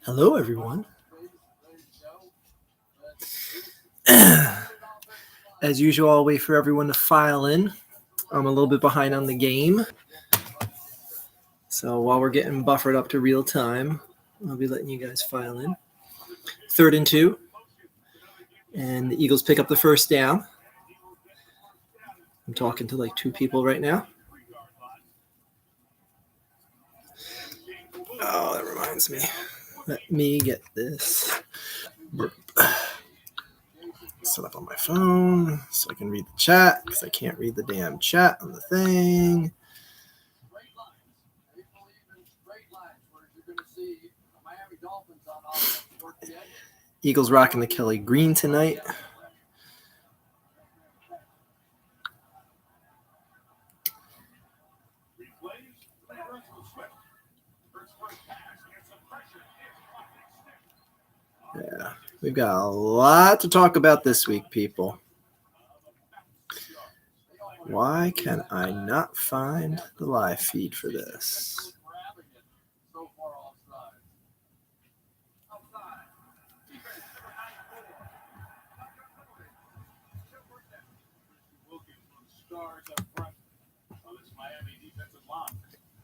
Hello, everyone. As usual, I'll wait for everyone to file in. I'm a little bit behind on the game. So while we're getting buffered up to real time, I'll be letting you guys file in. 3rd and 2. And the Eagles pick up the first down. I'm talking to like 2 people right now. Oh, that reminds me. Let me get this. Set up on my phone so I can read the chat because I can't read the damn chat on the thing. Eagles rocking the Kelly green tonight. Yeah, we've got a lot to talk about this week, people. Why can I not find the live feed for this?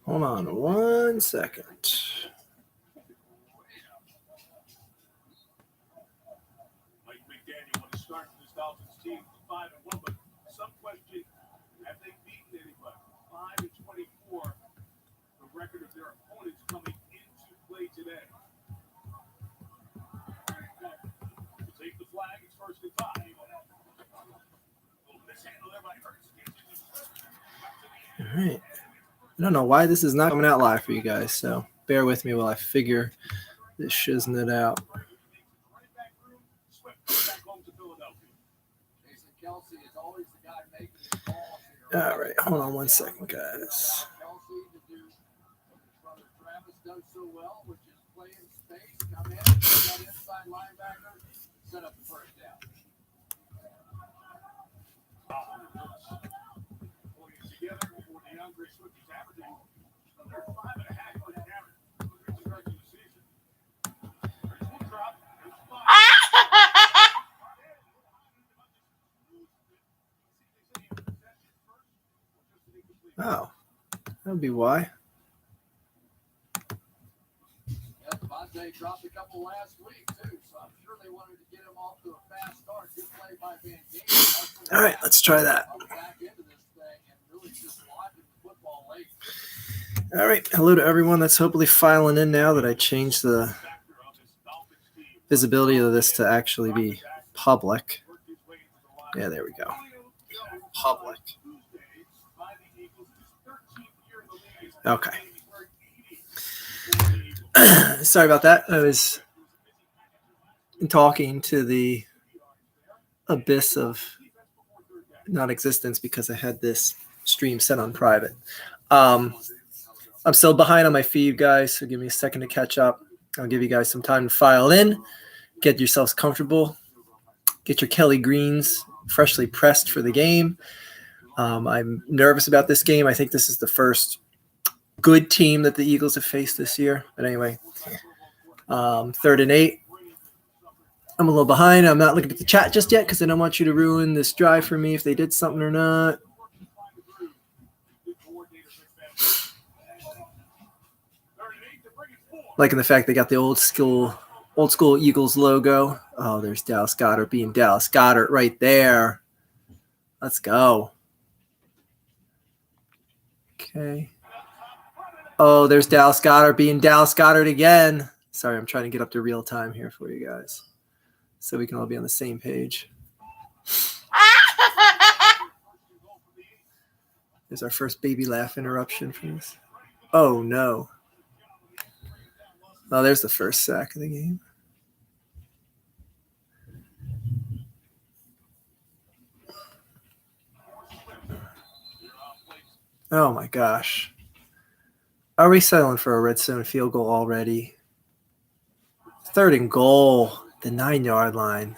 Hold on 1 second. Mike McDaniel want to start this Dolphins team 5-1, but some question, have they beaten anybody? 5-24, the record of their opponents coming into play today. To take the flag, it's 1st and 5. Mishandle there by Hurts. All right. I don't know why this is not coming out live for you guys, so bear with me while I figure this shiznit out. All right, hold on 1 second, guys. Oh, that would be why. Funday dropped a couple last week, too, so I'm sure they wanted to get him off to a fast start. Good play by Van Gaal. All right, let's try that. All right, hello to everyone that's hopefully filing in now that I changed the visibility of this to actually be public. Yeah, there we go. Public. Okay. Sorry about that. I was talking to the abyss of non-existence because I had this stream set on private. I'm still behind on my feed, guys, so give me a second to catch up. I'll give you guys some time to file in, get yourselves comfortable, get your Kelly greens freshly pressed for the game. I'm nervous about this game. I think this is the first good team that the Eagles have faced this year. But anyway, 3rd and 8. I'm a little behind. I'm not looking at the chat just yet because I don't want you to ruin this drive for me if they did something or not. Liking the fact they got the old school Eagles logo. Oh, there's Dallas Goedert being Dallas Goedert right there. Let's go. Okay. Oh, there's Dallas Goedert being Dallas Goedert again. Sorry, I'm trying to get up to real time here for you guys so we can all be on the same page. There's our first baby laugh interruption for this. Oh, no. Oh, there's the first sack of the game. Oh, my gosh. Are we settling for a red zone field goal already? 3rd and goal, the 9-yard line.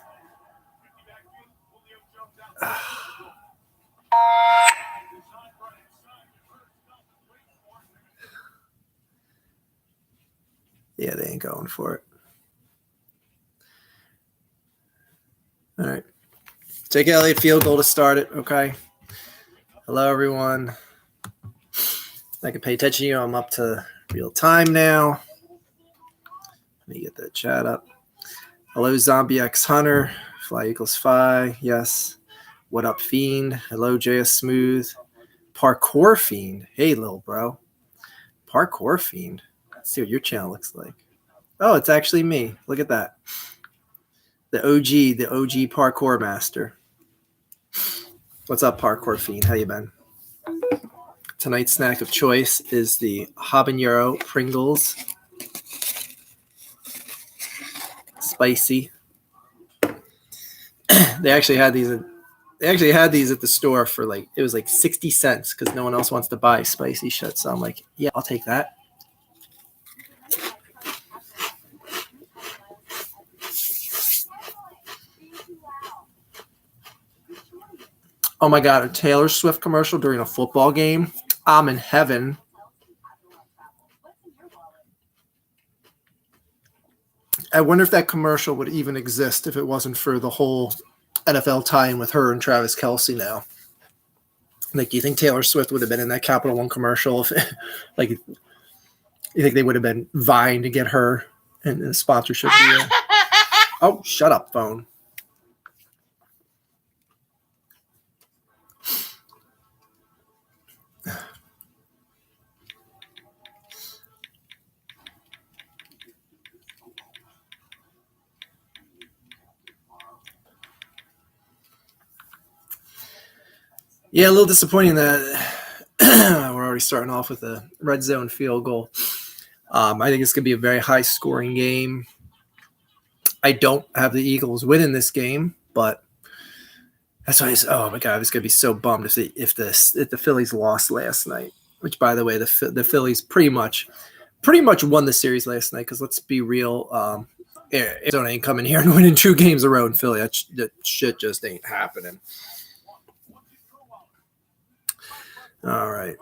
Yeah, they ain't going for it. All right. Take Elliott field goal to start it, okay? Hello, everyone. I can pay attention to you. I'm up to real time now. Let me get that chat up. Hello, Zombie X Hunter. Fly Eagles Phi. Yes. What up, Fiend? Hello, JS Smooth. Parkour Fiend. Hey, little bro. Parkour Fiend. Let's see what your channel looks like. Oh, it's actually me. Look at that. The OG parkour master. What's up, Parkour Fiend? How you been? Tonight's snack of choice is the habanero Pringles. Spicy. They actually had these at the store for it was like 60 cents because no one else wants to buy spicy shit. So I'm like, yeah, I'll take that. Oh my God, a Taylor Swift commercial during a football game. I'm in heaven. I wonder if that commercial would even exist if it wasn't for the whole NFL tie-in with her and Travis Kelce now. Do you think Taylor Swift would have been in that Capital One commercial? If, you think they would have been vying to get her in a sponsorship deal? Oh, shut up, phone. Yeah, a little disappointing that we're already starting off with a red zone field goal. I think it's going to be a very high-scoring game. I don't have the Eagles winning this game, but that's why oh my God, I was going to be so bummed if the Phillies lost last night. Which, by the way, the Phillies pretty much won the series last night. Because let's be real, Arizona ain't coming here and winning 2 games in a row in Philly. That shit just ain't happening. All right.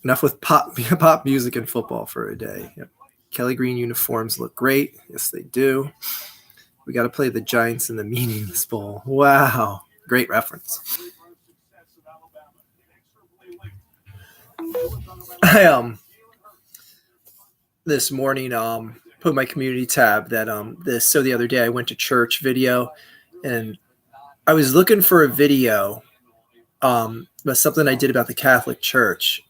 Enough with pop music and football for a day. Yep. Kelly Green uniforms look great. Yes, they do. We got to play the Giants in the Meaningless Bowl. Wow. Great reference. I this morning put in my community tab that the other day I went to church video, and I was looking for a video about something I did about the Catholic Church.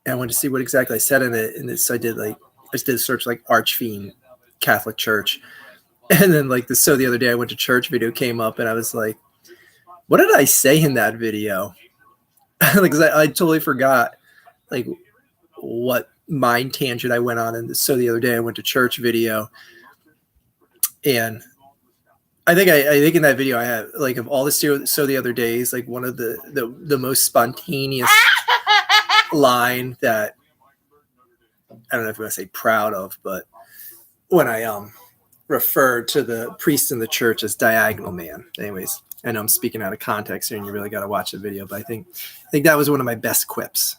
And I wanted to see what exactly I said in it. And so I just did a search Archfiend Catholic Church. And then the other day I went to church video came up, and I was like, what did I say in that video? Because I totally forgot what mind tangent I went on. And so the other day I went to church video, and I think in that video I had of all the so the other days, one of the most spontaneous line that I don't know if you want to say proud of, but when I referred to the priest in the church as Diagonal Man. Anyways, I know I'm speaking out of context here, and you really got to watch the video, but I think that was one of my best quips.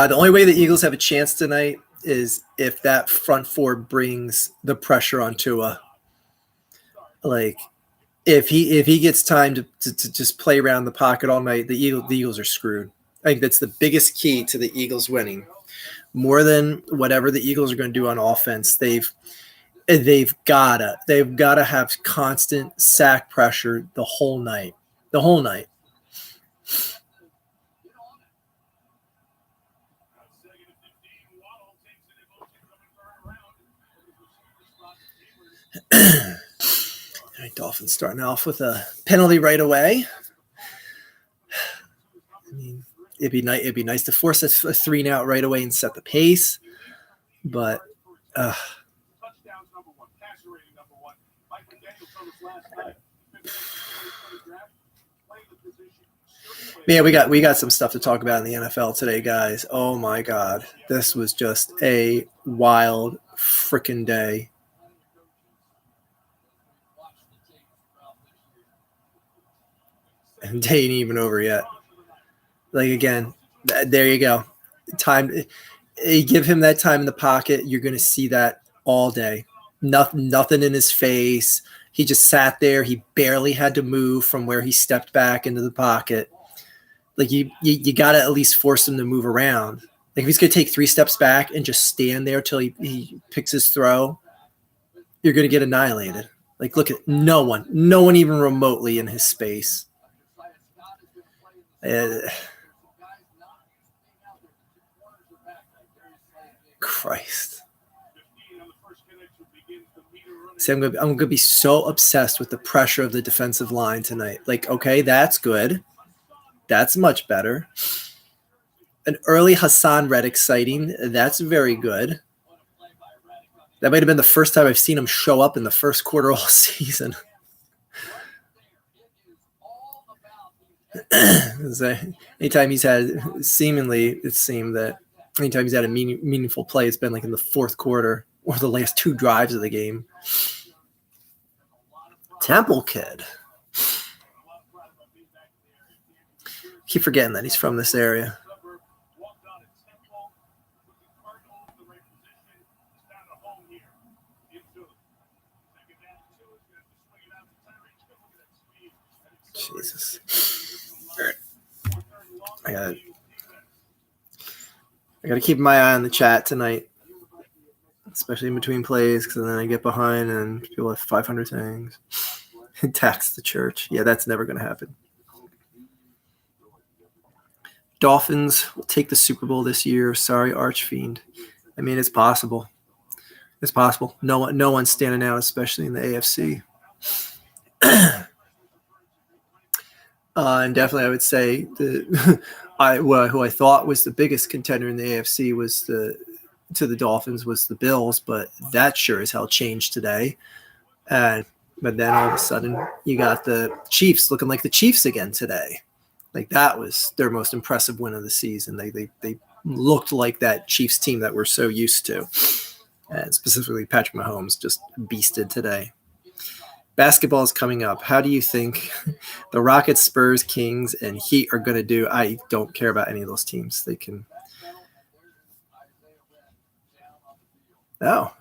The only way the Eagles have a chance tonight is if that front four brings the pressure on Tua. If he gets time to just play around the pocket all night, the Eagles are screwed. I think that's the biggest key to the Eagles winning. More than whatever the Eagles are going to do on offense, they've gotta have constant sack pressure the whole night. The whole night. All right, Dolphins starting off with a penalty right away. I mean, it'd be nice to force a 3 and out right away and set the pace, but Yeah, we got some stuff to talk about in the NFL today, guys. Oh my God, this was just a wild freaking day. And day ain't even over yet. Like again, there you go. Time, you give him that time in the pocket, you're gonna see that all day. Nothing in his face. He just sat there. He barely had to move from where he stepped back into the pocket. Like you got to at least force him to move around. Like if he's going to take 3 steps back and just stand there till he picks his throw, you're going to get annihilated. Like look at no one even remotely in his space. Christ. See, I'm gonna be so obsessed with the pressure of the defensive line tonight. Like, okay, that's good. That's much better. An early Hassan Reddick sighting. That's very good. That might have been the first time I've seen him show up in the first quarter all season. Anytime he's had, seemingly, it seemed that anytime he's had a meaningful play, it's been like in the fourth quarter or the last 2 drives of the game. Temple kid. Keep forgetting that he's from this area. Jesus. All right. I gotta keep my eye on the chat tonight, especially in between plays, because then I get behind and people have 500 things. Tax the church. Yeah, that's never going to happen. Dolphins will take the Super Bowl this year. Sorry, Archfiend. I mean, it's possible. It's possible. No one's standing out, especially in the AFC. And definitely, I would say who I thought was the biggest contender in the AFC was to the Dolphins was the Bills, but that sure as hell changed today. But then all of a sudden, you got the Chiefs looking like the Chiefs again today. Like that was their most impressive win of the season. They looked like that Chiefs team that we're so used to, and specifically Patrick Mahomes just beasted today. Basketball is coming up. How do you think the Rockets, Spurs, Kings, and Heat are going to do? I don't care about any of those teams. They can. Oh.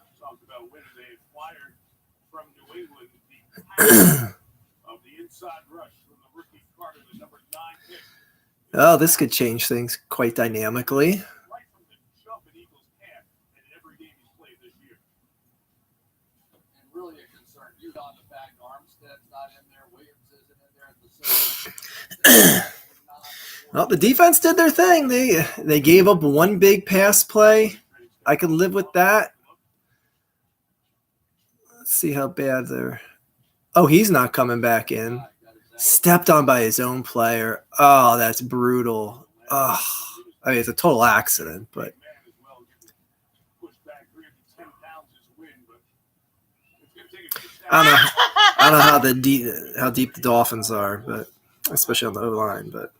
Oh, this could change things quite dynamically. Well, the defense did their thing. They gave up one big pass play. I could live with that. Let's see how bad they're. Oh, he's not coming back in. Stepped on by his own player. Oh, that's brutal. Oh, I mean, it's a total accident, but. I don't know how deep the Dolphins are, but especially on the O-line, but.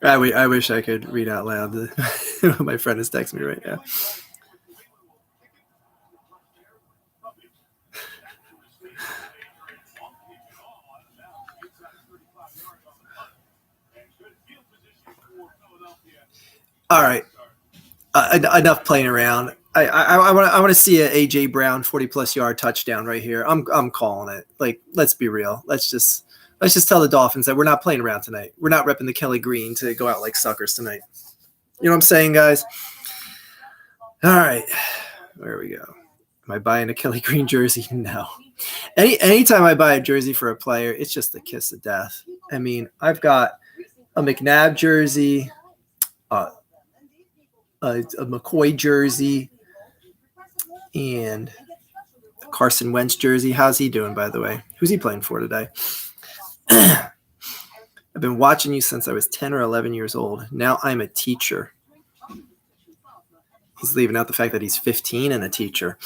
I wish I could read out loud what my friend is texting me right now. All right, enough playing around. I want to see an AJ Brown 40+ yard touchdown right here. I'm calling it. Like, let's be real. Let's just tell the Dolphins that we're not playing around tonight. We're not repping the Kelly Green to go out like suckers tonight. You know what I'm saying, guys? All right, there we go. Am I buying a Kelly Green jersey? No. Anytime I buy a jersey for a player, it's just the kiss of death. I mean, I've got a McNabb jersey, a McCoy jersey, and a Carson Wentz jersey. How's he doing, by the way? Who's he playing for today? I've been watching you since I was 10 or 11 years old. Now I'm a teacher. He's leaving out the fact that he's 15 and a teacher.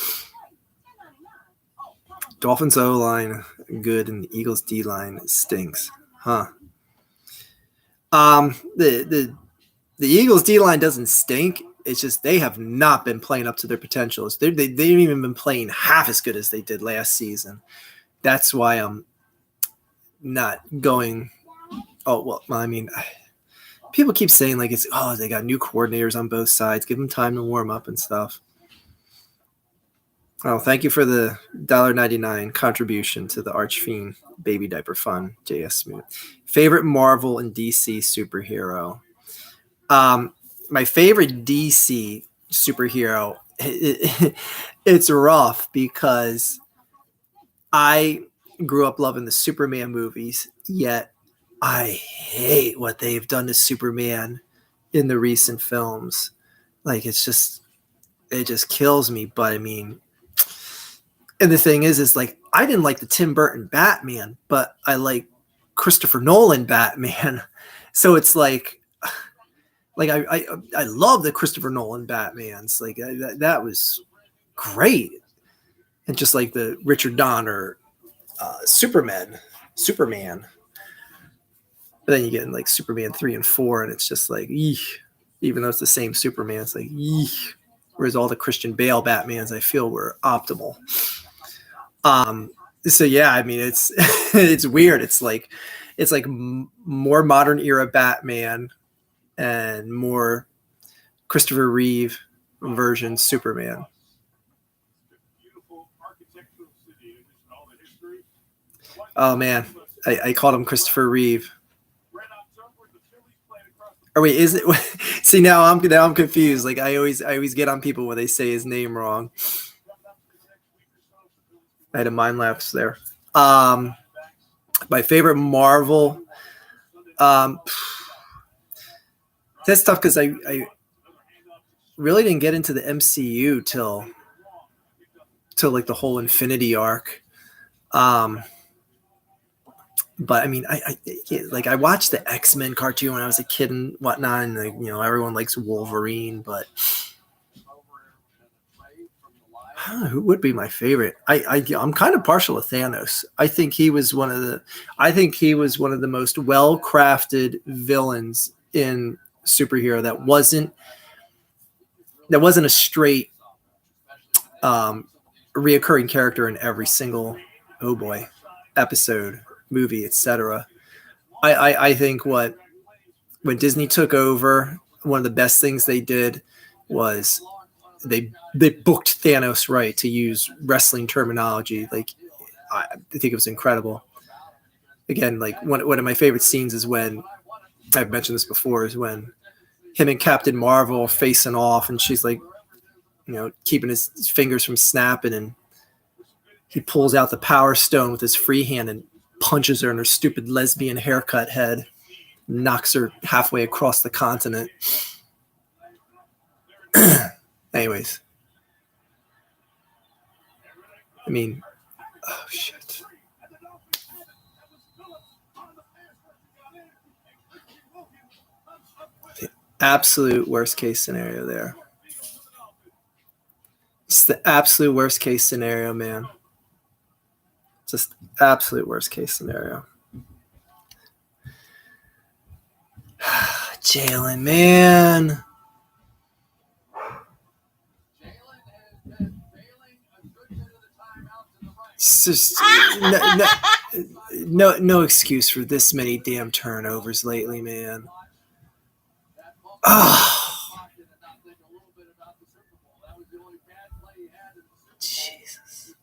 Dolphins O line good and the Eagles D line stinks, huh? The Eagles D line doesn't stink. It's just they have not been playing up to their potentials. They haven't even been playing half as good as they did last season. That's why I'm not going. Oh well, I mean, people keep saying like they got new coordinators on both sides. Give them time to warm up and stuff. Oh, thank you for the $1.99 contribution to the Archfiend Baby Diaper Fund, J.S. Smooth. Favorite Marvel and DC superhero? My favorite DC superhero, it's rough because I grew up loving the Superman movies, yet I hate what they've done to Superman in the recent films. Like, it just kills me. But I mean, and the thing is like, I didn't like the Tim Burton Batman, but I like Christopher Nolan Batman. So it's like I love the Christopher Nolan Batmans. Like that was great. And just like the Richard Donner Superman. But then you get in like Superman 3 and 4, and it's just like, eesh. Even though it's the same Superman, it's like, eesh. Whereas all the Christian Bale Batmans I feel were optimal. So yeah, I mean, it's it's weird. It's like more modern era Batman and more Christopher Reeve version Superman. Oh man, I called him Christopher Reeve. Or wait, is it? See, now I'm confused. Like I always get on people when they say his name wrong. I had a mind lapse there. My favorite Marvel. That's tough because I really didn't get into the MCU till like the whole Infinity arc. But I mean, I watched the X-Men cartoon when I was a kid and whatnot, and like, you know, everyone likes Wolverine, but who would be my favorite? I'm kind of partial to Thanos. I think he was one of the most well-crafted villains in superhero that wasn't a straight reoccurring character in every single episode, movie, etc. I think when Disney took over, one of the best things they did was they booked Thanos right, to use wrestling terminology. Like I think it was incredible. Again, like one of my favorite scenes is when, I've mentioned this before, is when him and Captain Marvel are facing off, and she's like, you know, keeping his fingers from snapping, and he pulls out the Power Stone with his free hand and punches her in her stupid lesbian haircut head, knocks her halfway across the continent. Anyways, I mean, oh shit. The absolute worst case scenario there. It's the absolute worst case scenario, man. Just absolute worst case scenario. Jalen, man. It's just no excuse for this many damn turnovers lately, man. Oh. Jesus.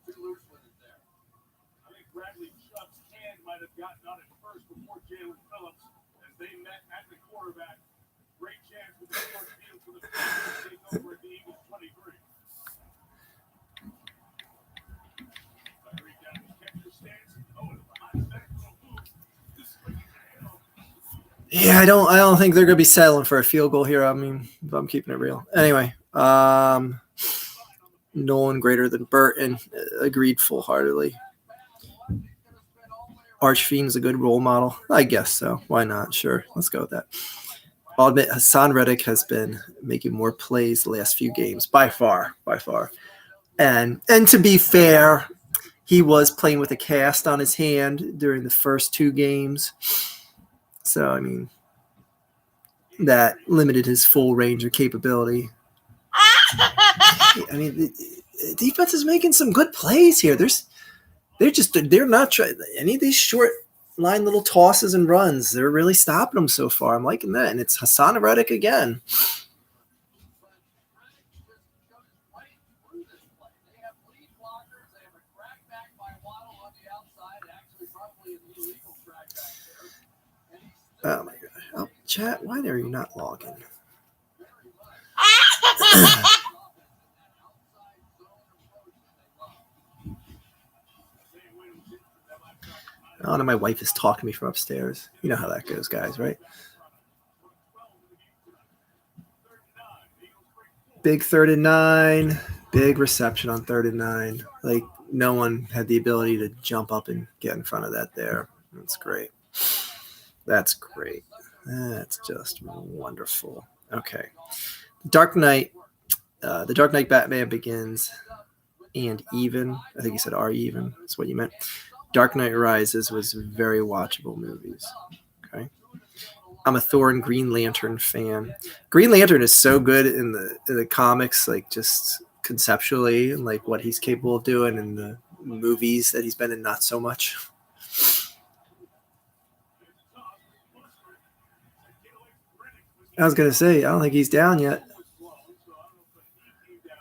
Yeah, I don't think they're gonna be settling for a field goal here. I mean, if I'm keeping it real. Anyway, Nolan greater than Burton. Agreed full-heartedly. Archfiend is a good role model. I guess so. Why not? Sure. Let's go with that. I'll admit Hassan Reddick has been making more plays the last few games by far. And to be fair, he was playing with a cast on his hand during the first 2 games. So, I mean, that limited his full range of capability. I mean, the defense is making some good plays here. They're not trying any of these short line little tosses and runs. They're really stopping them so far. I'm liking that. And it's Hassan Reddick again. Oh my god. Oh, chat, why are you not logging? Oh, no, my wife is talking to me from upstairs. You know how that goes, guys, right? Big 3rd and 9. Big reception on 3rd and 9. Like, no one had the ability to jump up and get in front of that there. That's great. That's great. That's just wonderful. Okay. The Dark Knight Batman Begins and Even. I think you said are even. That's what you meant. Dark Knight Rises was very watchable movies. Okay. I'm a Thor and Green Lantern fan. Green Lantern is so good in the comics, like just conceptually, and like what he's capable of doing in the movies that he's been in, not so much. I was gonna say, I don't think he's down yet.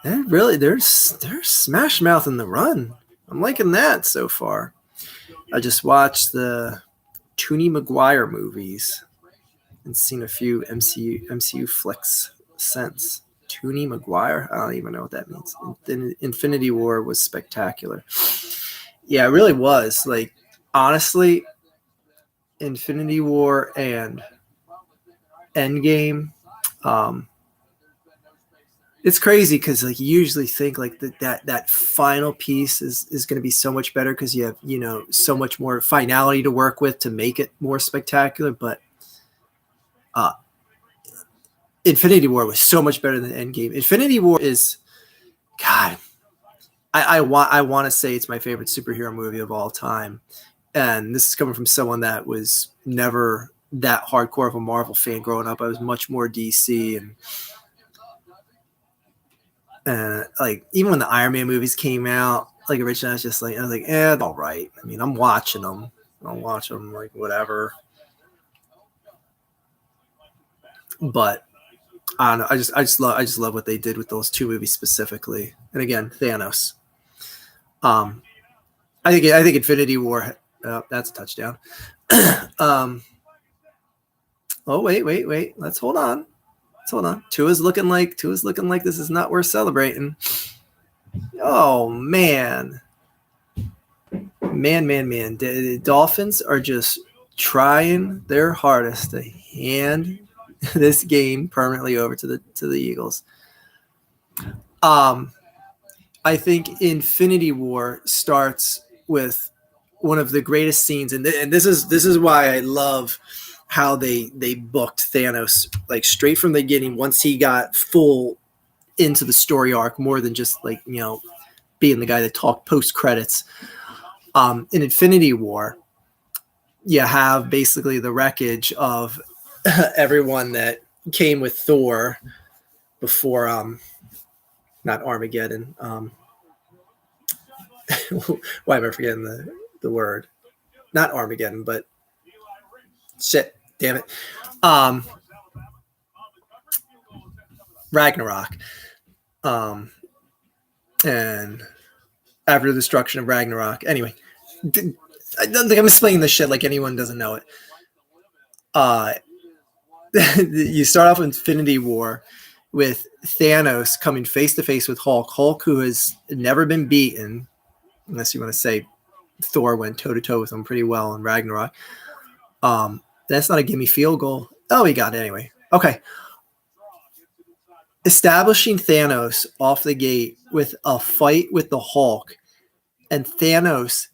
They're smash mouth in the run. I'm liking that so far. I just watched the Toonie Maguire movies and seen a few MCU flicks since. Toonie Maguire? I don't even know what that means. Infinity War was spectacular. Yeah, it really was. Like, honestly, Infinity War and Endgame, it's crazy because like you usually think like that final piece is going to be so much better because you have, you know, so much more finality to work with to make it more spectacular. But Infinity War was so much better than Endgame. Infinity War is, God, I want to say it's my favorite superhero movie of all time, and this is coming from someone that was never that hardcore of a Marvel fan growing up. I was much more DC and like even when the Iron Man movies came out, like originally I was like, all right. I mean, I'm watching them. I'll watch them like whatever. But I don't know. I just love what they did with those 2 movies specifically. And again, Thanos. I think Infinity War. That's a touchdown. Oh wait. Let's hold on. Tua's looking like this is not worth celebrating. Oh man. The Dolphins are just trying their hardest to hand this game permanently over to the Eagles. I think Infinity War starts with one of the greatest scenes, and this is why I love how they booked Thanos like straight from the beginning. Once he got full into the story arc, more than just like, you know, being the guy that talked post credits. In Infinity War, you have basically the wreckage of everyone that came with Thor before not Armageddon. Why am I forgetting the word? Not Armageddon, but shit, damn it. Ragnarok. And after the destruction of Ragnarok. Anyway, I don't think I'm explaining this shit like anyone doesn't know it. You start off Infinity War with Thanos coming face to face with Hulk, who has never been beaten, unless you want to say Thor went toe to toe with him pretty well in Ragnarok. That's not a gimme field goal. Oh, he got it anyway. Okay. Establishing Thanos off the gate with a fight with the Hulk, and Thanos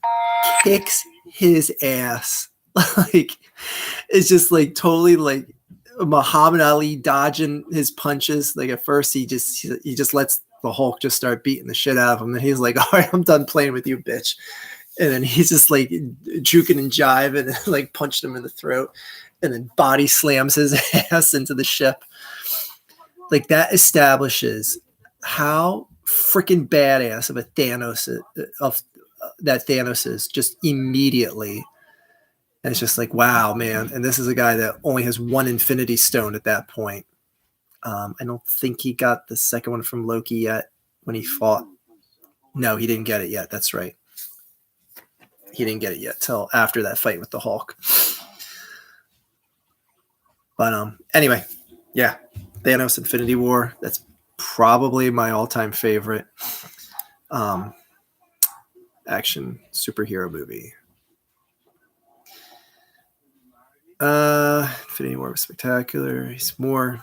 kicks his ass. Like, it's just like totally like Muhammad Ali dodging his punches. Like at first he just lets the Hulk just started beating the shit out of him. And he's like, all right, I'm done playing with you, bitch. And then he's just like juking and jiving and like punched him in the throat and then body slams his ass into the ship. Like that establishes how freaking badass of a Thanos that Thanos is just immediately. And it's just like, wow, man. And this is a guy that only has one Infinity Stone at that point. I don't think he got the second one from Loki yet when he fought. No, he didn't get it yet. That's right. He didn't get it yet till after that fight with the Hulk. But anyway, yeah, Thanos Infinity War. That's probably my all-time favorite action superhero movie. Infinity War was spectacular. He's more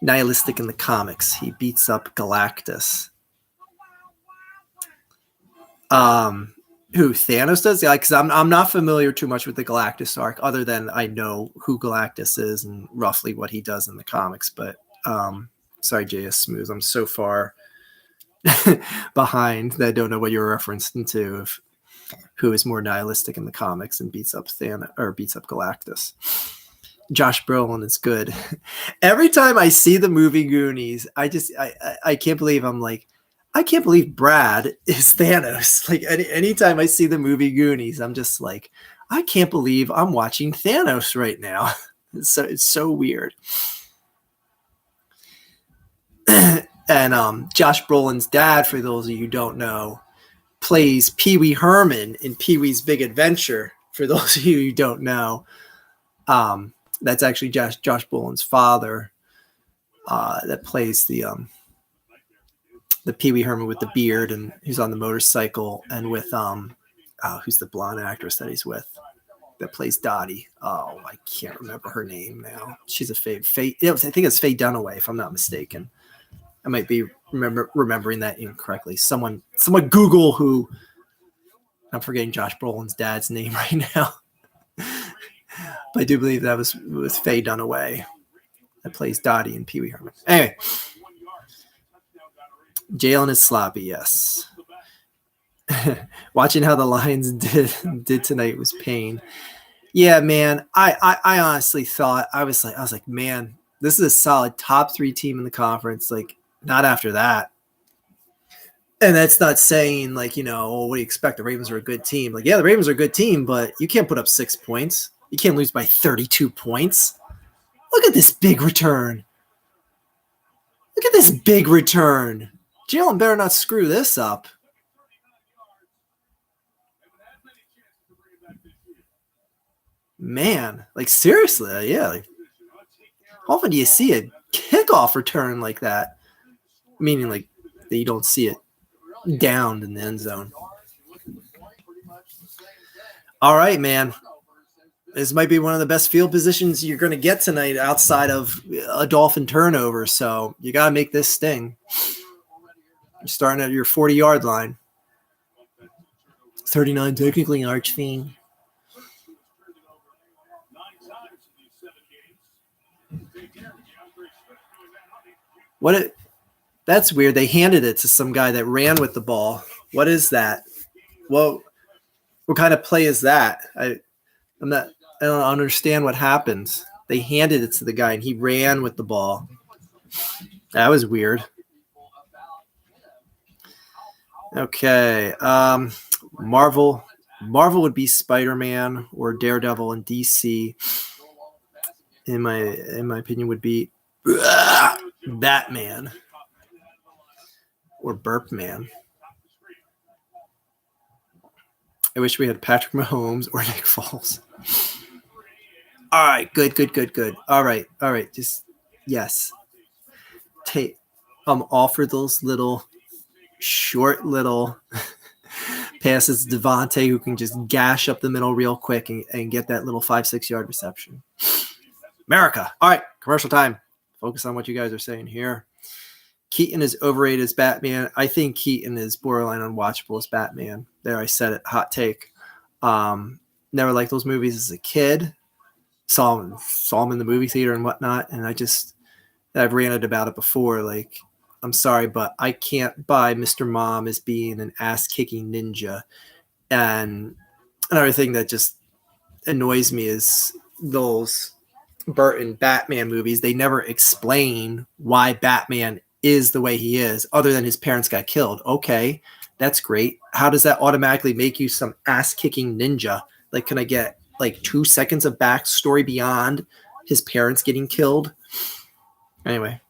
nihilistic in the comics. He beats up Galactus. Who Thanos does? Yeah, because I'm not familiar too much with the Galactus arc, other than I know who Galactus is and roughly what he does in the comics. But sorry, JS Smooth, I'm so far behind that I don't know what you're referencing to. Of who is more nihilistic in the comics and beats up Thanos or beats up Galactus. Josh Brolin is good. Every time I see the movie Goonies, I can't believe I can't believe Brad is Thanos. Like anytime I see the movie Goonies, I'm just like, I can't believe I'm watching Thanos right now. It's so weird. And Josh Brolin's dad, for those of you who don't know, plays Pee Wee Herman in Pee Wee's Big Adventure. For those of you who don't know, that's actually Josh Brolin's father that plays the Pee Wee Herman with the beard and who's on the motorcycle, and with who's the blonde actress that he's with that plays Dottie. Oh, I can't remember her name now. She's a Faye. I think it's Faye Dunaway, if I'm not mistaken. I might be remembering that incorrectly. Someone Google who. I'm forgetting Josh Brolin's dad's name right now. But I do believe that was Faye Dunaway that plays Dottie in Pee Wee Herman. Anyway, Jalen is sloppy, yes. Watching how the Lions did tonight was pain. Yeah, man. I honestly thought I was like, man, this is a solid top 3 team in the conference. Like, not after that. And that's not saying like, what do you expect? The Ravens are a good team. Like, yeah, the Ravens are a good team, but you can't put up 6 points. You can't lose by 32 points. Look at this big return. Look at this big return. Jalen better not screw this up. Man, like seriously, yeah. Like, how often do you see a kickoff return like that? Meaning like that you don't see it downed in the end zone. All right, man. This might be one of the best field positions you're going to get tonight outside of a Dolphin turnover. So you got to make this sting. You're starting at your 40-yard line. 39 technically, Archfiend. That's weird. They handed it to some guy that ran with the ball. What is that? Well, what kind of play is that? I don't understand what happened. They handed it to the guy and he ran with the ball. That was weird. Okay. Marvel would be Spider-Man or Daredevil, and DC, in my opinion, would be Batman or Burpman. I wish we had Patrick Mahomes or Nick Foles. All right, good. All right. Just yes. Offer those little short passes to Devontae, who can just gash up the middle real quick and get that little 5-6 yard reception. America. All right, commercial time. Focus on what you guys are saying here. Keaton is overrated as Batman. I think Keaton is borderline unwatchable as Batman. There, I said it. Hot take. Never liked those movies as a kid. Saw him in the movie theater and whatnot, and I've ranted about it before. Like, I'm sorry, but I can't buy Mr. Mom as being an ass-kicking ninja. And another thing that just annoys me is those Burton Batman movies. They never explain why Batman is the way he is, other than his parents got killed. Okay, that's great. How does that automatically make you some ass-kicking ninja? Like, can I get like 2 seconds of backstory beyond his parents getting killed? Anyway,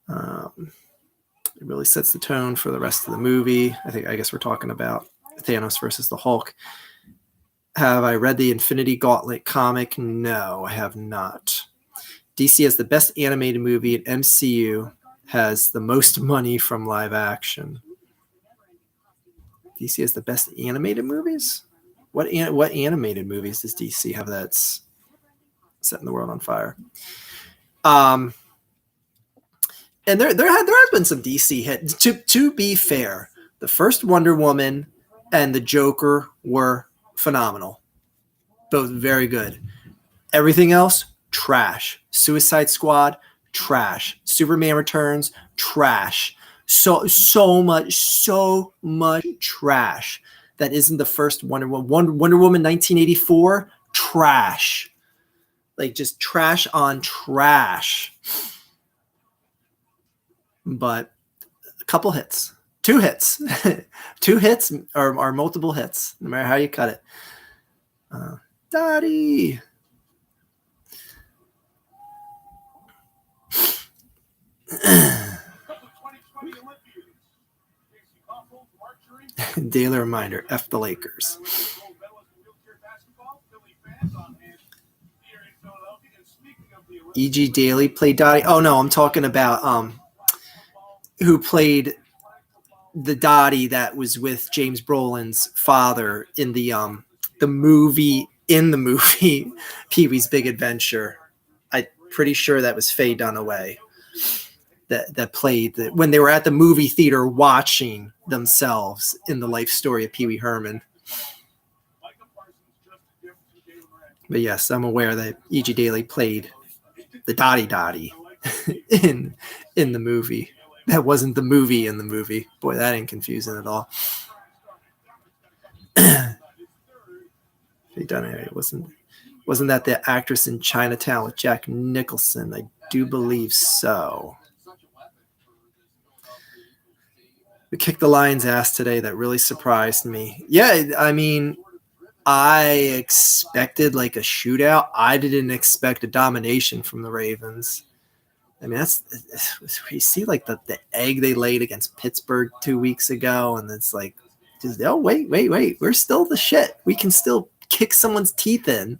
it really sets the tone for the rest of the movie. I guess we're talking about Thanos versus the Hulk. Have I read the Infinity Gauntlet comic? No, I have not. DC has the best animated movie, and MCU has the most money from live action. DC has the best animated movies? What animated movies does DC have that's setting the world on fire? And there has been some DC hits. To be fair, the first Wonder Woman and the Joker were phenomenal. Both very good. Everything else, trash. Suicide Squad, trash. Superman Returns, trash. So much trash. That isn't the first Wonder Woman. Wonder Woman 1984, trash. Like, just trash on trash. But a couple hits. 2 hits. 2 hits or multiple hits, no matter how you cut it. Dottie. Daily reminder, F the Lakers. E.G. Daily played Dottie. Oh, no, I'm talking about who played the Dottie that was with James Brolin's father in the movie Pee-wee's Big Adventure. I'm pretty sure that was Faye Dunaway that played when they were at the movie theater watching themselves in the life story of Pee Wee Herman. But yes, I'm aware that E.G. Daily played the Dottie in the movie. That wasn't the movie in the movie. Boy, that ain't confusing at all. Wasn't that the actress in Chinatown with Jack Nicholson? I do believe so. We kicked the Lions' ass today. That really surprised me. Yeah, I mean, I expected like a shootout. I didn't expect a domination from the Ravens. I mean, that's you see like the egg they laid against Pittsburgh 2 weeks ago, and it's like, wait, we're still the shit. We can still kick someone's teeth in.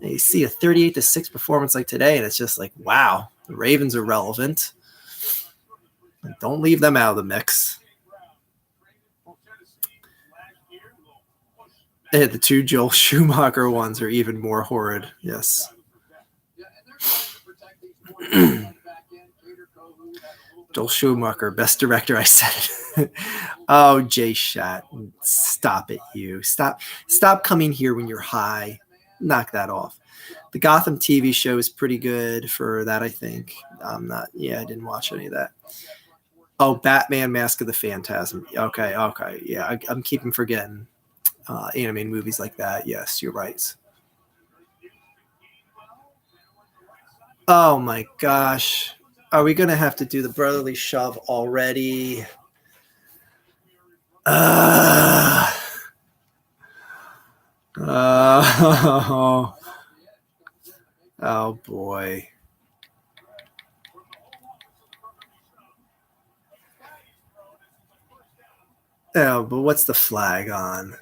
And you see a 38-6 performance like today, and it's just like, wow, the Ravens are relevant. Don't leave them out of the mix. And the 2 Joel Schumacher ones are even more horrid. Yes. Joel Schumacher, best director, I said it. Oh, Jay Shat, stop it, you. Stop coming here when you're high. Knock that off. The Gotham TV show is pretty good for that, I think. I didn't watch any of that. Oh, Batman Mask of the Phantasm. Okay. Yeah, I'm keeping forgetting animated movies like that. Yes, you're right. Oh my gosh. Are we going to have to do the brotherly shove already? Oh boy. Oh, but what's the flag on?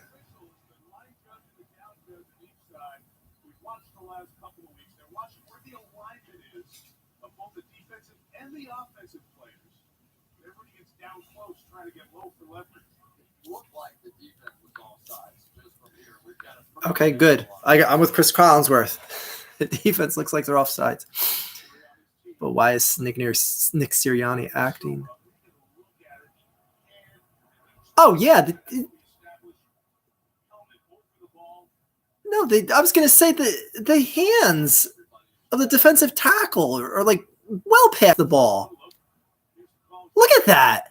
Okay, good. I'm with Chris Collinsworth. The defense looks like they're offsides. But why is Nick Sirianni acting? Oh, yeah. I was going to say the hands of the defensive tackle are like well past the ball. Look at that.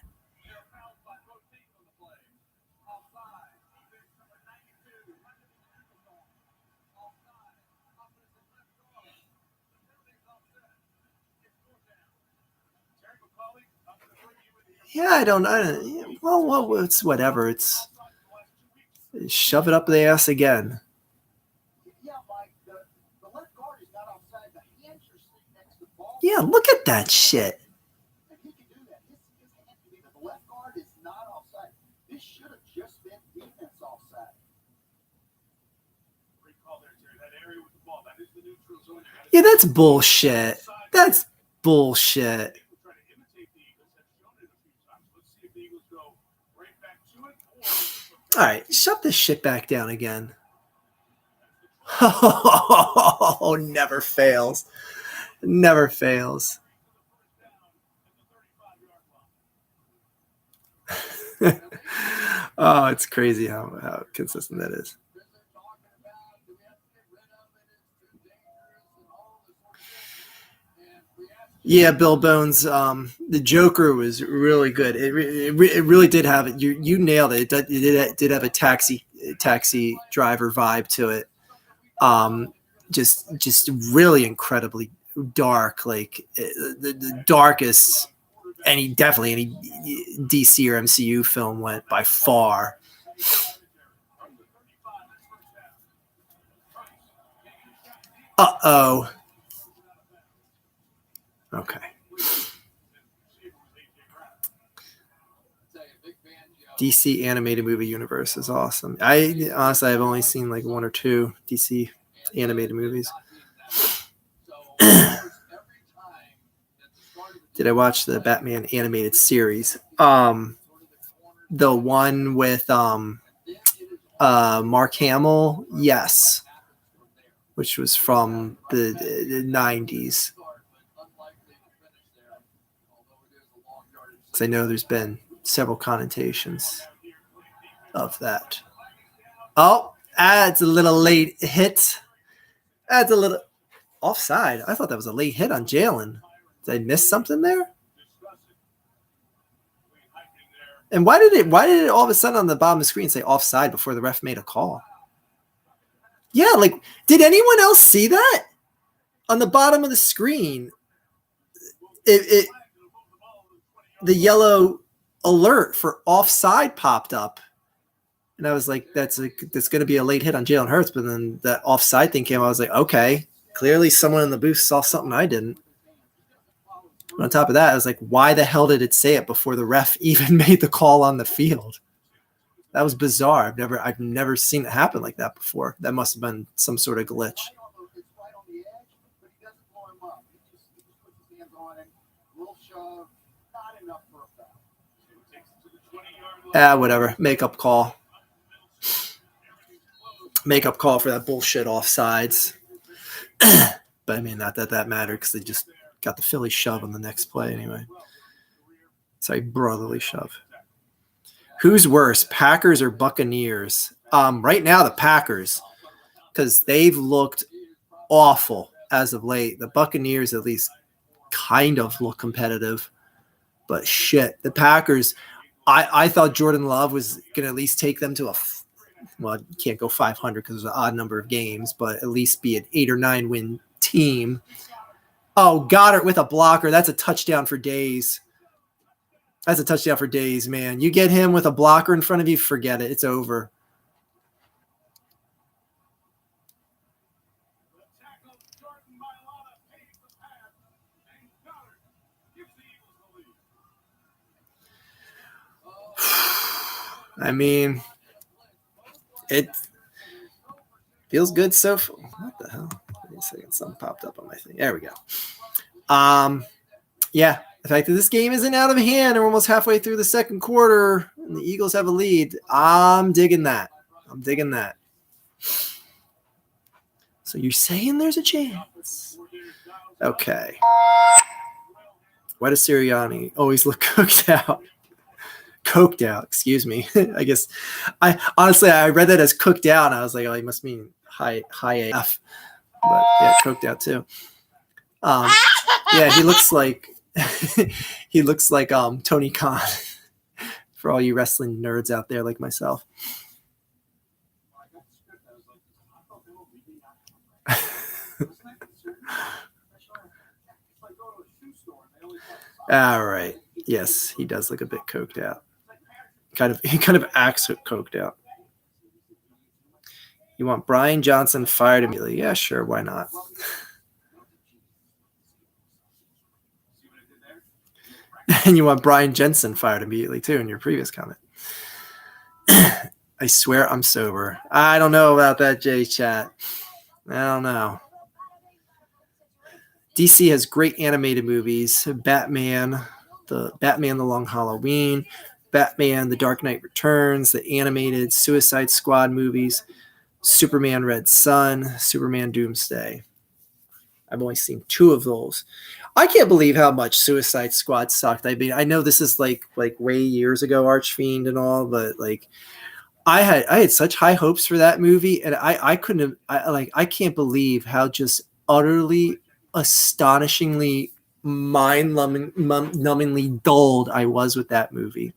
Yeah, I don't. Well, it's whatever. It's shove it up the ass again. Yeah, look at that shit. Yeah, that's bullshit. That's bullshit. All right, shut this shit back down again. Oh, never fails. Never fails. Oh, it's crazy how consistent that is. Yeah, Bill Bones. The Joker was really good. It really did have it. You nailed it. It did have a taxi driver vibe to it. Just really incredibly dark, like the darkest any DC or MCU film went by far. Uh-oh. Okay. DC animated movie universe is awesome. I honestly I've only seen like one or two DC animated movies. Did I watch the Batman animated series? The one with Mark Hamill, yes, which was from the 90s. Because I know there's been several connotations of that. Oh, that's a little late hit. That's a little offside. I thought that was a late hit on Jalen. Did I miss something there? And why did it all of a sudden on the bottom of the screen say offside before the ref made a call? Yeah, like, did anyone else see that? On the bottom of the screen, the yellow alert for offside popped up. And I was like, that's going to be a late hit on Jalen Hurts. But then that offside thing came. I was like, okay, clearly someone in the booth saw something I didn't. But on top of that, I was like, why the hell did it say it before the ref even made the call on the field? That was bizarre. I've never seen it happen like that before. That must have been some sort of glitch. Whatever. Makeup call. Makeup call for that bullshit offsides. But I mean, not that mattered because they just got the Philly shove on the next play anyway. Sorry, brotherly shove. Who's worse, Packers or Buccaneers? Right now, the Packers, because they've looked awful as of late. The Buccaneers at least kind of look competitive. But shit, the Packers, I thought Jordan Love was going to at least take them to well, you can't go 500 because there's an odd number of games, but at least be an 8 or 9 win team. Oh, Goddard with a blocker. That's a touchdown for days. That's a touchdown for days, man. You get him with a blocker in front of you, forget it. It's over. I mean, it feels good so far. What the hell? Wait a second. Something popped up on my thing. There we go. Yeah, the fact that this game isn't out of hand, we're almost halfway through the second quarter, and the Eagles have a lead. I'm digging that. So you're saying there's a chance? Okay. Why does Sirianni always look coked out, excuse me. I guess I read that as cooked out, and I was like, oh, he must mean high AF. But yeah, coked out too. Um, yeah, he looks like Tony Khan for all you wrestling nerds out there like myself. All right. Yes, he does look a bit coked out. He kind of acts coked out. You want Brian Johnson fired immediately? Yeah, sure. Why not? And you want Brian Jensen fired immediately too in your previous comment. I swear I'm sober. I don't know about that, J Chat. I don't know. DC has great animated movies. Batman, the Long Halloween, Batman, The Dark Knight Returns, the animated Suicide Squad movies, Superman Red Son, Superman Doomsday. I've only seen 2 of those. I can't believe how much Suicide Squad sucked. I mean, I know this is like way years ago, Archfiend and all, but like I had such high hopes for that movie, and I couldn't have, I can't believe how just utterly astonishingly mind-numbingly dulled I was with that movie.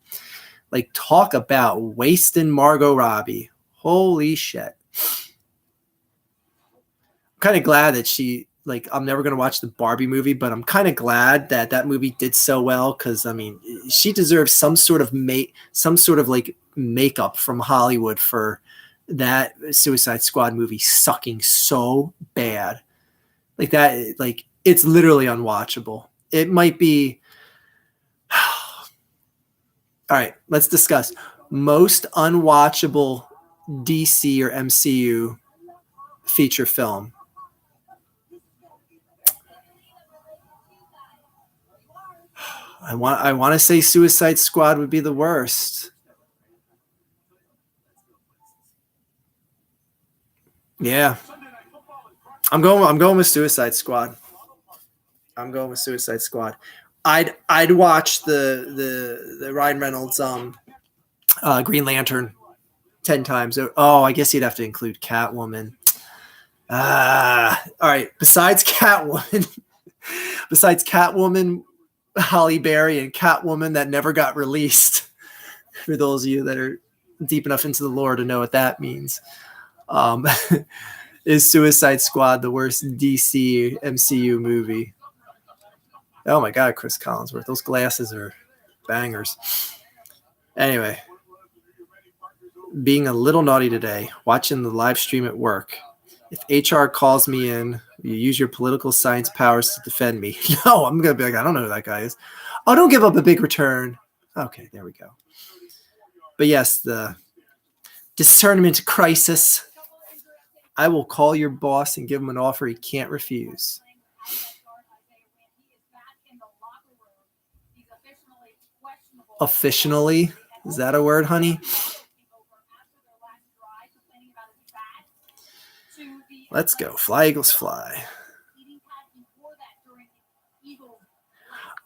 Like, talk about wasting Margot Robbie. Holy shit. I'm kind of glad that she, like, I'm never going to watch the Barbie movie, but I'm kind of glad that that movie did so well, because I mean, she deserves some sort of like makeup from Hollywood for that Suicide Squad movie sucking so bad. Like that, like it's literally unwatchable. It might be. All right, let's discuss most unwatchable DC or MCU feature film. I want to say Suicide Squad would be the worst. Yeah. I'm going with Suicide Squad. I'd watch the Ryan Reynolds Green Lantern 10 times. Oh, I guess you'd have to include Catwoman. All right. Besides Catwoman, Halle Berry and Catwoman that never got released. For those of you that are deep enough into the lore to know what that means. Is Suicide Squad the worst DC MCU movie? Oh my God, Chris Collinsworth. Those glasses are bangers. Anyway, being a little naughty today, watching the live stream at work. If HR calls me in, you use your political science powers to defend me. No, I'm going to be like, I don't know who that guy is. Oh, don't give up a big return. Okay, there we go. But yes, the discernment crisis. I will call your boss and give him an offer he can't refuse. Officially? Is that a word, honey? Let's go. Fly, Eagles, fly.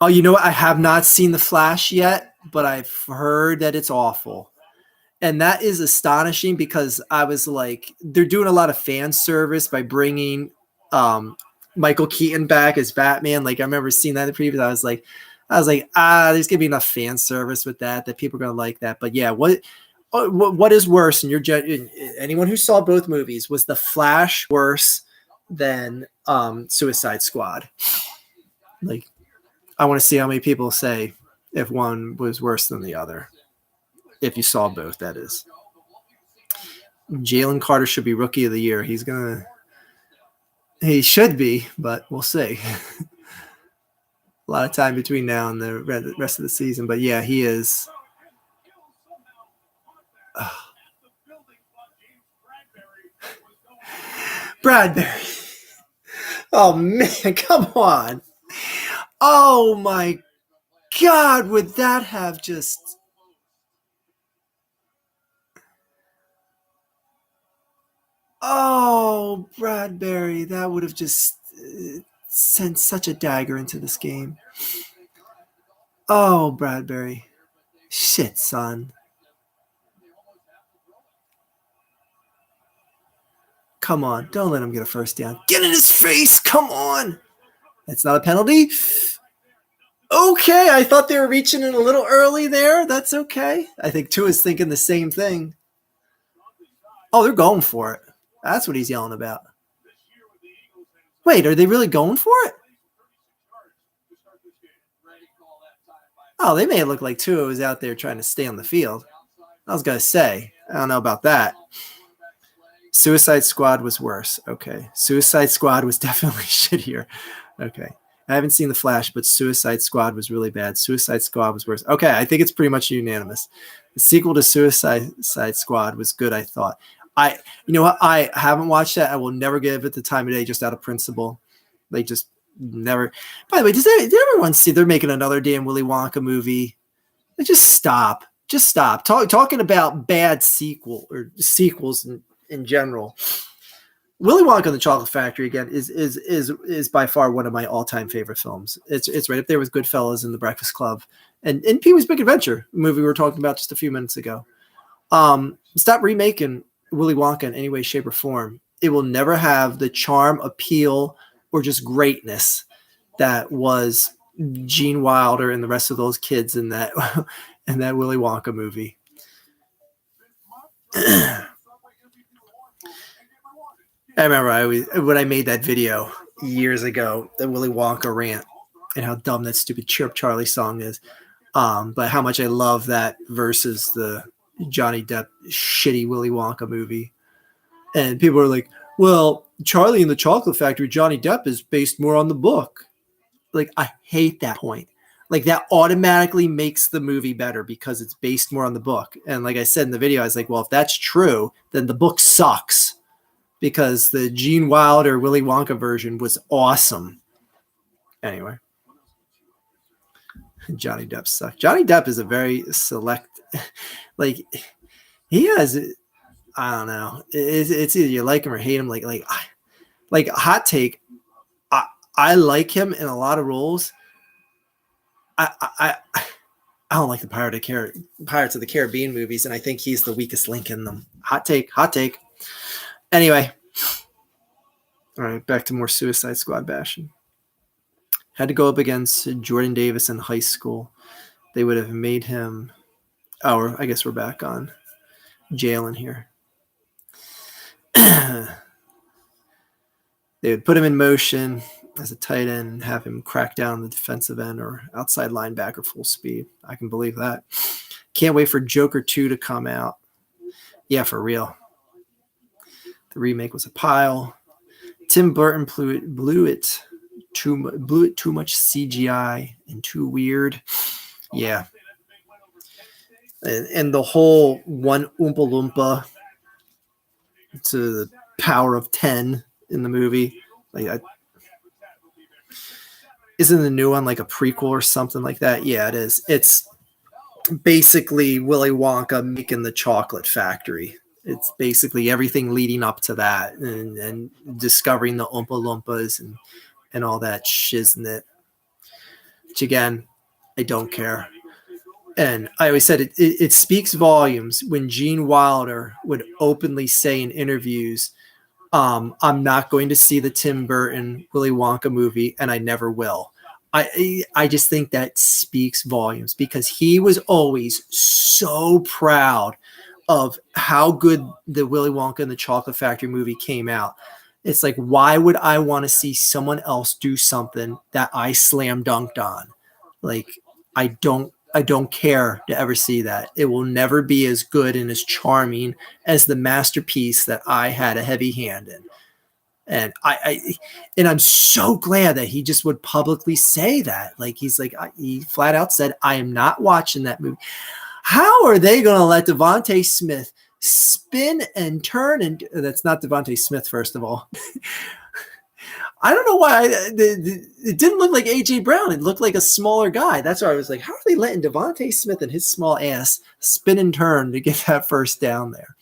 Oh, you know what? I have not seen The Flash yet, but I've heard that it's awful. And that is astonishing because I was like, they're doing a lot of fan service by bringing Michael Keaton back as Batman. Like I remember seeing that in the preview. I was like, there's gonna be enough fan service with that people are gonna like that. But yeah, what is worse? And anyone who saw both movies, was The Flash worse than Suicide Squad? Like, I want to see how many people say if one was worse than the other. If you saw both, that is. Jalen Carter should be Rookie of the Year. He should be, but we'll see. A lot of time between now and the rest of the season. But yeah, he is. Bradbury. Oh, man, come on. Oh, my God, would that have just... Oh, Bradbury, that would have just sent such a dagger into this game. Oh, Bradbury. Shit, son. Come on, don't let him get a first down. Get in his face, come on. It's not a penalty. Okay, I thought they were reaching in a little early there. That's okay. I think Tua's thinking the same thing. Oh, they're going for it. That's what he's yelling about. Wait, are they really going for it? Oh, they made it look like Tua was out there trying to stay on the field. I was going to say, I don't know about that. Suicide Squad was worse. Okay. Suicide Squad was definitely shittier. Okay. I haven't seen The Flash, but Suicide Squad was really bad. Suicide Squad was worse. Okay. I think it's pretty much unanimous. The sequel to Suicide Squad was good, I thought. You know what? I haven't watched that. I will never give it the time of day just out of principle. Like, just never. By the way, did everyone see they're making another damn Willy Wonka movie? Like, just stop. Just stop. Talking about bad sequels in general. Willy Wonka and the Chocolate Factory again is by far one of my all-time favorite films. It's right up there with Goodfellas and The Breakfast Club and Pee-wee's Big Adventure, a movie we were talking about just a few minutes ago. Stop remaking Willy Wonka in any way, shape, or form. It will never have the charm, appeal, or just greatness that was Gene Wilder and the rest of those kids in that Willy Wonka movie. I remember when I made that video years ago, the Willy Wonka rant, and how dumb that stupid Chirp Charlie song is. But how much I love that versus the Johnny Depp shitty Willy Wonka movie. And people are like, well, Charlie and the Chocolate Factory, Johnny Depp is based more on the book. Like, I hate that point. Like, that automatically makes the movie better because it's based more on the book. And like I said in the video, I was like, well, if that's true, then the book sucks. Because the Gene Wilder Willy Wonka version was awesome. Anyway. Johnny Depp sucks. Johnny Depp is a very select, like, he has, I don't know. It's either you like him or hate him. Like hot take, I like him in a lot of roles. I don't like the Pirates of the Caribbean movies, and I think he's the weakest link in them. Hot take. Anyway, all right, back to more Suicide Squad bashing. Had to go up against Jordan Davis in high school. They would have made him. Oh, I guess we're back on Jalen here. They would put him in motion as a tight end and have him crack down the defensive end or outside linebacker full speed. I can believe that. Can't wait for Joker 2 to come out. Yeah, for real. The remake was a pile. Tim Burton blew it too much CGI and too weird. Yeah. And the whole one Oompa Loompa to the power of 10 in the movie. Isn't the new one like a prequel or something like that? Yeah, it is. It's basically Willy Wonka making the chocolate factory. It's basically everything leading up to that and discovering the Oompa Loompas and all that shiznit. Which again, I don't care. And I always said it speaks volumes when Gene Wilder would openly say in interviews, I'm not going to see the Tim Burton Willy Wonka movie, and I never will. I just think that speaks volumes because he was always so proud of how good the Willy Wonka and the Chocolate Factory movie came out. It's like, why would I want to see someone else do something that I slam dunked on? Like, I don't care to ever see that. It will never be as good and as charming as the masterpiece that I had a heavy hand in. And I'm so glad that he just would publicly say that. Like, he flat out said, I am not watching that movie. How are they going to let Devontae Smith spin and turn? And that's not Devontae Smith, first of all. I don't know why it didn't look like AJ Brown. It looked like a smaller guy. That's why I was like, how are they letting Devontae Smith and his small ass spin and turn to get that first down there?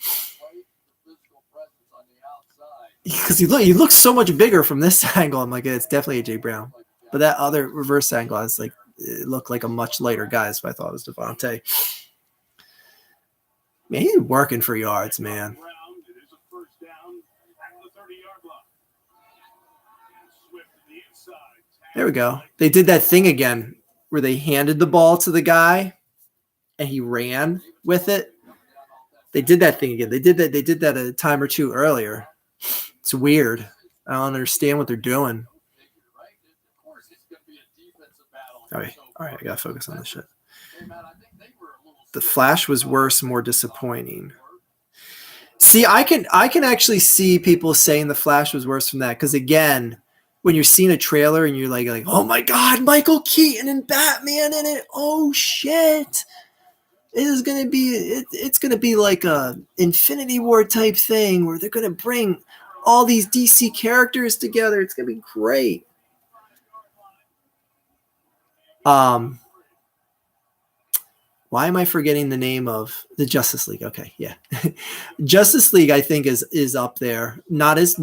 Because he looks so much bigger from this angle. I'm like, it's definitely AJ Brown. But that other reverse angle, I was like, it looked like a much lighter guy, so I thought it was Devontae. Man, he's working for yards, man. There we go. They did that thing again where they handed the ball to the guy and he ran with it. They did that thing again. They did that a time or two earlier. It's weird. I don't understand what they're doing. All right, I gotta focus on this shit. The Flash was worse, more disappointing. See, I can actually see people saying The Flash was worse from that because again, when you're seeing a trailer and you're like, oh my god, Michael Keaton and Batman in it. Oh shit. It's gonna be like a Infinity War type thing where they're gonna bring all these DC characters together. It's gonna be great. Why am I forgetting the name of the Justice League? Okay, yeah. Justice League, I think, is up there. Not as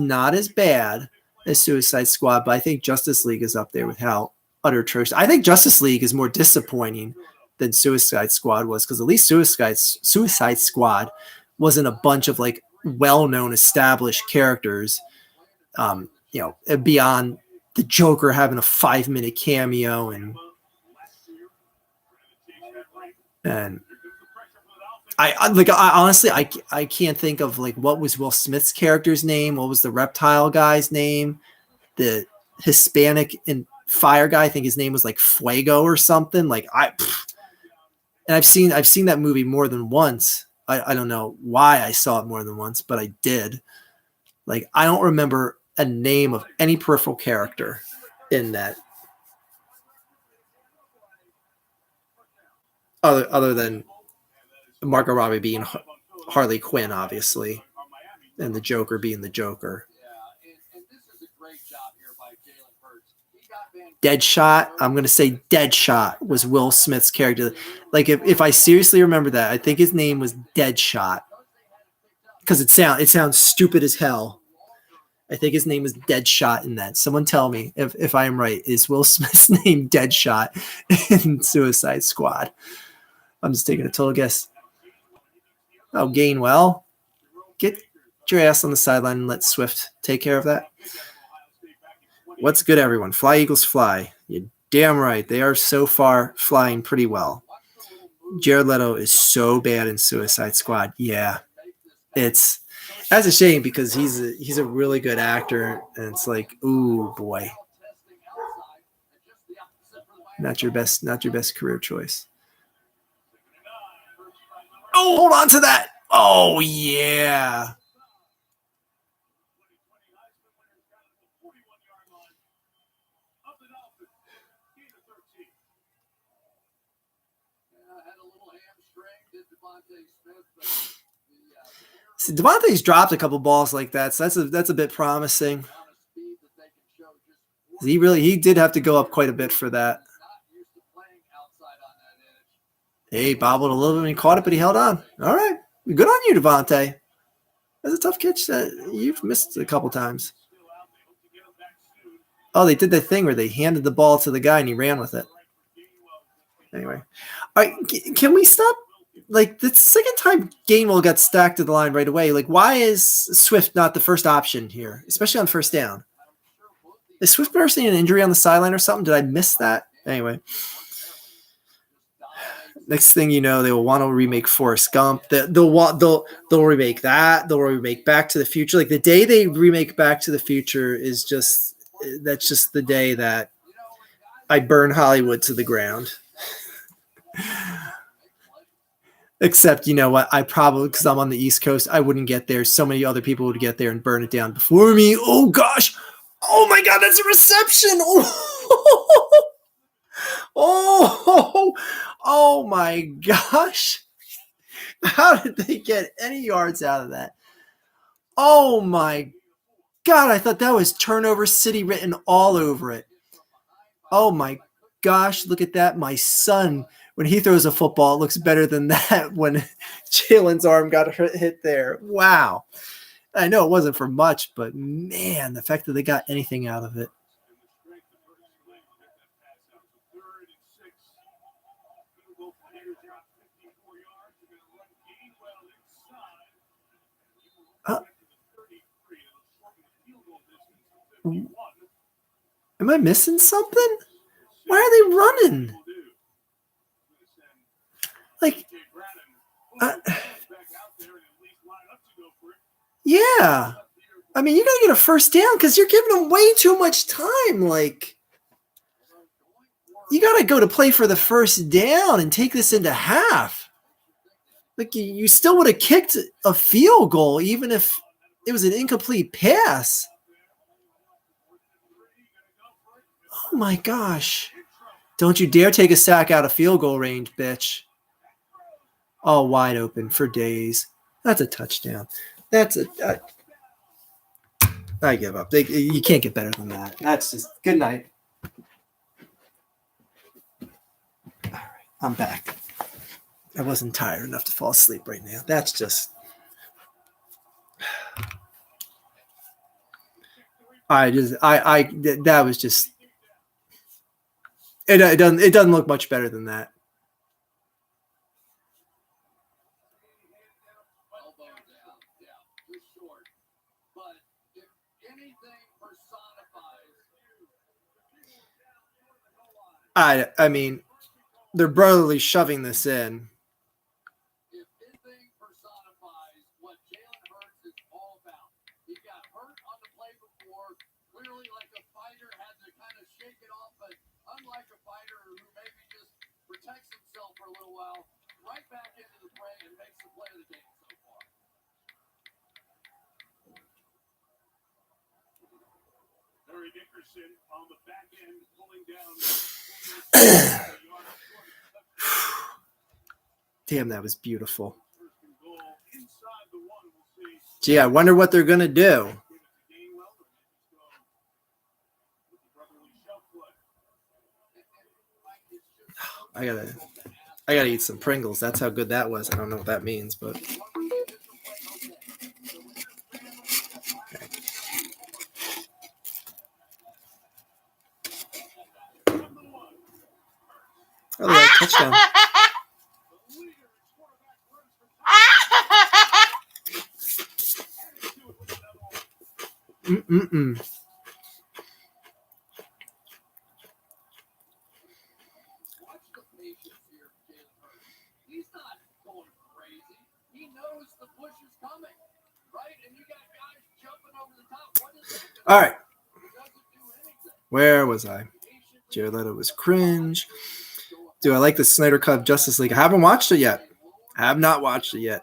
bad as Suicide Squad, but I think Justice League is up there with how utter atrocious. I think Justice League is more disappointing than Suicide Squad was, because at least Suicide Squad wasn't a bunch of like well-known established characters. Beyond the Joker having a 5-minute cameo and I honestly I can't think of like what was Will Smith's character's name, what was the reptile guy's name, the Hispanic and fire guy. I think his name was like Fuego or something. Like I've seen that movie more than once. I don't know why I saw it more than once, but I did. Like I don't remember a name of any peripheral character in that. Other than Margot Robbie being Harley Quinn, obviously, and the Joker being the Joker. Deadshot. I'm going to say Deadshot was Will Smith's character. Like if I seriously remember that, I think his name was Deadshot because it sounds stupid as hell. I think his name was Deadshot in that. Someone tell me if I am right. Is Will Smith's name Deadshot in Suicide Squad? I'm just taking a total guess. Oh, Gainwell. Get your ass on the sideline and let Swift take care of that. What's good, everyone? Fly, Eagles, fly. You're damn right. They are so far flying pretty well. Jared Leto is so bad in Suicide Squad. Yeah. That's a shame because he's a really good actor. And it's like, ooh, boy. Not your best career choice. Oh, hold on to that. Oh, yeah. See, Devontae's dropped a couple balls like that, so that's a bit promising. He did have to go up quite a bit for that. Hey, bobbled a little bit when he caught it, but he held on. All right. Good on you, Devontae. That's a tough catch that you've missed a couple times. Oh, they did that thing where they handed the ball to the guy and he ran with it. Anyway. All right, can we stop? Like, the second time Gainwell got stacked to the line right away. Like, why is Swift not the first option here, especially on first down? Is Swift nursing an injury on the sideline or something? Did I miss that? Anyway. Next thing you know, they will want to remake Forrest Gump. They'll remake that. They'll remake Back to the Future. Like the day they remake Back to the Future is just the day that I burn Hollywood to the ground. Except, you know what? I probably, because I'm on the East Coast, I wouldn't get there. So many other people would get there and burn it down before me. Oh gosh! Oh my God! That's a reception! Oh! Oh my gosh. How did they get any yards out of that? Oh my God. I thought that was Turnover City written all over it. Oh my gosh. Look at that. My son, when he throws a football, it looks better than that when Jalen's arm got hit there. Wow. I know it wasn't for much, but man, the fact that they got anything out of it. Am I missing something? Why are they running? Like, yeah. I mean, you got to get a first down because you're giving them way too much time. Like, you got to go to play for the first down and take this into half. Like, you still would have kicked a field goal even if it was an incomplete pass. Oh, my gosh. Don't you dare take a sack out of field goal range, bitch. All wide open for days. That's a touchdown. I give up. You can't get better than that. That's just good night. All right, I'm back. I wasn't tired enough to fall asleep right now. That's just. That was just. It doesn't look much better than that. I mean, they're brotherly shoving this in. If anything personifies what Jalen Hurts is all about, he got hurt on the play before. Clearly, like a fighter, had to kind of shake it off, but unlike a fighter who maybe just protects himself for a little while, right back into the fray and makes the play of the game so far. Larry Dickerson on the back end pulling down. Damn, that was beautiful. Gee, I wonder what they're going to do. I gotta eat some Pringles. That's how good that was. I don't know what that means, but. Oh, yeah, touchdown. Mm-mm-mm. He's not going crazy. He knows the push is coming, right? And you got guys jumping over the top. What is that? All right. Where was I? Jared Leto was cringe. Do I like the Snyder Cut of Justice League? I haven't watched it yet. I have not watched it yet.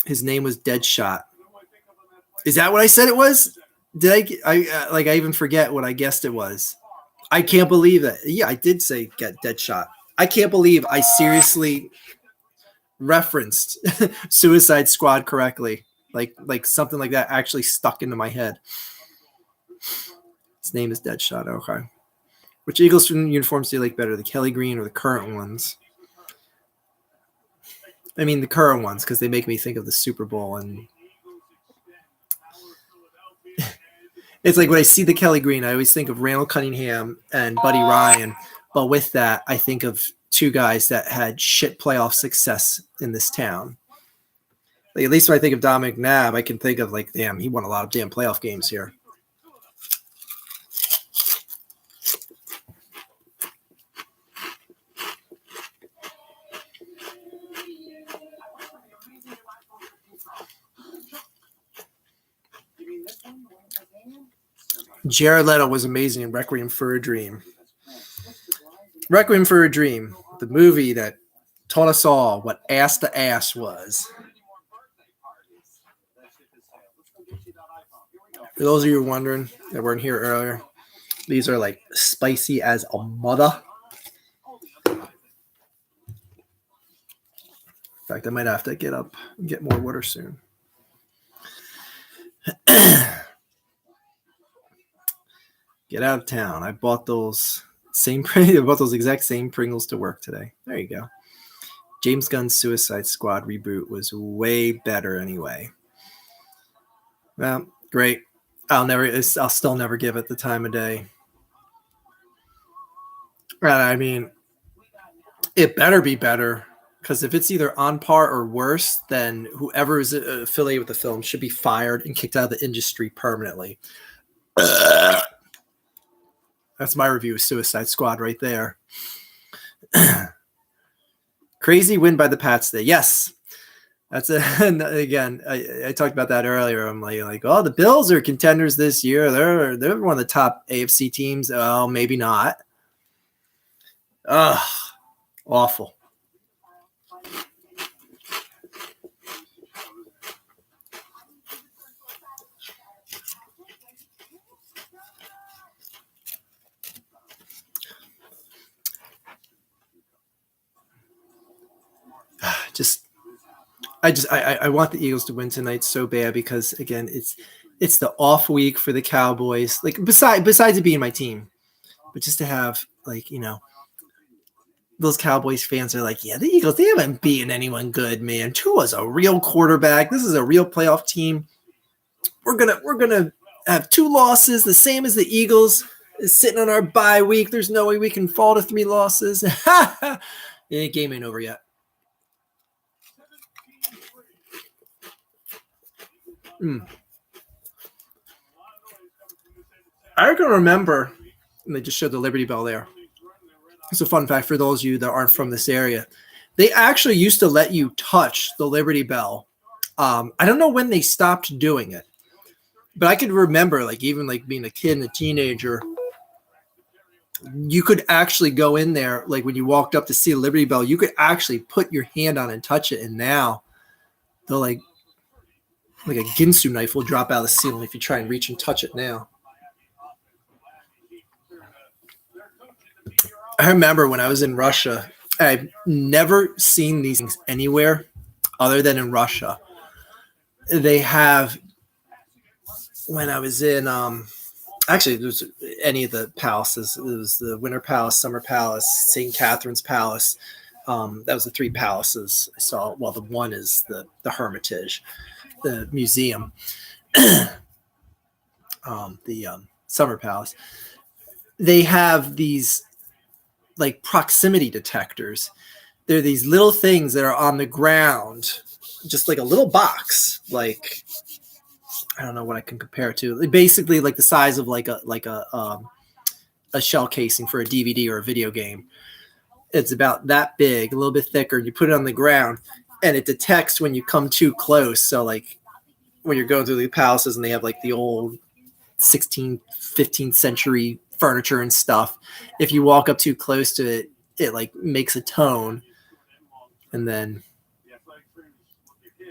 His name was Deadshot. Is that what I said it was? Did I even forget what I guessed it was? I can't believe that. Yeah, I did say get Deadshot. I can't believe I seriously referenced Suicide Squad correctly. Like something like that actually stuck into my head. His name is Deadshot. Okay. Which Eagles uniforms do you like better, the Kelly Green or the current ones? I mean the current ones because they make me think of the Super Bowl, and it's like when I see the Kelly Green, I always think of Randall Cunningham and Buddy Ryan. But with that, I think of two guys that had shit playoff success in this town. Like, at least when I think of Dominic Nab, I can think of like, damn, he won a lot of damn playoff games here. Jared Leto was amazing in Requiem for a Dream. Requiem for a Dream, the movie that taught us all what ass to ass was. For those of you wondering that weren't here earlier, these are like spicy as a mother. In fact, I might have to get up and get more water soon. Get out of town. I bought those exact same Pringles to work today. There you go. James Gunn's Suicide Squad reboot was way better anyway. Well, great. I'll still never give it the time of day. I mean, it better be better, because if it's either on par or worse, then whoever is affiliated with the film should be fired and kicked out of the industry permanently. That's my review of Suicide Squad right there. Crazy win by the Pats today. Yes. That's it. Again, I talked about that earlier. I'm like, oh, the Bills are contenders this year. They're one of the top AFC teams. Oh, maybe not. Ugh, awful. I want the Eagles to win tonight so bad because again, it's the off week for the Cowboys. Like besides it being my team, but just to have like, you know, those Cowboys fans are like, yeah, the Eagles, they haven't beaten anyone good, man. Tua's a real quarterback. This is a real playoff team. We're gonna have 2 losses, the same as the Eagles. Is sitting on our bye week. There's no way we can fall to 3 losses. The game ain't over yet. I can remember, and they just showed the Liberty Bell there. It's a fun fact for those of you that aren't from this area. They actually used to let you touch the Liberty Bell. I don't know when they stopped doing it, but I could remember, like, even like being a kid and a teenager, you could actually go in there, like when you walked up to see the Liberty Bell, you could actually put your hand on and touch it. And now they'll like a Ginsu knife will drop out of the ceiling if you try and reach and touch it now. I remember when I was in Russia, I've never seen these things anywhere other than in Russia. They have, when I was in, actually, it was any of the palaces. It was the Winter Palace, Summer Palace, St. Catherine's Palace. That was the 3 palaces I saw. Well, the one is the Hermitage, the museum, the Summer Palace. They have these like proximity detectors. They're these little things that are on the ground, just like a little box. Like, I don't know what I can compare it to. Basically, like the size of like a shell casing for a DVD or a video game. It's about that big, a little bit thicker. You put it on the ground, and it detects when you come too close. So, like when you're going through the palaces, and they have like the old 16th, 15th century furniture and stuff. If you walk up too close to it, it like makes a tone, and then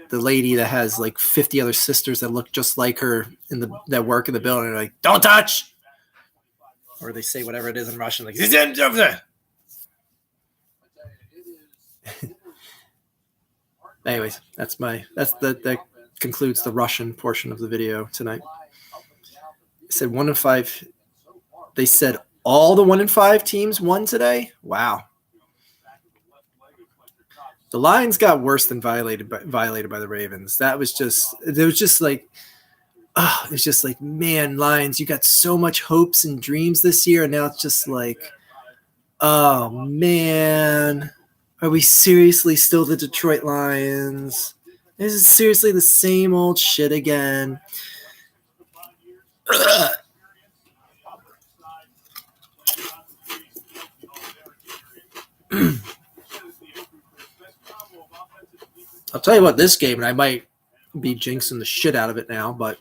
the lady that has like 50 other sisters that look just like her that work in the building are like, don't touch, or they say whatever it is in Russian, like anyways, that concludes the Russian portion of the video tonight. It said 1 in 5. They said all the 1 in 5 teams won today. Wow. The Lions got worse than violated by the Ravens. It was just like, man, Lions, you got so much hopes and dreams this year, and now it's just like, oh man, are we seriously still the Detroit Lions? This is seriously the same old shit again. I'll tell you what, this game, and I might be jinxing the shit out of it now, but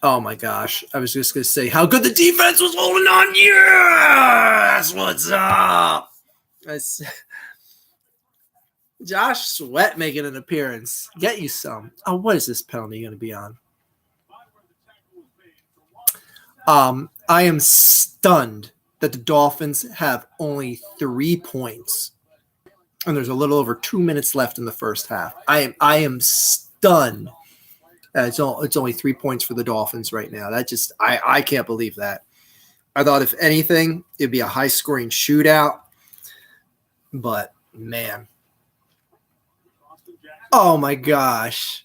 oh my gosh, I was just going to say how good the defense was holding on. Yes, what's up? Josh Sweat making an appearance. Get you some. Oh, what is this penalty going to be on? I am stunned that the Dolphins have only 3 points. And there's a little over 2 minutes left in the first half. I am stunned. It's only 3 points for the Dolphins right now. That just I can't believe that. I thought if anything, it'd be a high scoring shootout. But man. Oh my gosh.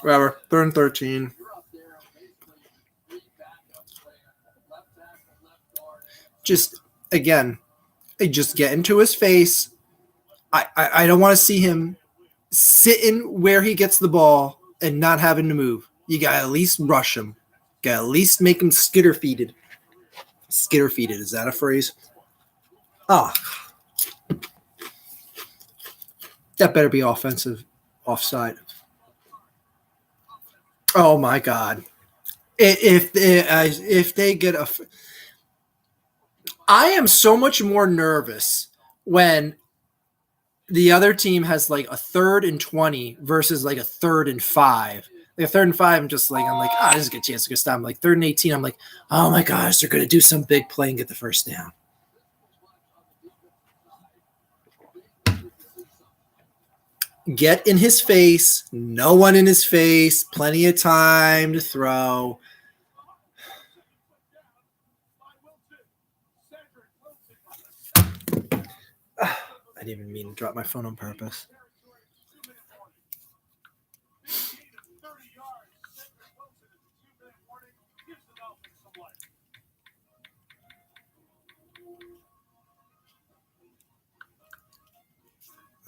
Whatever. 3rd and 13. Just, again, just get into his face. I don't want to see him sitting where he gets the ball and not having to move. You got to at least rush him. You got to at least make him skitter-feeted. Skitter-feeted. Is that a phrase? Oh. That better be offensive offside. Oh, my God. If they get a – I am so much more nervous when the other team has like a 3rd and 20 versus like a 3rd and 5. Like a 3rd and 5, I'm like, this is a good chance to go stop. I'm like 3rd and 18, I'm like, oh, my gosh, they're going to do some big play and get the first down. Get in his face. No one in his face. Plenty of time to throw. I didn't even mean to drop my phone on purpose.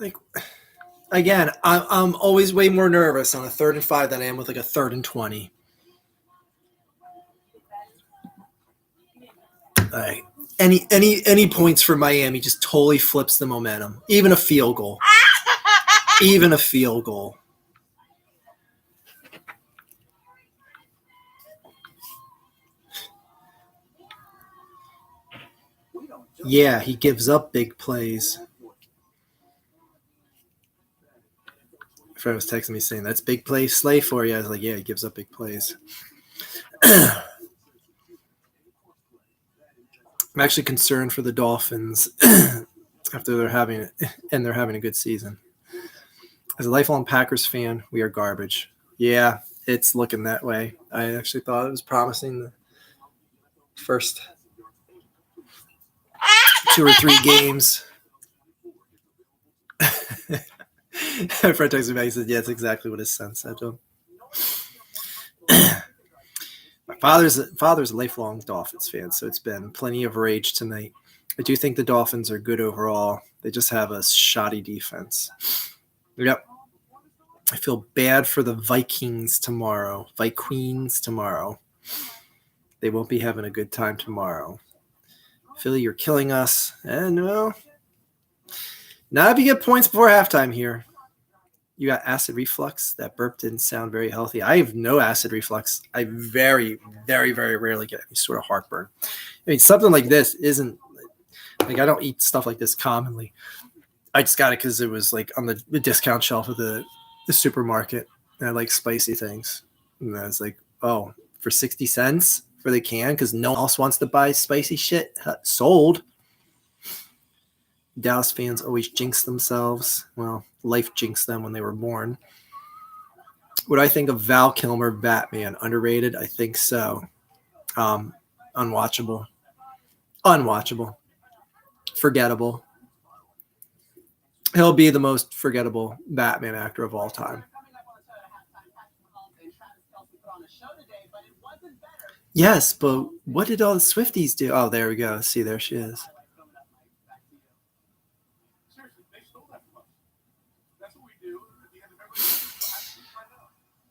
Like, again, I'm always way more nervous on a 3rd and 5 than I am with like a 3rd and 20. Like, any points for Miami just totally flips the momentum. Even a field goal. Even a field goal. Yeah, he gives up big plays. A friend was texting me saying, that's big play Slay for you. I was like, yeah, he gives up big plays. I'm actually concerned for the Dolphins after they're having a good season. As a lifelong Packers fan, we are garbage. Yeah, it's looking that way. I actually thought it was promising the first 2 or 3 games. My friend texted me back. He said, yeah, it's exactly what his son said to him. My father's a lifelong Dolphins fan, so it's been plenty of rage tonight. I do think the Dolphins are good overall. They just have a shoddy defense. Yep. I feel bad for the Vikings tomorrow. They won't be having a good time tomorrow. Philly, you're killing us. And, well, not if you get points before halftime here. You got acid reflux. That burp didn't sound very healthy. I have no acid reflux. I very, very, very rarely get any sort of heartburn. I mean, something like this isn't like I don't eat stuff like this commonly. I just got it because it was like on the discount shelf of the supermarket. And I like spicy things. And I was like, oh, for 60 cents for the can because no one else wants to buy spicy shit. Sold. Dallas fans always jinx themselves. Well, life jinxed them when they were born. What do I think of Val Kilmer, Batman? Underrated? I think so. Unwatchable. Forgettable. He'll be the most forgettable Batman actor of all time. Yes, but what did all the Swifties do? Oh, there we go. See, there she is.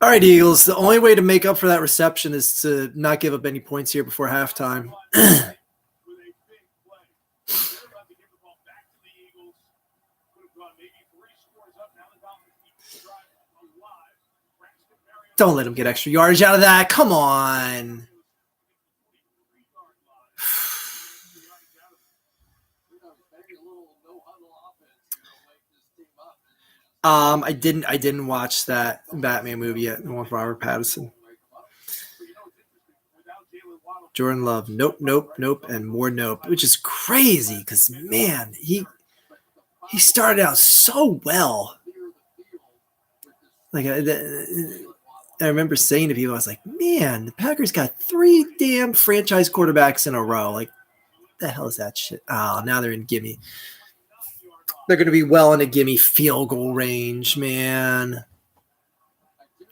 All right, Eagles. The only way to make up for that reception is to not give up any points here before halftime. Don't let him get extra yardage out of that. Come on. I didn't watch that Batman movie yet. The one with Robert Pattinson. Jordan Love, nope, and more nope, which is crazy because man, he started out so well. Like I remember saying to people, I was like, man, the Packers got 3 damn franchise quarterbacks in a row. Like the hell is that shit? Oh, now they're in gimme. They're going to be well in a gimme field goal range, man.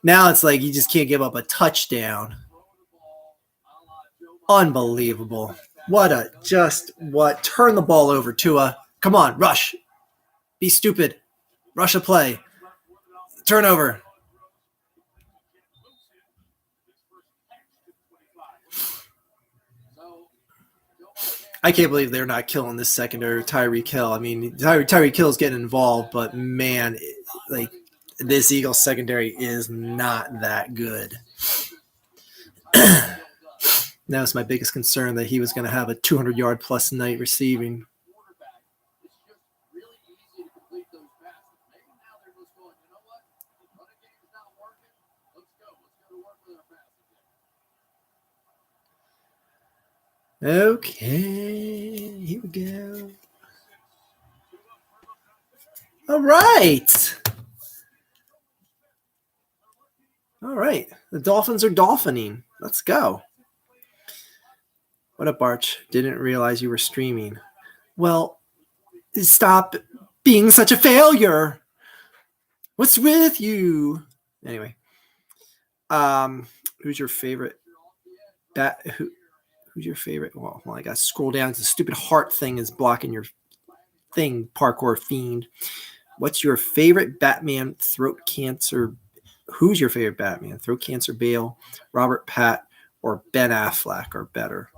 Now it's like you just can't give up a touchdown. Unbelievable. Turn the ball over, Tua. Come on, rush. Be stupid. Rush a play. Turnover. I can't believe they're not killing this secondary, Tyreek Hill. I mean, Tyreek Hill's getting involved, but man, like this Eagles secondary is not that good. That was my biggest concern, that he was going to have a 200-yard plus night receiving. Okay, here we go. All right. The Dolphins are dolphining. Let's go. What up, Arch? Didn't realize you were streaming. Well, stop being such a failure. What's with you? Anyway, who's your favorite Who's your favorite? Well, I got to scroll down. The stupid heart thing is blocking your thing, parkour fiend. What's your favorite Batman throat cancer? Who's your favorite Batman? Throat cancer Bale, Robert Pat, or Ben Affleck, or better?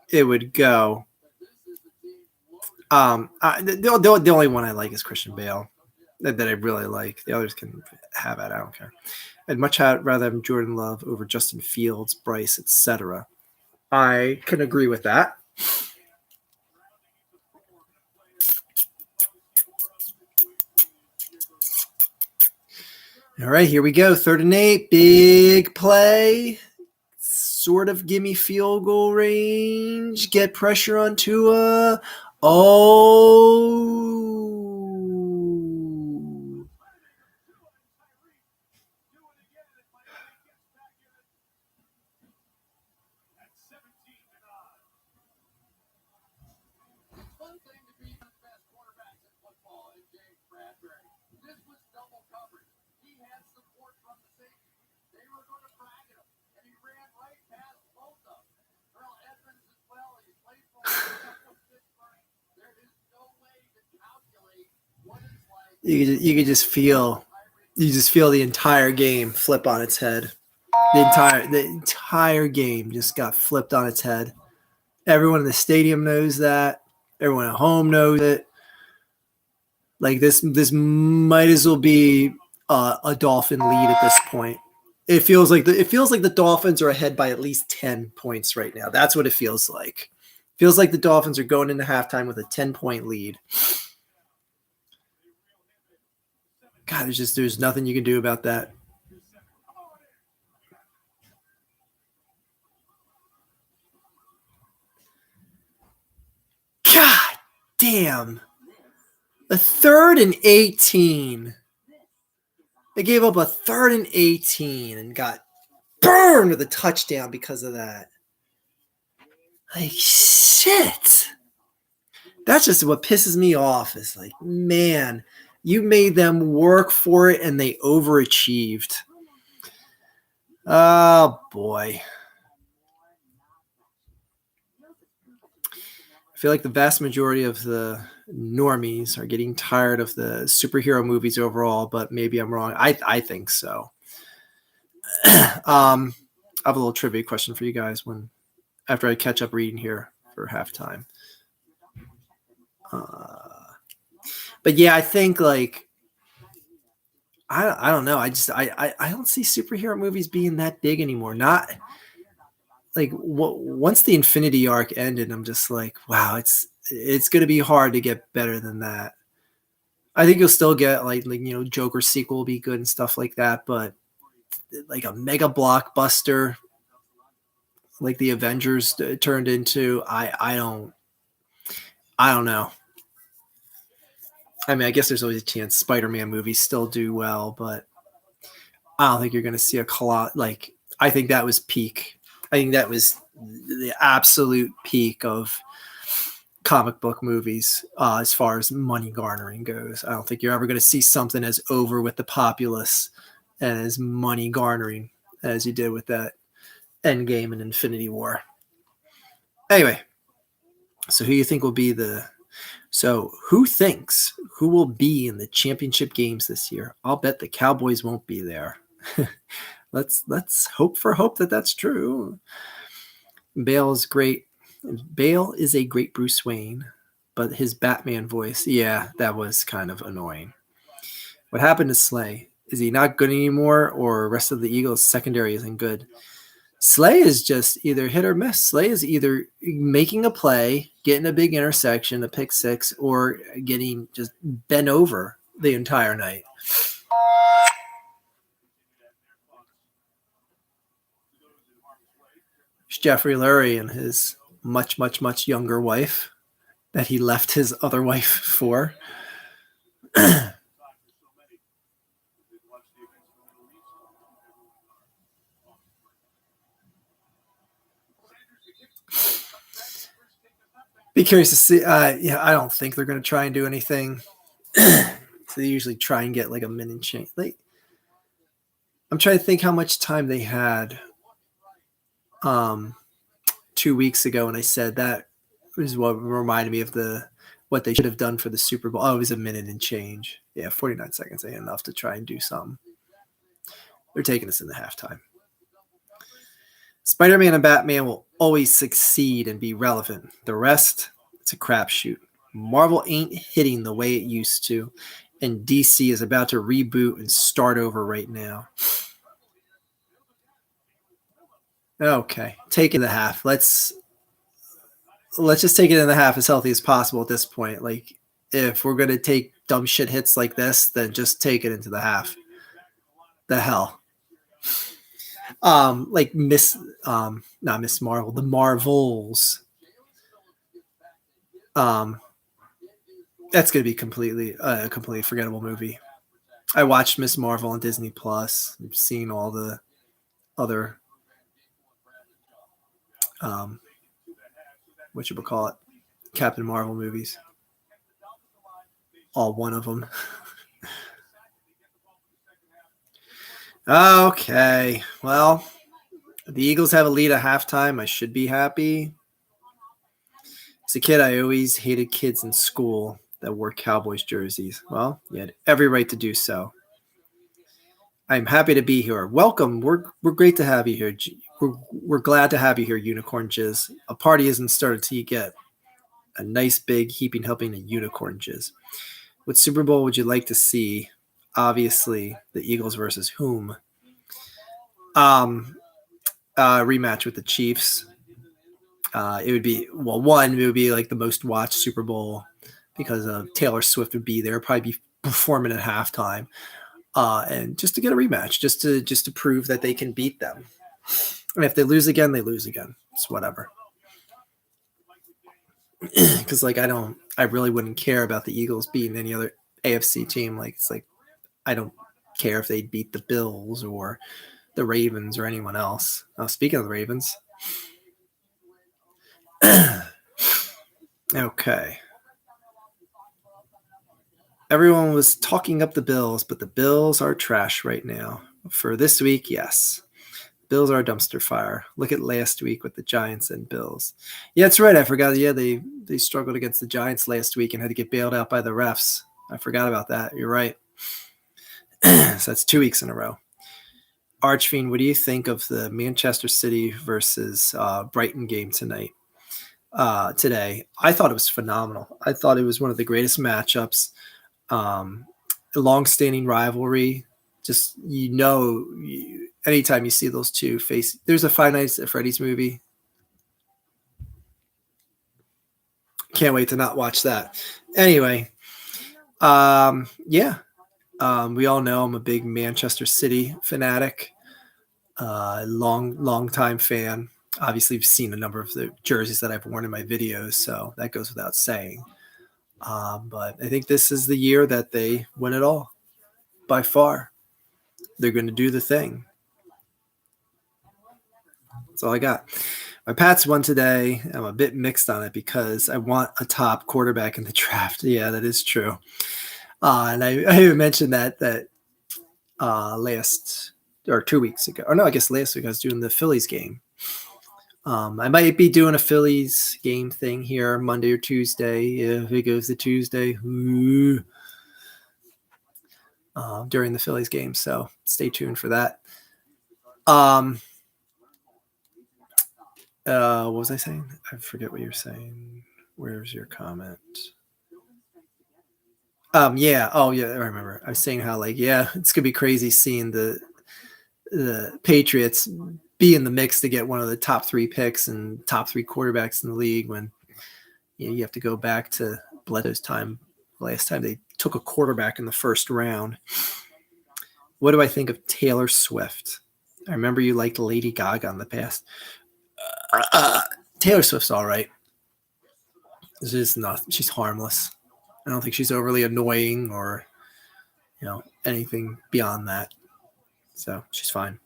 It would go. The only one I like is Christian Bale, that I really like. The others can have it. I don't care. I'd much rather have Jordan Love over Justin Fields, Bryce, etc. I can agree with that. All right, here we go. 3rd and 8. Big play. Sort of gimme field goal range. Get pressure on Tua. Oh. You could just feel the entire game flip on its head. The entire game just got flipped on its head. Everyone in the stadium knows that. Everyone at home knows it. Like this might as well be a Dolphin lead at this point. It feels like the Dolphins are ahead by at least 10 points right now. That's what it feels like. It feels like the Dolphins are going into halftime with a 10-point lead. God, there's nothing you can do about that. God damn. A 3rd and 18. They gave up a 3rd and 18 and got burned with a touchdown because of that. Like, shit. That's just what pisses me off. Is like, man, you made them work for it and they overachieved. Oh, boy. I feel like the vast majority of the normies are getting tired of the superhero movies overall, but maybe I'm wrong. I think so. I have a little trivia question for you guys after I catch up reading here for halftime. But yeah, I think like I don't know. I don't see superhero movies being that big anymore. Not like once the Infinity arc ended, I'm just like, wow, it's going to be hard to get better than that. I think you'll still get like Joker sequel will be good and stuff like that, but like a mega blockbuster like the Avengers turned into, I don't know. I mean, I guess there's always a chance Spider-Man movies still do well, but I don't think you're going to see a collage. Like, I think that was peak. I think that was the absolute peak of comic book movies as far as money garnering goes. I don't think you're ever going to see something as over with the populace and as money garnering as you did with that Endgame and Infinity War. Anyway, so who thinks who will be in the championship games this year? I'll bet the Cowboys won't be there. Let's hope that that's true. Bale is great. Bale is a great Bruce Wayne, but his Batman voice, yeah, that was kind of annoying. What happened to Slay? Is he not good anymore, or the rest of the Eagles secondary isn't good? Slay is just either hit or miss. Slay is either making a play, getting a big interception, a pick six, or getting just bent over the entire night. It's Jeffrey Lurie and his much, much, much younger wife that he left his other wife for. Be curious to see. Yeah, I don't think they're going to try and do anything. So they usually try and get like a minute change. I'm trying to think how much time they had 2 weeks ago, and I said that was what reminded me of what they should have done for the Super Bowl. Oh, it was a minute and change. Yeah, 49 seconds ain't enough to try and do something. They're taking us in the halftime. Spider-Man and Batman will always succeed and be relevant. The rest, it's a crapshoot. Marvel ain't hitting the way it used to, and DC is about to reboot and start over right now. Okay, take it in the half. Let's just take it in the half as healthy as possible at this point. Like, if we're gonna take dumb shit hits like this, then just take it into the half. The hell. Like not Miss Marvel, the Marvels. That's gonna be completely forgettable movie. I watched Miss Marvel on Disney Plus. I've seen all the other Captain Marvel movies. All one of them. Okay, well, the Eagles have a lead at halftime. I should be happy. As a kid, I always hated kids in school that wore Cowboys jerseys. Well, you had every right to do so. I'm happy to be here. Welcome. We're great to have you here. We're glad to have you here, Unicorn Jizz. A party isn't started till you get a nice big heaping helping of Unicorn Jizz. What Super Bowl would you like to see? Obviously, the Eagles versus whom? Rematch with the Chiefs. It would be like the most watched Super Bowl because Taylor Swift would be there, probably be performing at halftime, and just to get a rematch, just to prove that they can beat them. And if they lose again, they lose again. It's whatever. Because I really wouldn't care about the Eagles beating any other AFC team. Like, it's like, I don't care if they beat the Bills or the Ravens or anyone else. Speaking of the Ravens. Okay. Everyone was talking up the Bills, but the Bills are trash right now. For this week, yes. Bills are a dumpster fire. Look at last week with the Giants and Bills. Yeah, that's right. I forgot. Yeah, they struggled against the Giants last week and had to get bailed out by the refs. I forgot about that. You're right. So that's 2 weeks in a row. Archfiend, what do you think of the Manchester City versus Brighton game today? I thought it was phenomenal. I thought it was one of the greatest matchups. A long-standing rivalry. Just, anytime you see those two face, there's a Five Nights at Freddy's movie. Can't wait to not watch that. Anyway, yeah. We all know I'm a big Manchester City fanatic. Long time fan. Obviously, you've seen a number of the jerseys that I've worn in my videos, so that goes without saying. But I think this is the year that they win it all. By far. They're going to do the thing. That's all I got. My Pats won today. I'm a bit mixed on it because I want a top quarterback in the draft. Yeah, that is true. And I mentioned that last or 2 weeks ago. Or no, I guess last week I was doing the Phillies game. I might be doing a Phillies game thing here Monday or Tuesday. If it goes to Tuesday, during the Phillies game. So stay tuned for that. What was I saying? I forget what you're saying. Where's your comment? Yeah. Oh, yeah. I remember. I was saying how it's gonna be crazy seeing the Patriots be in the mix to get one of the top 3 picks and top 3 quarterbacks in the league when you have to go back to Bledsoe's time. Last time they took a quarterback in the first round. What do I think of Taylor Swift? I remember you liked Lady Gaga in the past. Taylor Swift's all right. She's harmless. I don't think she's overly annoying or anything beyond that. So she's fine.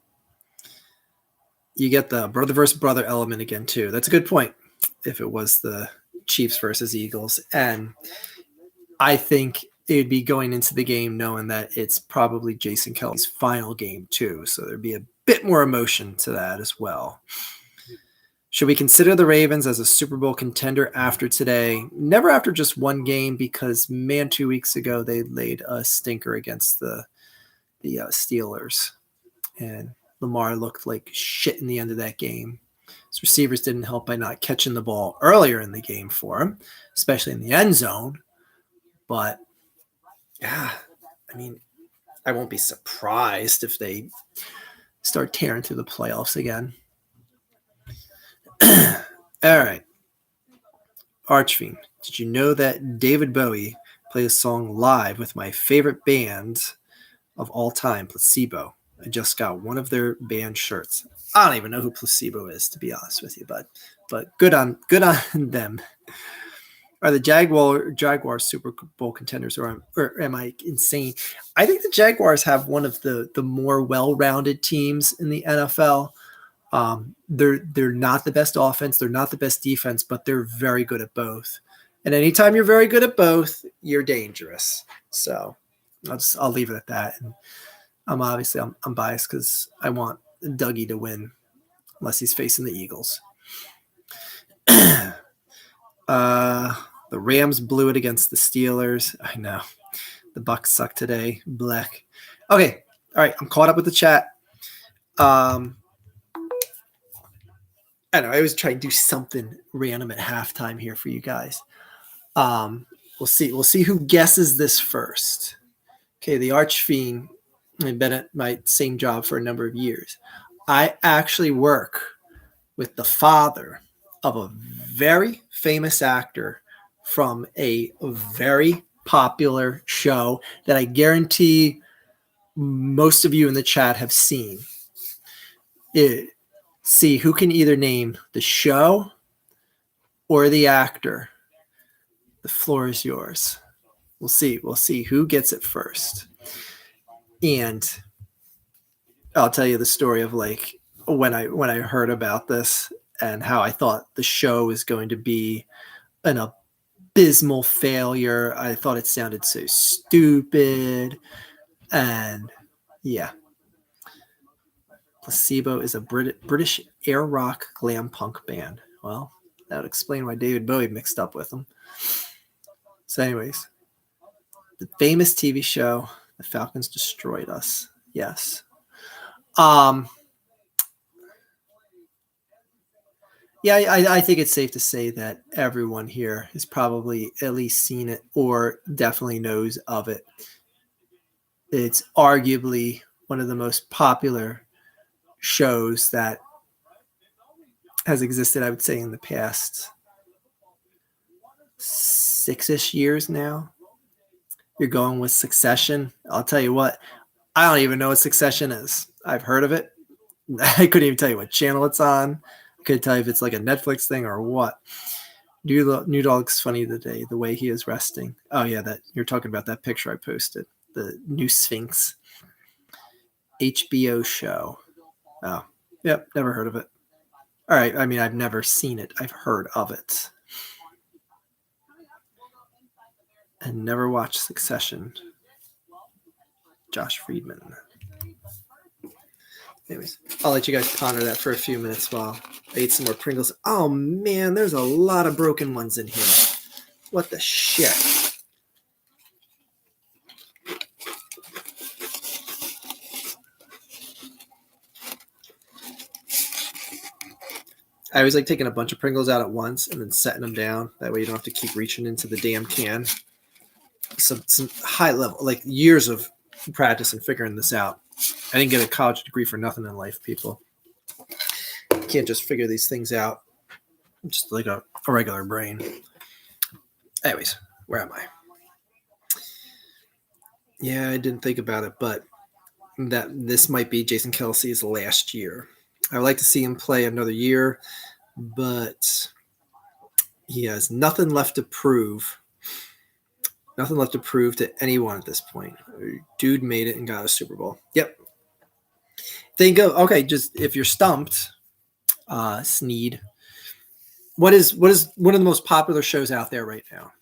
You get the brother versus brother element again too. That's a good point. If it was the Chiefs versus Eagles, and I think it'd be going into the game knowing that it's probably Jason Kelce's final game too. So there'd be a bit more emotion to that as well. Should we consider the Ravens as a Super Bowl contender after today? Never after just one game, because 2 weeks ago they laid a stinker against the Steelers, and Lamar looked like shit in the end of that game. His receivers didn't help by not catching the ball earlier in the game for him, especially in the end zone. But yeah, I mean, I won't be surprised if they start tearing through the playoffs again. All right. Archfiend, did you know that David Bowie played a song live with my favorite band of all time, Placebo? I just got one of their band shirts. I don't even know who Placebo is, to be honest with you, but good on them. Are the Jaguars Super Bowl contenders, or am I insane? I think the Jaguars have one of the more well-rounded teams in the NFL. They're not the best offense, they're not the best defense, but they're very good at both. And anytime you're very good at both, you're dangerous. So I'll leave it at that. And I'm biased because I want Dougie to win, unless he's facing the Eagles. The Rams blew it against the Steelers. I know. The Bucs suck today. Black. Okay. All right. I'm caught up with the chat. I know. I always try and do something random at halftime here for you guys. We'll see. We'll see who guesses this first. Okay. The Archfiend. I've been at my same job for a number of years. I actually work with the father of a very famous actor from a very popular show that I guarantee most of you in the chat have seen. See who can either name the show or the actor. The floor is yours. We'll see. We'll see who gets it first. And I'll tell you the story of when I heard about this and how I thought the show was going to be an abysmal failure. I thought it sounded so stupid. And yeah. Placebo is a British air rock glam punk band. Well, that would explain why David Bowie mixed up with them. So anyways, the famous TV show, The Falcons Destroyed Us. Yes. Yeah, I think it's safe to say that everyone here has probably at least seen it or definitely knows of it. It's arguably one of the most popular shows that has existed, I would say, in the past 6-ish years now. You're going with Succession. I'll tell you what, I don't even know what Succession is. I've heard of it. I couldn't even tell you what channel it's on. Could tell you if it's like a Netflix thing or what. New Dog's funny today, the way he is resting. Oh yeah, that you're talking about that picture I posted, the new Sphinx HBO show. Oh, yep, never heard of it. All right. I mean, I've never seen it. I've heard of it. And never watched Succession. Josh Friedman. Anyways, I'll let you guys ponder that for a few minutes while I eat some more Pringles. Oh man, there's a lot of broken ones in here. What the shit? I always like taking a bunch of Pringles out at once and then setting them down. That way you don't have to keep reaching into the damn can. Some high level, like years of practice and figuring this out. I didn't get a college degree for nothing in life, people. You can't just figure these things out just like a regular brain. Anyways, where am I? Yeah, I didn't think about it, but that this might be Jason Kelsey's last year. I would like to see him play another year, but he has nothing left to prove. Nothing left to prove to anyone at this point. Dude made it and got a Super Bowl. Yep. Think of, okay, just if you're stumped, Sneed, what is one of the most popular shows out there right now?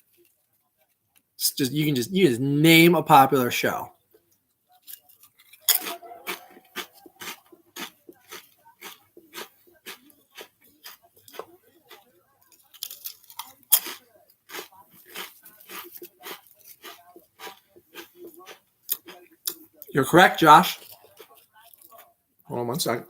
You just name a popular show. You're correct, Josh. Hold on one second.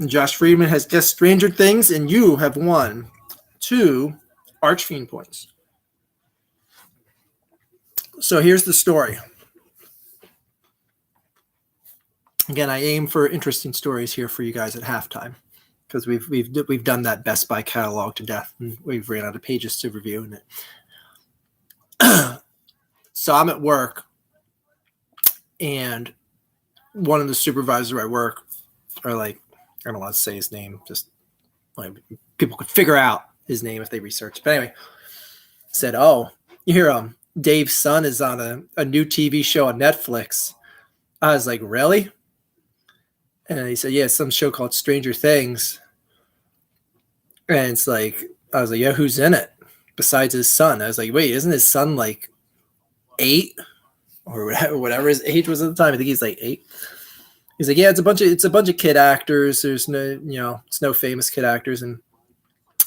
Josh Friedman has guessed Stranger Things, and you have won 2 Archfiend points. So here's the story. Again, I aim for interesting stories here for you guys at halftime because we've done that Best Buy catalog to death, and we've ran out of pages to review in it. So I'm at work, and one of the supervisors at work are like, I don't want to say his name, just like people could figure out his name if they research. But anyway, said, "Oh, you hear Dave's son is on a new TV show on Netflix." I was like, "Really?" And he said, "Yeah, some show called Stranger Things." And it's like, I was like, "Yeah, who's in it besides his son?" I was like, "Wait, isn't his son like 8 or whatever his age was at the time? I think he's like 8." He's like, "Yeah, it's a bunch of kid actors. There's it's no famous kid actors, and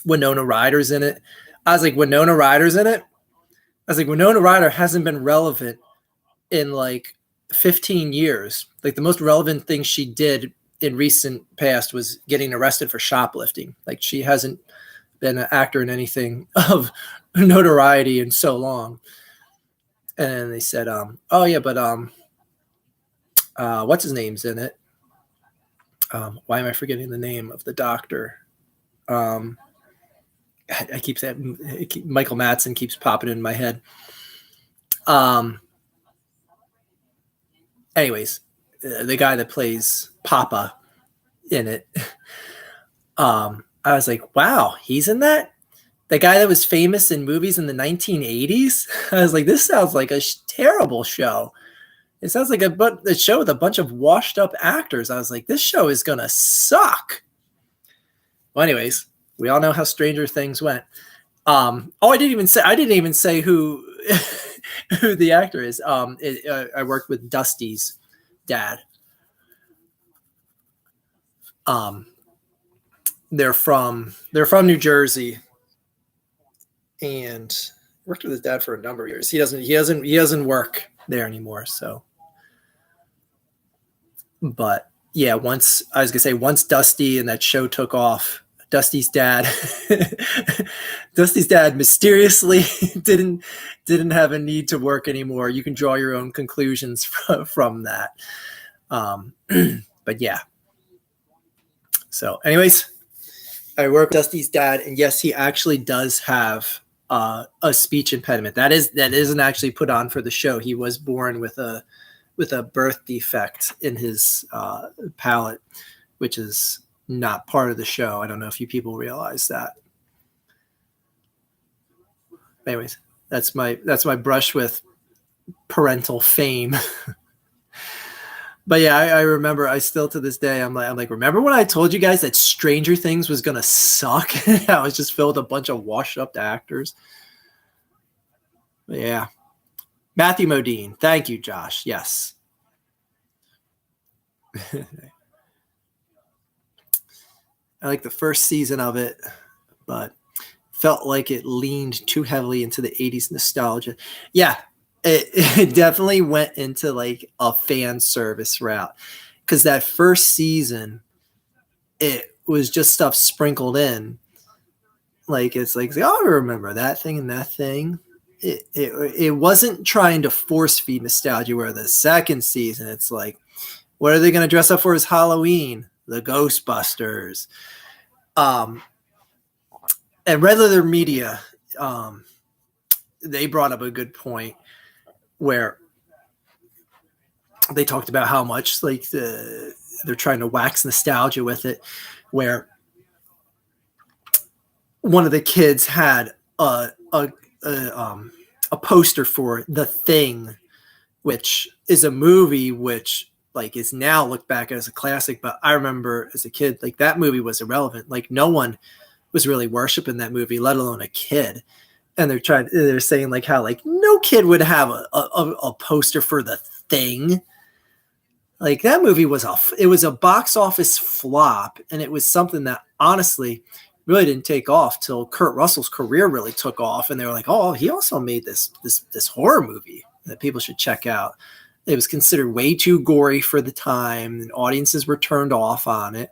Winona Ryder's in it." I was like, "Winona Ryder's in it?" I was like, "Winona Ryder hasn't been relevant in like 15 years. Like the most relevant thing she did in recent past was getting arrested for shoplifting. Like she hasn't been an actor in anything of notoriety in so long." And they said, "Oh yeah, but what's his name's in it? Why am I forgetting the name of the doctor? I keep saying Michael Madsen keeps popping in my head." Anyways, the guy that plays Papa in it, I was like, "Wow, he's in that." The guy that was famous in movies in the 1980s. I was like, "This sounds like a terrible show. It sounds like a show with a bunch of washed up actors." I was like, "This show is gonna suck." Well, anyways, we all know how Stranger Things went. I didn't even say who who the actor is. I worked with Dusty's dad. They're from New Jersey, and worked with his dad for a number of years. He doesn't work there anymore. So, but yeah, once Dusty and that show took off, Dusty's dad mysteriously didn't have a need to work anymore. You can draw your own conclusions from that. But yeah. So anyways, I work with Dusty's dad, and yes, he actually does have a speech impediment. That isn't actually put on for the show. He was born with a birth defect in his palate, which is not part of the show. I don't know if you people realize that. Anyways, That's my brush with parental fame. But yeah, I remember. I still to this day, I'm like, remember when I told you guys that Stranger Things was gonna suck? I was just filled with a bunch of washed up actors. But yeah, Matthew Modine. Thank you, Josh. Yes. I like the first season of it, but felt like it leaned too heavily into the 80s nostalgia. Yeah, it definitely went into like a fan service route, because that first season, it was just stuff sprinkled in. Like, it's like, oh, I remember that thing and that thing. It wasn't trying to force feed nostalgia, where the second season, it's like, what are they going to dress up for as Halloween? The Ghostbusters. And Red Leather Media, they brought up a good point where they talked about how much like they're trying to wax nostalgia with it, where one of the kids had a poster for The Thing, which is a movie which like is now looked back as a classic, but I remember as a kid, like that movie was irrelevant. Like no one was really worshiping that movie, let alone a kid. And they're saying like how like no kid would have a poster for The Thing. Like that movie was a box office flop, and it was something that honestly really didn't take off till Kurt Russell's career really took off, and they were like, oh, he also made this horror movie that people should check out. It was considered way too gory for the time, and audiences were turned off on it.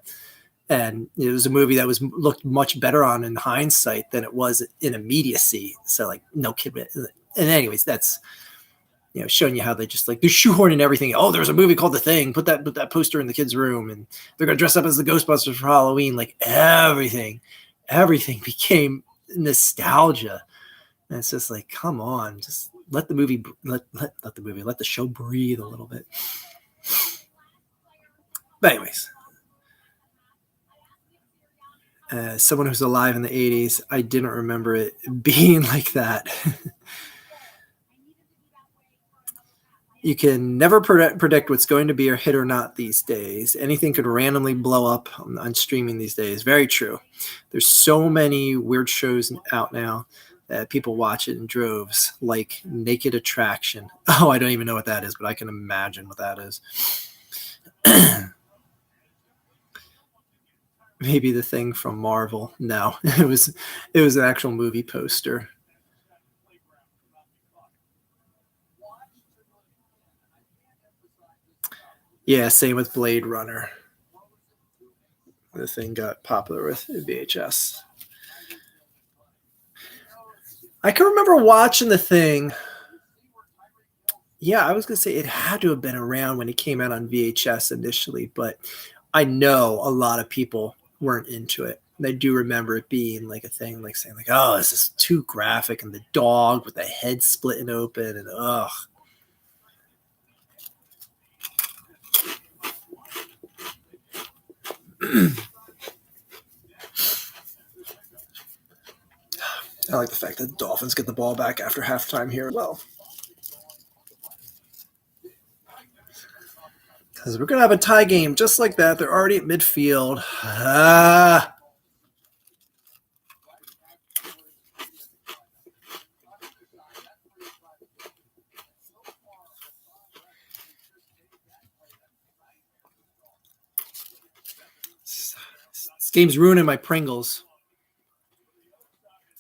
And it was a movie that was looked much better on in hindsight than it was in immediacy. So like no kid. And anyways, that's, you know, showing you how they just like they're shoehorning everything. Oh, there's a movie called The Thing. Put that poster in the kid's room, and they're gonna dress up as the Ghostbusters for Halloween. Like everything became nostalgia. And it's just like, come on, just let the movie, let the show breathe a little bit. But anyways. As someone who's alive in the 80s, I didn't remember it being like that. You can never predict what's going to be a hit or not these days. Anything could randomly blow up on streaming these days. Very true. There's so many weird shows out now that people watch it in droves, like Naked Attraction. Oh, I don't even know what that is, but I can imagine what that is. Maybe The Thing from Marvel. No, it was an actual movie poster. Yeah, same with Blade Runner. The Thing got popular with VHS. I can remember watching The Thing. Yeah, I was going to say it had to have been around when it came out on VHS initially, but I know a lot of people weren't into it. And I do remember it being like a thing, like saying like, oh, this is too graphic, and the dog with the head splitting open, and ugh. I like the fact that the Dolphins get the ball back after halftime here as well. Because we're going to have a tie game just like that. They're already at midfield. This game's ruining my Pringles.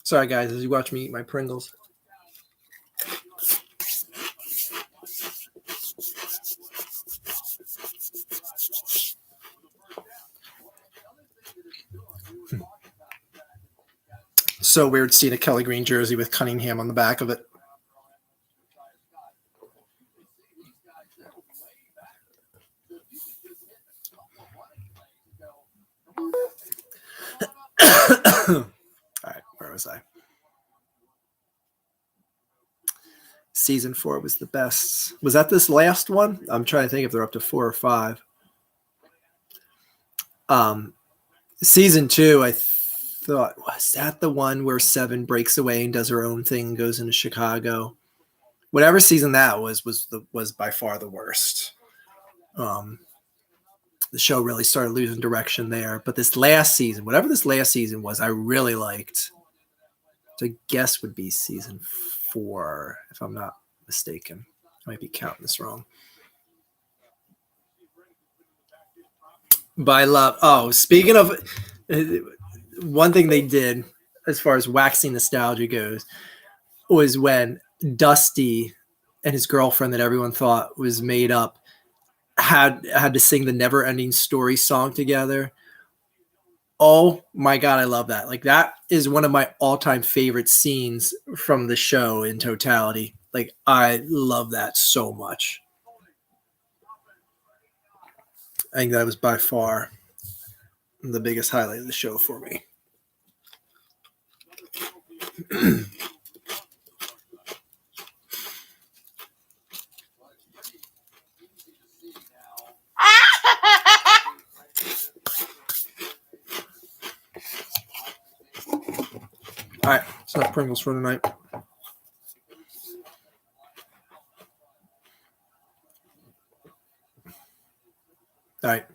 Sorry, guys, as you watch me eat my Pringles. So weird seeing a Kelly Green jersey with Cunningham on the back of it. All right, where was I? Season 4 was the best. Was that this last one? I'm trying to think if they're up to 4 or 5. Season 2, I thought, was that the one where Seven breaks away and does her own thing and goes into Chicago? Whatever season that was by far the worst. The show really started losing direction there. But this last season, whatever this last season was, I really liked. So I guess would be season 4, if I'm not mistaken. I might be counting this wrong. But I love. Oh, speaking of, one thing they did as far as waxing nostalgia goes was when Dusty and his girlfriend that everyone thought was made up had to sing the Never Ending Story song together. Oh my God, I love that. Like, that is one of my all-time favorite scenes from the show in totality. Like, I love that so much. I think that was by far the biggest highlight of the show for me. All right, it's enough Pringles for tonight. All right,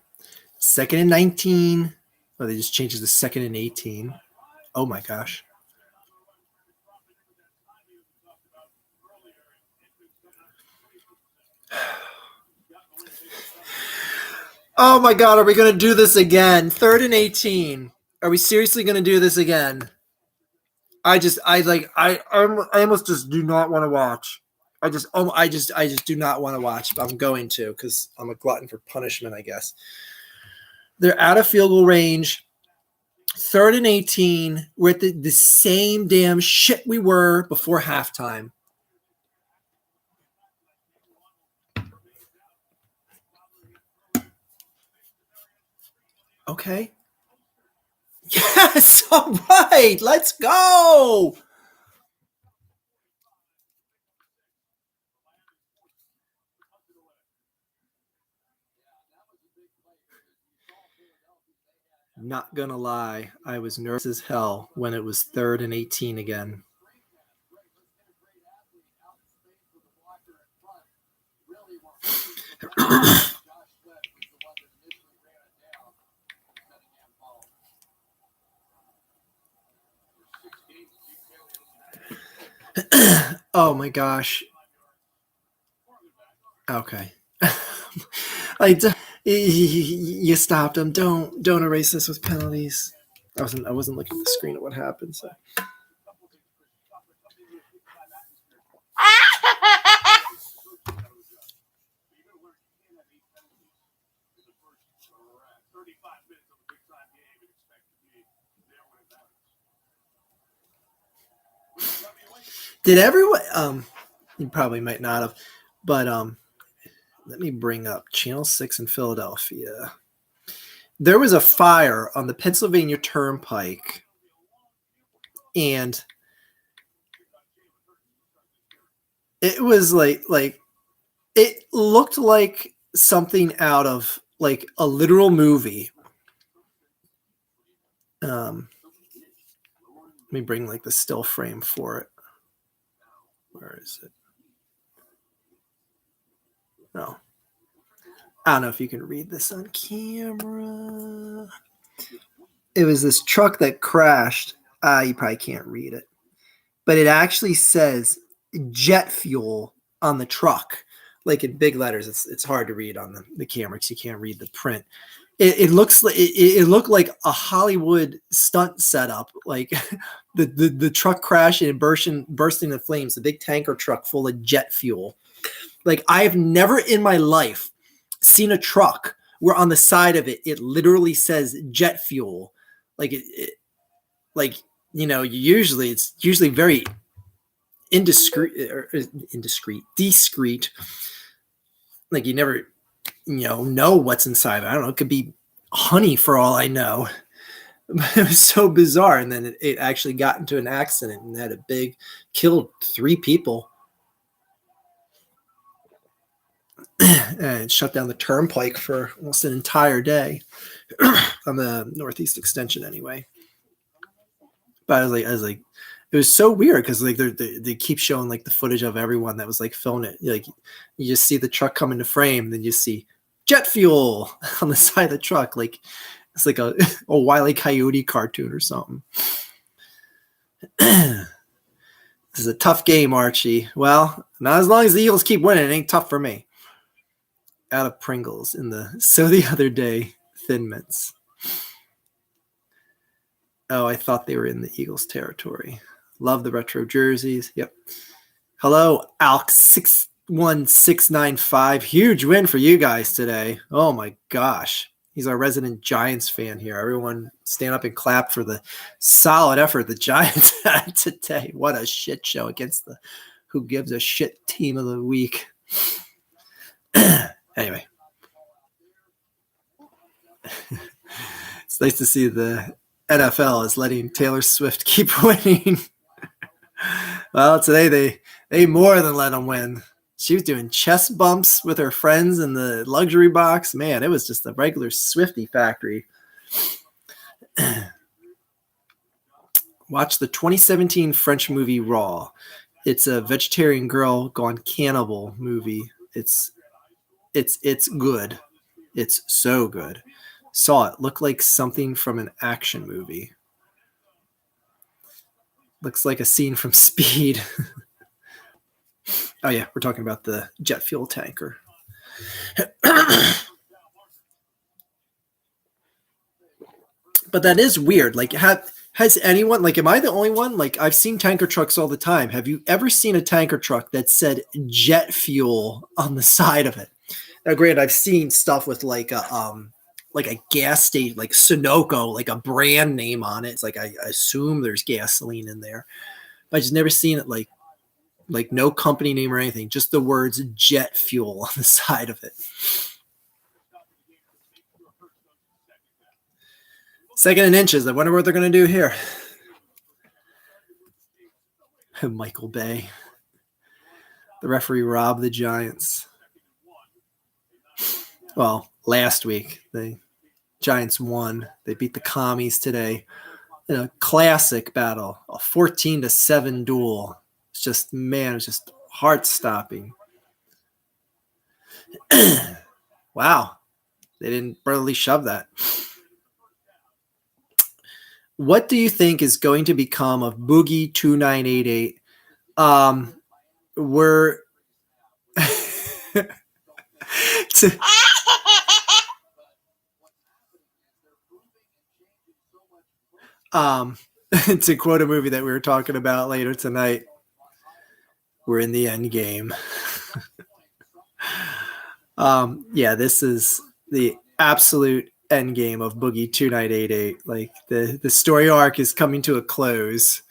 2nd and 19. Oh, they just changed it to 2nd and 18. Oh my gosh. Oh my God, are we going to do this again? 3rd and 18. Are we seriously going to do this again? I almost just do not want to watch. I just do not want to watch. But I'm going to, because I'm a glutton for punishment, I guess. They're out of field goal range. 3rd and 18. We're at the same damn shit we were before halftime. Okay. Yes, all right. Let's go. Not gonna lie, I was nervous as hell when it was 3rd and 18 again. Oh my gosh. Okay. You stopped him. Don't erase this with penalties. I wasn't looking at the screen at what happened. So. Did everyone? You probably might not have, but let me bring up Channel 6 in Philadelphia. There was a fire on the Pennsylvania Turnpike, and it was like it looked like something out of like a literal movie. Let me bring like the still frame for it. Where is it? No. I don't know if you can read this on camera. It was this truck that crashed. You probably can't read it. But it actually says jet fuel on the truck. Like in big letters. It's hard to read on the camera because you can't read the print. It looks like it looked like a Hollywood stunt setup. Like the truck crashing and bursting into flames. The big tanker truck full of jet fuel. Like, I've never in my life seen a truck where on the side of it, it literally says jet fuel. Like it's usually very discreet. Like, you never, know what's inside. I don't know. It could be honey for all I know. It was so bizarre. And then it actually got into an accident and killed 3 people. And shut down the turnpike for almost an entire day on the Northeast extension anyway. But I was like, it was so weird because like they keep showing like the footage of everyone that was like filming it. Like you just see the truck come into frame, then you see jet fuel on the side of the truck. Like it's like a Wile E. Coyote cartoon or something. This is a tough game, Archie. Well, not as long as the Eagles keep winning. It ain't tough for me. Out of Pringles in the So the Other Day Thin Mints. Oh, I thought they were in the Eagles territory. Love the retro jerseys. Yep. Hello, Alk61695. Huge win for you guys today. Oh my gosh. He's our resident Giants fan here. Everyone stand up and clap for the solid effort the Giants had today. What a shit show against the who gives a shit team of the week. Anyway. It's nice to see the NFL is letting Taylor Swift keep winning. Well, today they more than let them win. She was doing chest bumps with her friends in the luxury box. Man, it was just a regular Swiftie factory. Watch the 2017 French movie Raw. It's a vegetarian girl gone cannibal movie. It's good. It's so good. Saw it. Looked like something from an action movie. Looks like a scene from Speed. Oh, yeah. We're talking about the jet fuel tanker. But that is weird. Like, has anyone, like, am I the only one? Like, I've seen tanker trucks all the time. Have you ever seen a tanker truck that said jet fuel on the side of it? Now, granted, I've seen stuff with like a gas station, like Sunoco, like a brand name on it. It's like I assume there's gasoline in there, but I just never seen it like no company name or anything, just the words jet fuel on the side of it. Second and inches. I wonder what they're going to do here. Michael Bay. The referee robbed the Giants. Well, last week, the Giants won. They beat the Commies today in a classic battle, a 14-7 duel. It's just, man, it's just heart-stopping. Wow. They didn't brotherly shove that. What do you think is going to become of Boogie 2988? We're to quote a movie that we were talking about later tonight, we're in the end game. Yeah, this is the absolute end game of Boogie 2988. Like the story arc is coming to a close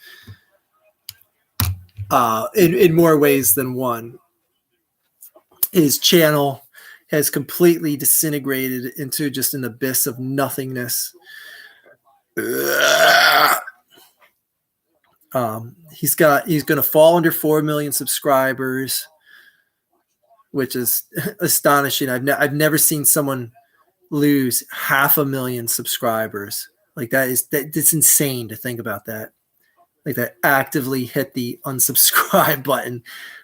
in more ways than one. His channel has completely disintegrated into just an abyss of nothingness. He's going to fall under 4 million subscribers, which is astonishing. I've never seen someone lose 500,000 subscribers. Like that's insane to think about that. Like that actively hit the unsubscribe button.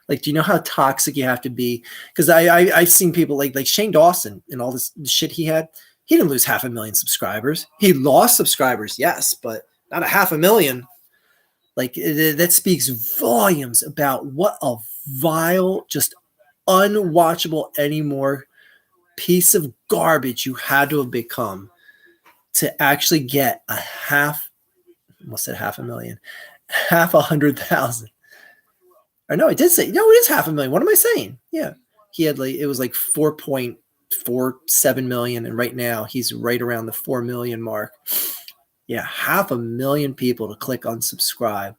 Like, do you know how toxic you have to be? Because I've seen people like Shane Dawson and all this shit he had. He didn't lose 500,000 subscribers. He lost subscribers, yes, but not 500,000. Like that speaks volumes about what a vile, just unwatchable anymore piece of garbage you had to have become to actually get almost said 500,000, 500,000. Or no, I did say, no, it is 500,000. What am I saying? Yeah. He had it was like 4.47 million. And right now he's right around the 4 million mark. Yeah. 500,000 people to click on subscribe.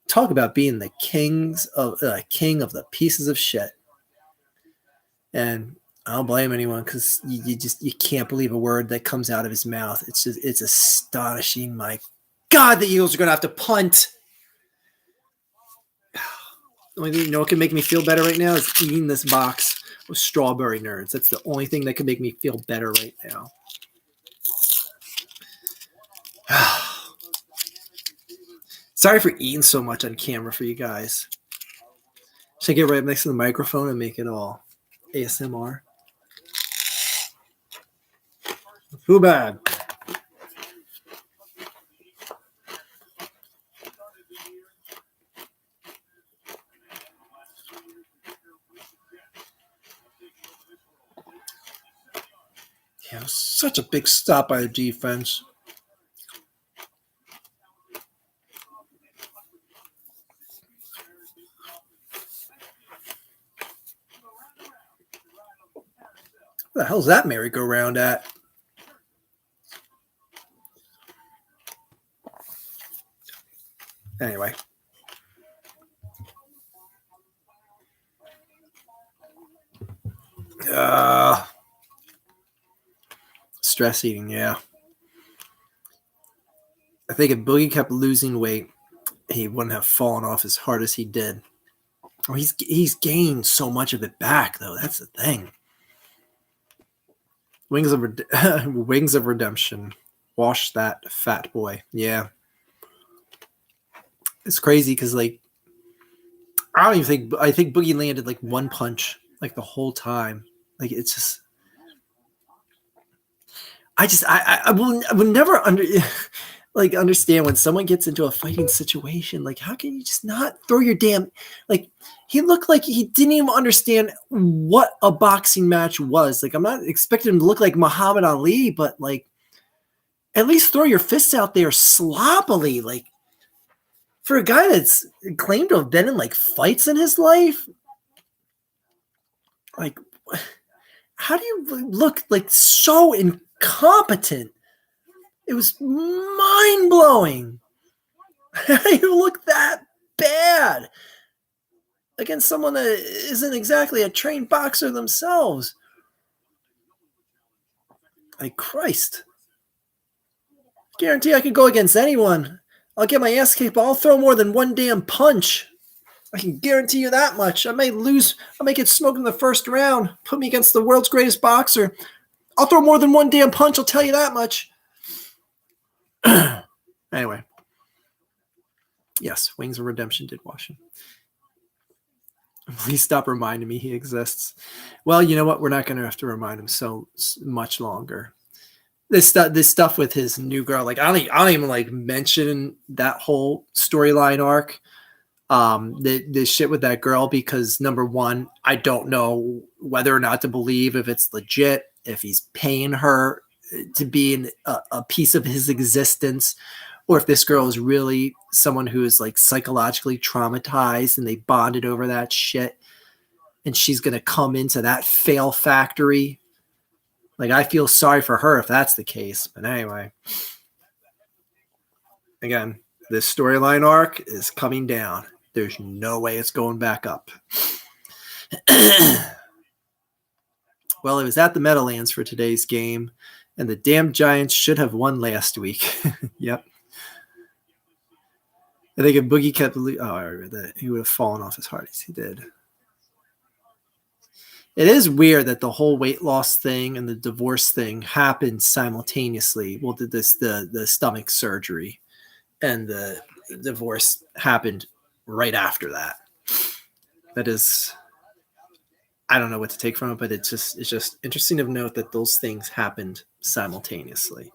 Talk about being the king of the pieces of shit. And I don't blame anyone because you can't believe a word that comes out of his mouth. It's astonishing. My God, the Eagles are going to have to punt. The only thing what can make me feel better right now is eating this box of strawberry nerds. That's the only thing that can make me feel better right now. Sorry for eating so much on camera for you guys. Should I get right next to the microphone and make it all ASMR? Too bad. Yeah, such a big stop by the defense. Where the hell's that merry-go-round at? Anyway. Stress eating, yeah. I think if Boogie kept losing weight, he wouldn't have fallen off as hard as he did. Oh, he's gained so much of it back, though. That's the thing. Wings of Redemption. Wash that fat boy. Yeah. It's crazy because, like, I think Boogie landed like one punch like the whole time. Like, it's just, I will never understand when someone gets into a fighting situation. Like, how can you just not throw your damn, like, he looked like he didn't even understand what a boxing match was. Like, I'm not expecting him to look like Muhammad Ali, but like, at least throw your fists out there sloppily. Like, for a guy that's claimed to have been in like fights in his life, like, how do you look like so incompetent? It was mind-blowing. How do you look that bad against someone that isn't exactly a trained boxer themselves? Like, Christ. Guarantee I could go against anyone. I'll get my ass kicked, but I'll throw more than one damn punch. I can guarantee you that much. I may lose. I may get smoked in the first round. Put me against the world's greatest boxer. I'll throw more than one damn punch. I'll tell you that much. Anyway. Yes, Wings of Redemption did wash him. Please stop reminding me he exists. Well, you know what? We're not going to have to remind him so much longer. This stuff with his new girl, like, I don't even like mention that whole storyline arc. The shit with that girl, because number one, I don't know whether or not to believe if it's legit, if he's paying her to be in a piece of his existence, or if this girl is really someone who is like psychologically traumatized and they bonded over that shit, and she's gonna come into that fail factory. Like, I feel sorry for her if that's the case. But anyway, again, this storyline arc is coming down. There's no way it's going back up. Well, it was at the Meadowlands for today's game, and the damn Giants should have won last week. Yep. I think if Boogie kept... I read that. He would have fallen off as hard as he did. It is weird that the whole weight loss thing and the divorce thing happened simultaneously. Well, the stomach surgery and the divorce happened right after that. That is, I don't know what to take from it, but it's just interesting to note that those things happened simultaneously.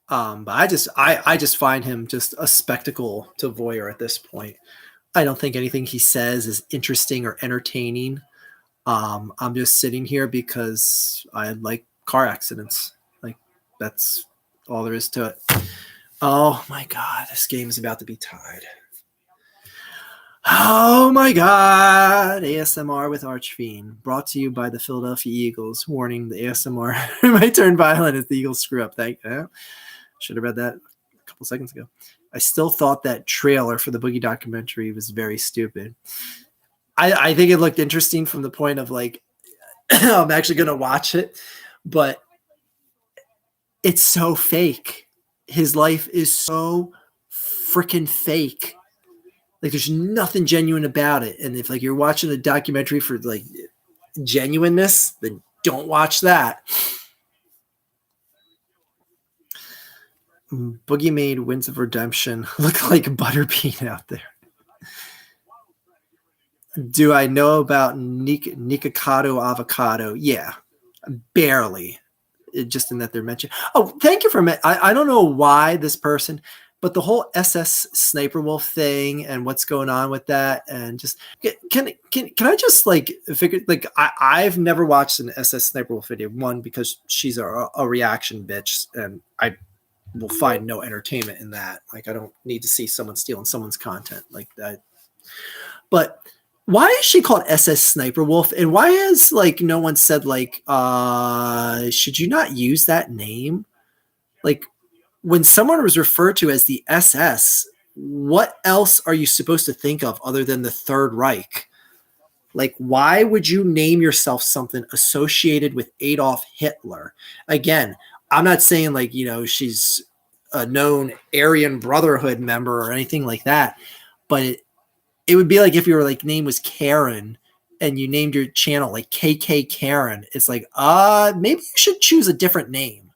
But I just find him just a spectacle to voyeur at this point. I don't think anything he says is interesting or entertaining. I'm just sitting here because I like car accidents. Like, that's all there is to it. Oh my God, this game is about to be tied. Oh my God. ASMR with Archfiend, brought to you by the Philadelphia Eagles. Warning, the ASMR might turn violent if the Eagles screw up. Thank you. Should have read that a couple seconds ago. I still thought that trailer for the Boogie documentary was very stupid. I think it looked interesting from the point of like, I'm actually going to watch it, but it's so fake. His life is so freaking fake. Like, there's nothing genuine about it. And if like you're watching a documentary for like genuineness, then don't watch that. Boogie made Winds of Redemption look like Butterbean out there. Do I know about Nikocado Avocado? Yeah, barely. Just in that they're mentioned. Oh, thank you for I don't know why this person, but the whole SS Sniper Wolf thing and what's going on with that, and just can I just like figure like I've never watched an SS Sniper Wolf video. One, because she's a reaction bitch, and I will find no entertainment in that. Like I don't need to see someone stealing someone's content like that. But why is she called SS Sniper Wolf? And why has like no one said like should you not use that name? Like when someone was referred to as the SS, what else are you supposed to think of other than the Third Reich? Like why would you name yourself something associated with Adolf Hitler? Again, I'm not saying like, she's a known Aryan Brotherhood member or anything like that, but it would be like if your like name was Karen and you named your channel like KK Karen. It's like, maybe you should choose a different name.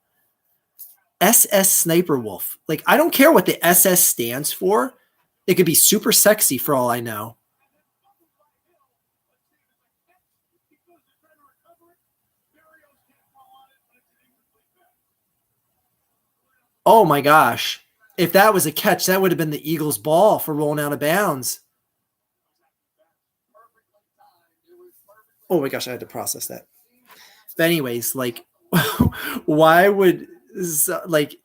SS Sniper Wolf. Like, I don't care what the SS stands for. It could be super sexy for all I know. Oh my gosh. If that was a catch, that would have been the Eagles' ball for rolling out of bounds. Oh my gosh, I had to process that. But anyways, like, why would, like,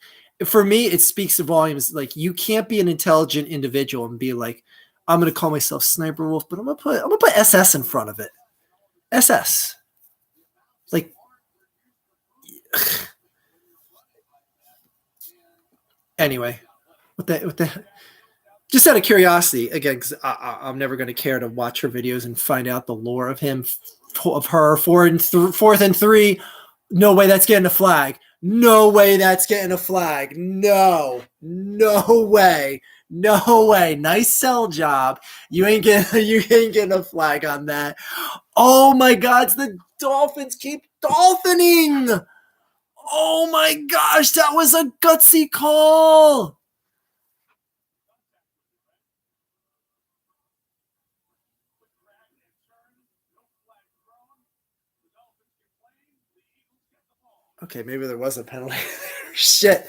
for me, it speaks volumes. Like, you can't be an intelligent individual and be like, I'm going to call myself Sniper Wolf, but I'm going to put SS in front of it. SS. Like, anyway, what the just out of curiosity, again, because I'm never going to care to watch her videos and find out the lore of him, of her, fourth and 3. No way that's getting a flag. No way that's getting a flag. No way. No way. Nice sell job. You ain't getting a flag on that. Oh my God, the Dolphins keep dolphining. Oh my gosh, that was a gutsy call. Okay, maybe there was a penalty. Shit.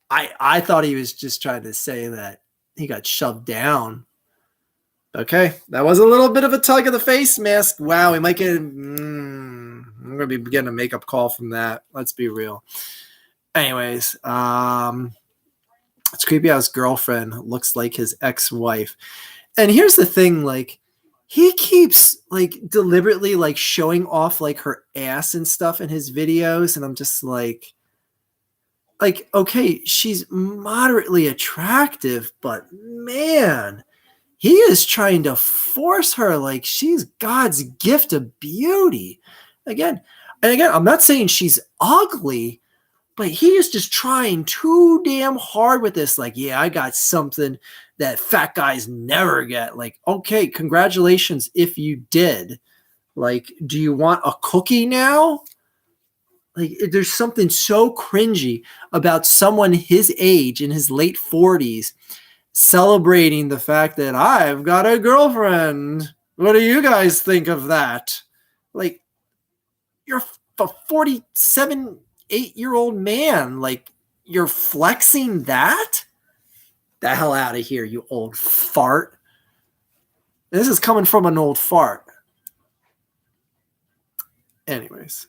I thought he was just trying to say that he got shoved down. Okay, that was a little bit of a tug of the face mask. Wow, we might get. I'm going to be getting a makeup call from that. Let's be real. Anyways, it's creepy how his girlfriend looks like his ex-wife. And here's the thing, like, he keeps like deliberately like showing off like her ass and stuff in his videos, and I'm just like, okay, she's moderately attractive, but man, he is trying to force her like she's God's gift of beauty. Again, I'm not saying she's ugly, but he is just trying too damn hard with this. Like, yeah, I got something that fat guys never get. Like, okay, congratulations if you did. Like, do you want a cookie now? Like, there's something so cringy about someone his age in his late 40s celebrating the fact that I've got a girlfriend. What do you guys think of that? Like, you're a 47, 8-year-old man. Like, you're flexing that? The hell out of here, you old fart. This is coming from an old fart. Anyways,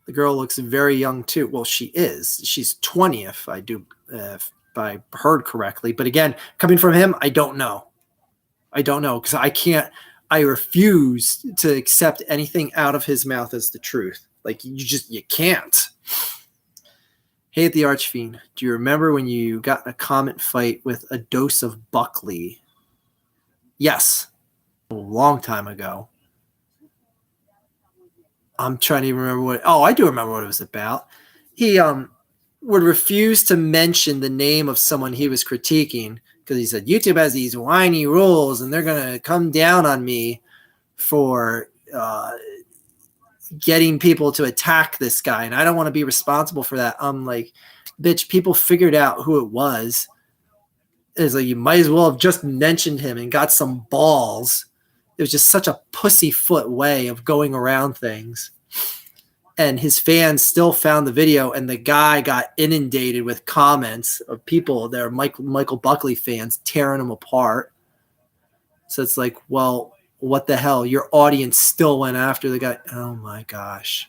the girl looks very young too. Well, she is. She's 20, if I heard correctly. But again, coming from him, I don't know. Because I refuse to accept anything out of his mouth as the truth. Like, you can't. Hey, at the Archfiend, do you remember when you got in a comment fight with a dose of Buckley? Yes. A long time ago. I'm trying to even remember what. Oh, I do remember what it was about. He would refuse to mention the name of someone he was critiquing because he said YouTube has these whiny rules and they're gonna come down on me for getting people to attack this guy, and I don't want to be responsible for that. I'm like, bitch, people figured out who it was. It's like you might as well have just mentioned him and got some balls. It was just such a pussyfoot way of going around things. And his fans still found the video, and the guy got inundated with comments of people that are Michael Buckley fans tearing him apart. So it's like, well, what the hell? Your audience still went after the guy. Oh my gosh.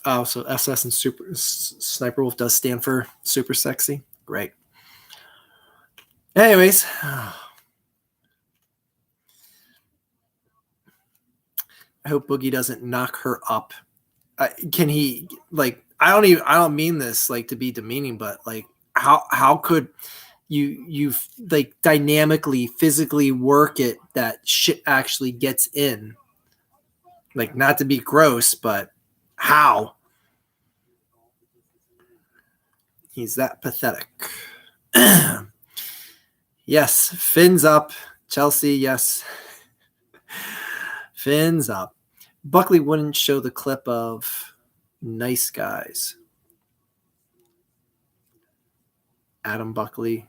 Oh, so SS and Sniper Wolf does stand for super sexy. Great. Anyways, I hope Boogie doesn't knock her up. Can he, like, I don't mean this like to be demeaning, but like how could you like dynamically physically work it that shit actually gets in? Like, not to be gross, but how? He's that pathetic. Yes, fins up. Chelsea, yes. Fins up. Buckley wouldn't show the clip of nice guys. Adam Buckley.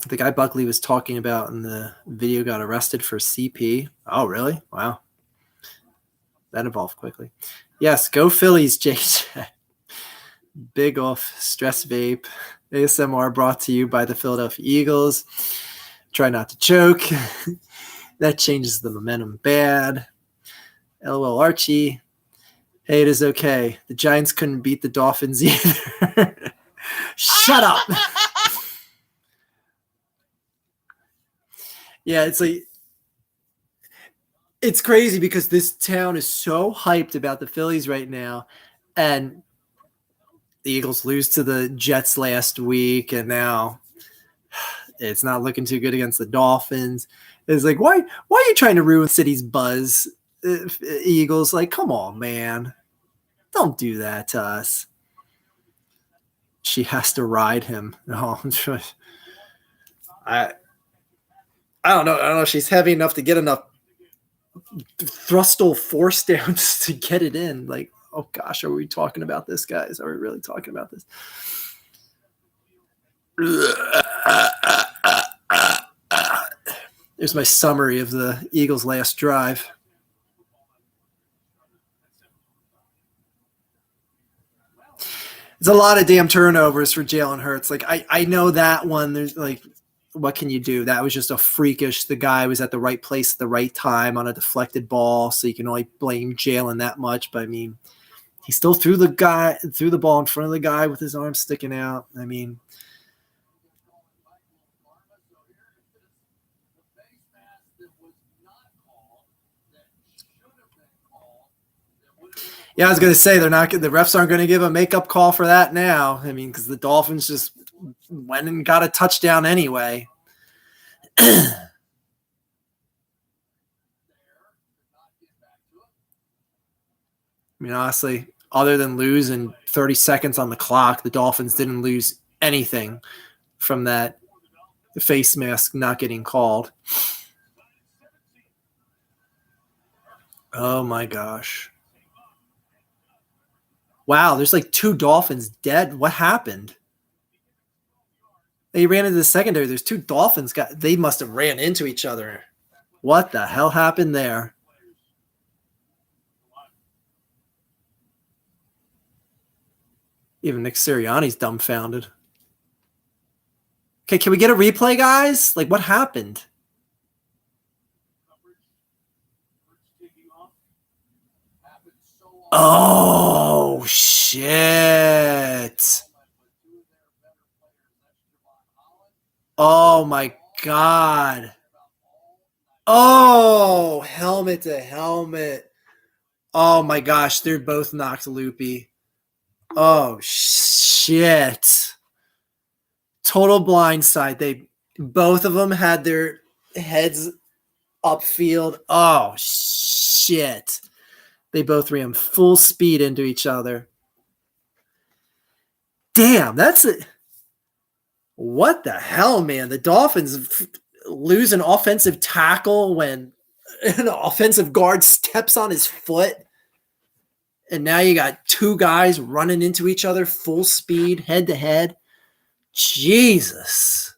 The guy Buckley was talking about in the video got arrested for CP. Oh, really? Wow. That evolved quickly. Yes, go Phillies, JJ. Big off stress vape. ASMR brought to you by the Philadelphia Eagles. Try not to choke. That changes the momentum bad. LOL Archie. Hey, it is okay. The Giants couldn't beat the Dolphins either. Shut up. Yeah, it's like, it's crazy because this town is so hyped about the Phillies right now, and the Eagles lose to the Jets last week, and now it's not looking too good against the Dolphins. It's like, why are you trying to ruin City's buzz, Eagles? Like, come on, man. Don't do that to us. She has to ride him. No, I don't know. I don't know if she's heavy enough to get enough thrustal force down to get it in. Like, oh gosh, are we talking about this, guys? Are we really talking about this? There's my summary of the Eagles' last drive. It's a lot of damn turnovers for Jalen Hurts. Like, I know that one. There's like, what can you do? That was just a freakish. The guy was at the right place at the right time on a deflected ball, so you can only blame Jalen that much. But I mean, he still threw the ball in front of the guy with his arm sticking out. I mean, yeah, I was gonna say the refs aren't gonna give a makeup call for that now. I mean, because the Dolphins just went and got a touchdown anyway. I mean, honestly, other than losing 30 seconds on the clock, the Dolphins didn't lose anything from that face mask not getting called. Oh my gosh. Wow, there's like 2 Dolphins dead. What happened? They ran into the secondary. There's 2 Dolphins. They must have ran into each other. What the hell happened there? Even Nick Sirianni's dumbfounded. Okay, can we get a replay, guys? Like, what happened? Oh, shit. Oh, my God. Oh, helmet to helmet. Oh, my gosh. They're both knocked loopy. Oh, shit. Total blindside. Both of them had their heads upfield. Oh, shit. They both ran full speed into each other. Damn, that's it. What the hell, man? The Dolphins lose an offensive tackle when an offensive guard steps on his foot. And now you got 2 guys running into each other full speed, head to head. Jesus.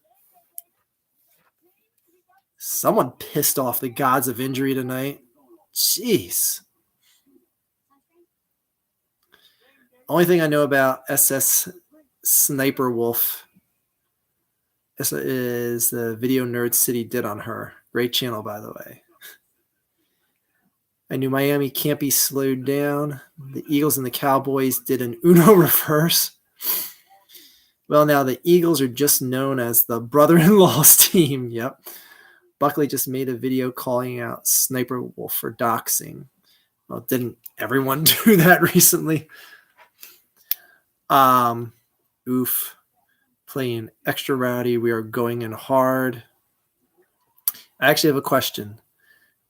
Someone pissed off the gods of injury tonight. Jeez. Only thing I know about SS Sniper Wolf is the video Nerd City did on her. Great channel, by the way. I knew Miami can't be slowed down. The Eagles and the Cowboys did an Uno reverse. Well, now the Eagles are just known as the brother-in-law's team. Yep. Buckley just made a video calling out Sniper Wolf for doxing. Well, didn't everyone do that recently? Oof. Playing extra rowdy. We are going in hard. I actually have a question.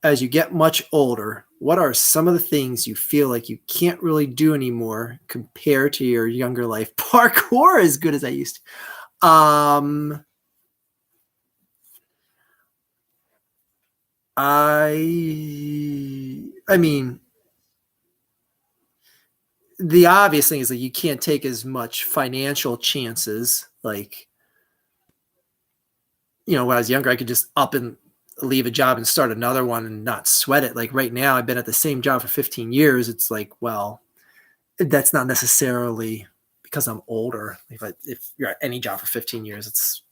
As you get much older, what are some of the things you feel like you can't really do anymore compared to your younger life? Parkour as good as I used to. I mean, the obvious thing is that you can't take as much financial chances. Like, when I was younger, I could just up and leave a job and start another one and not sweat it. Like right now, I've been at the same job for 15 years. It's like, well, that's not necessarily because I'm older. If you're at any job for 15 years, it's,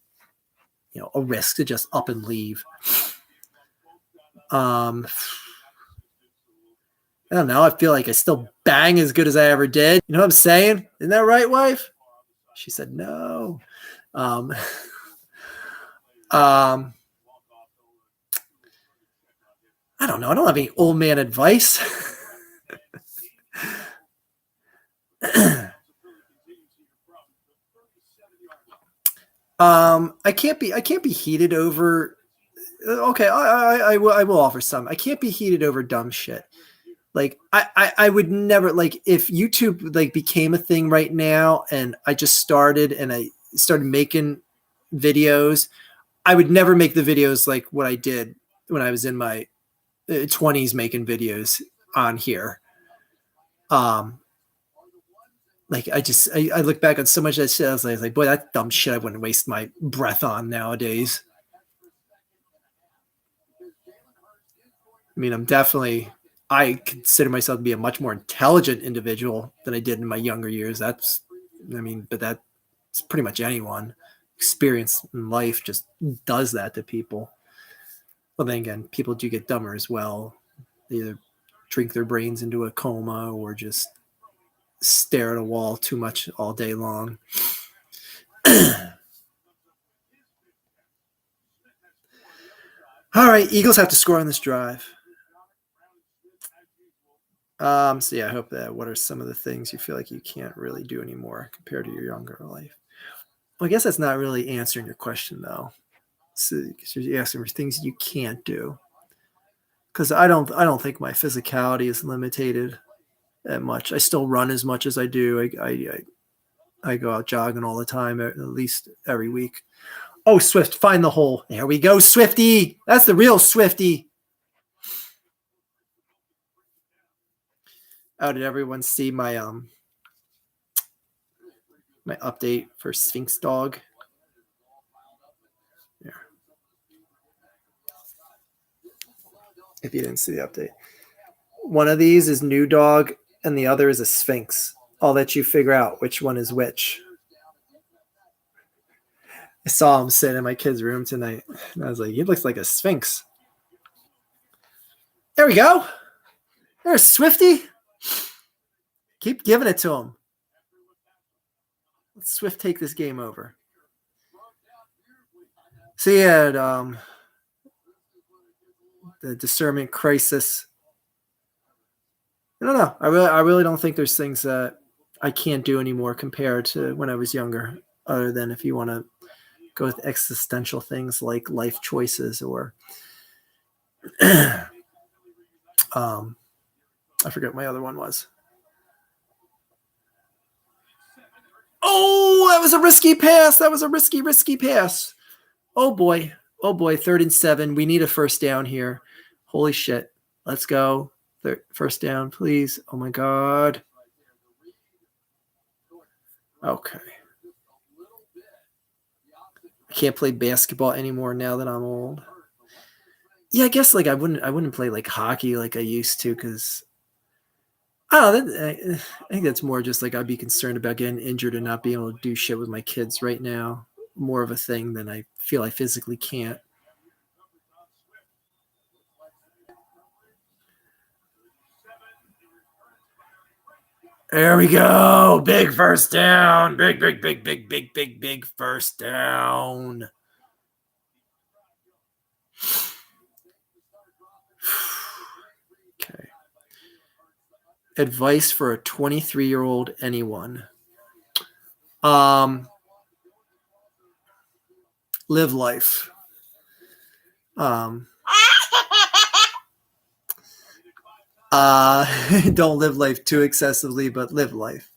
a risk to just up and leave. I don't know. I feel like I still bang as good as I ever did. You know what I'm saying? Isn't that right, wife? She said no. I don't know. I don't have any old man advice. I can't be heated over. Okay, I will offer some. I can't be heated over dumb shit. Like I would never, like, if YouTube like became a thing right now and I just started making videos, I would never make the videos like what I did when I was in my 20s making videos on here. Like I look back on so much of that shit. I was like, boy, that dumb shit I wouldn't waste my breath on nowadays. I mean, I consider myself to be a much more intelligent individual than I did in my younger years. But that's pretty much anyone. Experience in life just does that to people. Well, then again, people do get dumber as well. They either drink their brains into a coma or just stare at a wall too much all day long. All right, Eagles have to score on this drive. So yeah, I hope that. What are some of the things you feel like you can't really do anymore compared to your younger life? Well, I guess that's not really answering your question though. So you're asking for things you can't do. Because I don't think my physicality is limited that much. I still run as much as I do. I go out jogging all the time, at least every week. Oh, Swift, find the hole. There we go, Swifty. That's the real Swifty. Oh, did everyone see my my update for Sphinx Dog. Yeah. If you didn't see the update. One of these is New Dog and the other is a Sphinx. I'll let you figure out which one is which. I saw him sitting in my kid's room tonight, and I was like, he looks like a Sphinx. There we go. There's Swifty. Keep giving it to him. Let Swift take this game over. So he had the discernment crisis. I don't know. I really don't think there's things that I can't do anymore compared to when I was younger, other than if you want to go with existential things like life choices or I forget what my other one was. Oh, that was a risky pass. That was a risky pass. Oh boy. 3rd and 7. We need a first down here. Holy shit. Let's go. First down, please. Oh my God. Okay. I can't play basketball anymore now that I'm old. Yeah, I guess like I wouldn't play like hockey like I used to because I think that's more just like I'd be concerned about getting injured and not being able to do shit with my kids right now. More of a thing than I feel I physically can't. There we go. Big first down. Big first down. Okay. Advice for a 23-year-old anyone. Live life. Don't live life too excessively, but live life.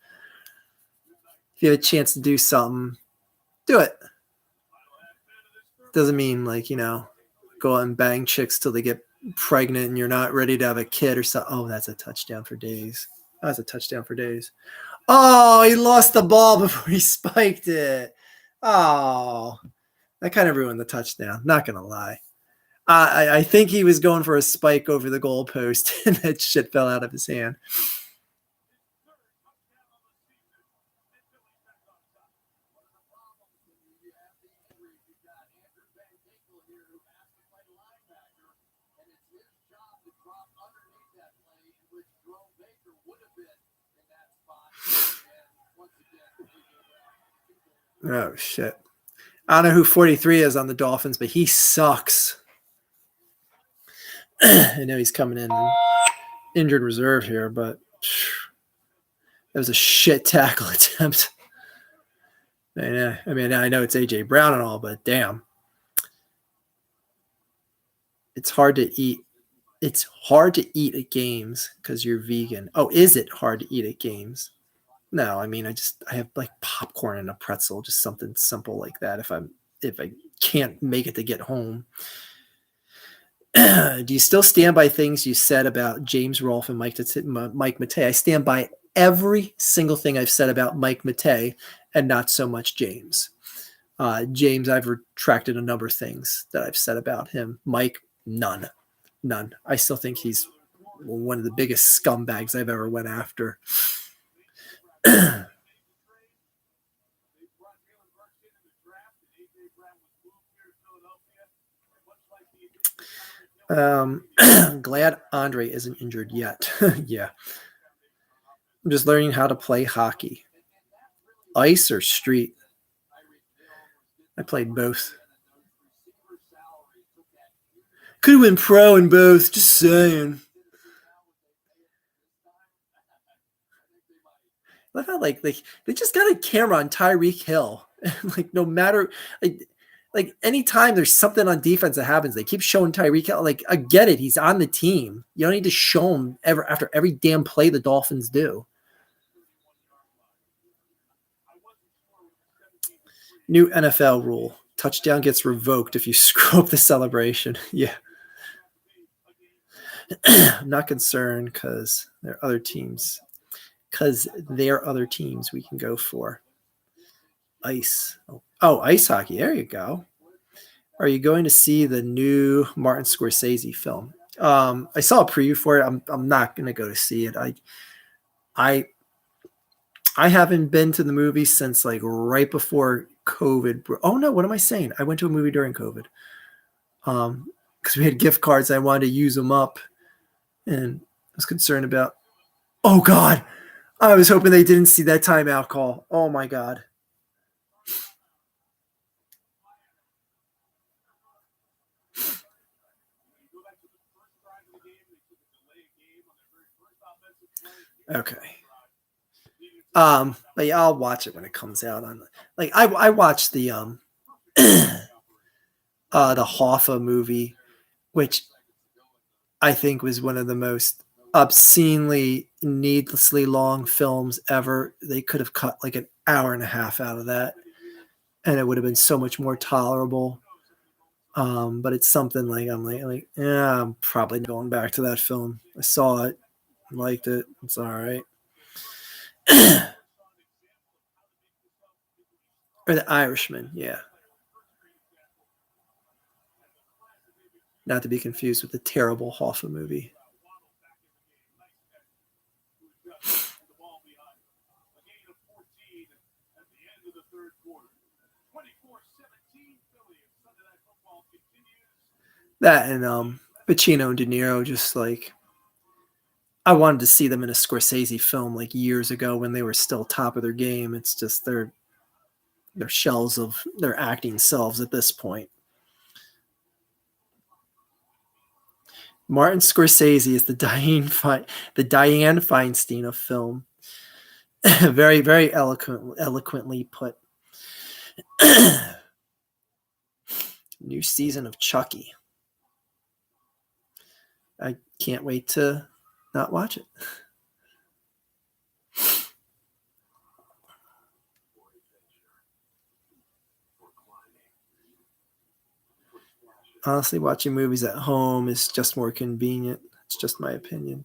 If you have a chance to do something, do it. Doesn't mean like, go out and bang chicks till they get pregnant and you're not ready to have a kid or something. Oh, that's a touchdown for days. That's a touchdown for days. Oh, he lost the ball before he spiked it. Oh, that kind of ruined the touchdown. Not going to lie. I think he was going for a spike over the goalpost and that shit fell out of his hand. Oh, shit. I don't know who 43 is on the Dolphins, but he sucks. I know he's coming in injured reserve here, but that was a shit tackle attempt. I mean, I know it's A.J. Brown and all, but damn. It's hard to eat. It's hard to eat at games because you're vegan. Oh, is it hard to eat at games? No, I mean, I have like popcorn and a pretzel, just something simple like that. If I can't make it to get home. Do you still stand by things you said about James Rolfe and Mike Matei? I stand by every single thing I've said about Mike Matei and not so much James. James, I've retracted a number of things that I've said about him. Mike, none. I still think he's one of the biggest scumbags I've ever went after. Glad Andre isn't injured yet. Yeah. I'm just learning how to play hockey. Ice or street? I played both. Could have been pro in both, just saying. I love how like they just got a camera on Tyreek Hill. Like no matter like anytime there's something on defense that happens, they keep showing Tyreek Hill. Like I get it, he's on the team. You don't need to show him after every damn play the Dolphins do. New NFL rule. Touchdown gets revoked if you screw up the celebration. Yeah. I'm not concerned because there are other teams we can go for. Ice. Oh, ice hockey. There you go. Are you going to see the new Martin Scorsese film? I saw a preview for it. I'm not going to go to see it. I I haven't been to the movie since like right before COVID. Oh no, what am I saying? I went to a movie during COVID. Because we had gift cards, I wanted to use them up, and I was concerned about. Oh God, I was hoping they didn't see that timeout call. Oh my God. Okay. But yeah, I'll watch it when it comes out on. Like I watched the Hoffa movie, which I think was one of the most obscenely, needlessly long films ever. They could have cut like an hour and a half out of that, and it would have been so much more tolerable. But it's something like yeah, I'm probably going back to that film. I saw it, liked it. It's all right. Or The Irishman, yeah. Not to be confused with the terrible Hoffa movie. That and Pacino and De Niro, just like I wanted to see them in a Scorsese film like years ago when they were still top of their game. It's just they're shells of their acting selves at this point. Martin Scorsese is the Diane Feinstein of film. Very, very eloquently put. New season of Chucky. I can't wait to not watch it. Honestly, watching movies at home is just more convenient. It's just my opinion.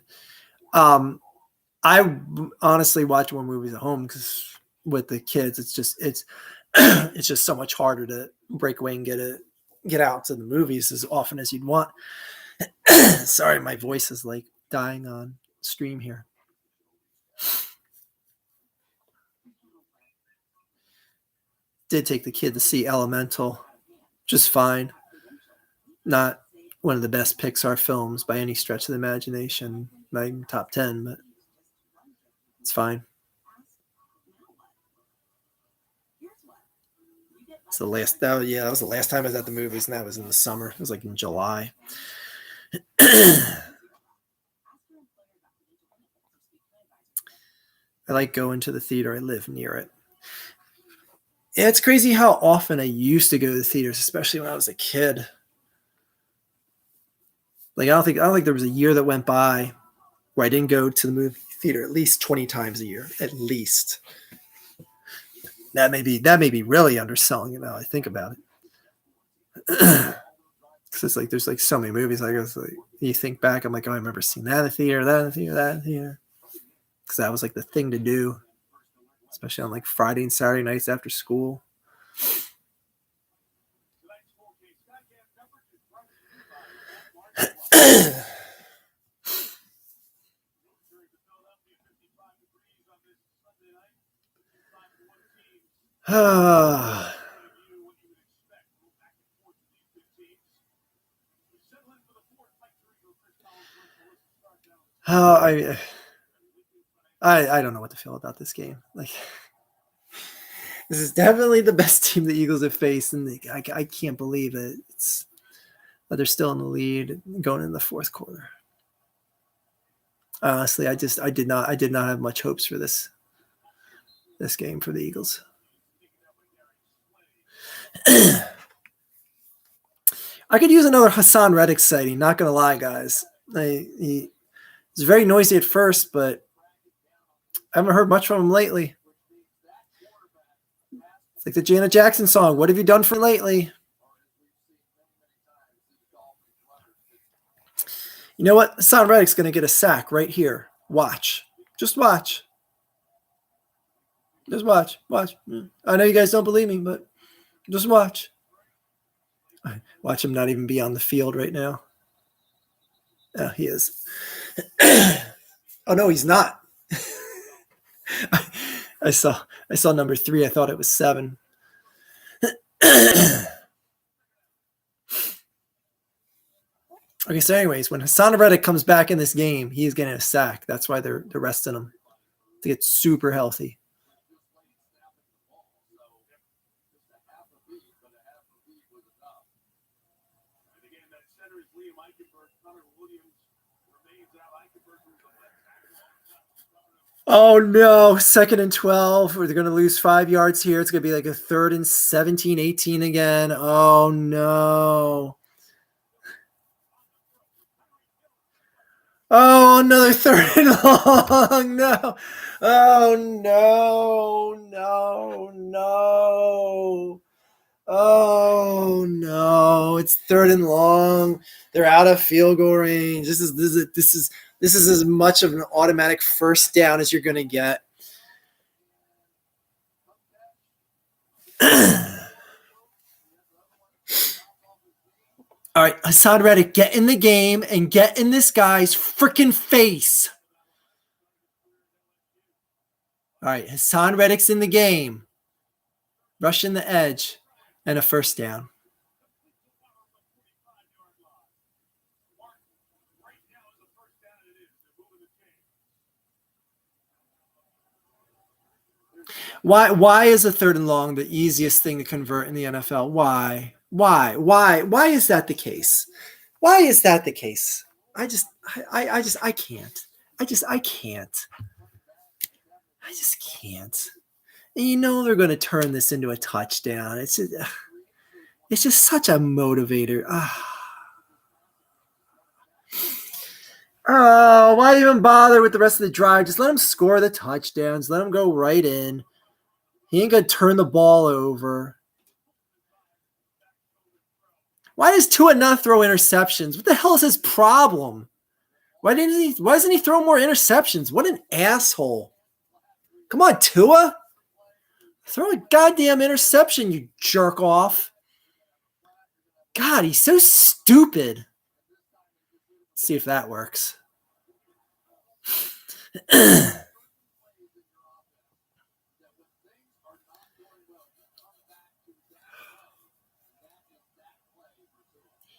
I honestly watch more movies at home because with the kids, it's it's just so much harder to break away and get out to the movies as often as you'd want. Sorry, my voice is like dying on stream here. Did take the kid to see Elemental, just fine. Not one of the best Pixar films by any stretch of the imagination. Not even top 10, but it's fine. It's the last. That was the last time I was at the movies, and that was in the summer. It was like in July. I like going to the theater. I live near it. Yeah, it's crazy how often I used to go to the theaters, especially when I was a kid. Like I don't think there was a year that went by where I didn't go to the movie theater at least 20 times a year, at least. That may be really underselling it now I think about it. Because it's like there's like so many movies. I guess like you think back, I'm like, oh, I remember seeing that in the theater, that in the theater, that in the theater. Because that was like the thing to do, especially on like Friday and Saturday nights after school. I don't know what to feel about this game. Like this is definitely the best team the Eagles have faced, and I can't believe that they're still in the lead going in the fourth quarter. Honestly, I did not have much hopes for this game for the Eagles. I could use another Hassan Reddick sighting. Not gonna lie, guys. He was very noisy at first, but I haven't heard much from him lately. It's like the Janet Jackson song. What have you done for lately? You know what? Hassan Reddick's going to get a sack right here. Watch. Just watch. Just watch. I know you guys don't believe me, but just watch. Watch him not even be on the field right now. Oh, he is. Oh no, he's not. I saw number 3. I thought it was 7. Okay, so anyways, when Hassan Reddick comes back in this game, he's getting a sack. That's why they're resting him to get super healthy. Oh no, 2nd and 12. They're going to lose 5 yards here. It's going to be like a 3rd and 17, 18 again. Oh no. Oh, another 3rd and long. No. Oh no. Oh no. It's 3rd and long. They're out of field goal range. This is as much of an automatic first down as you're going to get. All right, Hassan Reddick, get in the game and get in this guy's freaking face. All right, Hassan Reddick's in the game. Rushing the edge and a first down. Why is a 3rd and long the easiest thing to convert in the NFL? Why is that the case? Why is that the case? I can't. I can't. And you know they're going to turn this into a touchdown. It's just such a motivator. Oh, why even bother with the rest of the drive? Just let him score the touchdowns. Let him go right in. He ain't going to turn the ball over. Why does Tua not throw interceptions? What the hell is his problem? Why doesn't he throw more interceptions? What an asshole. Come on, Tua. Throw a goddamn interception, you jerk off. God, he's so stupid. Let's see if that works.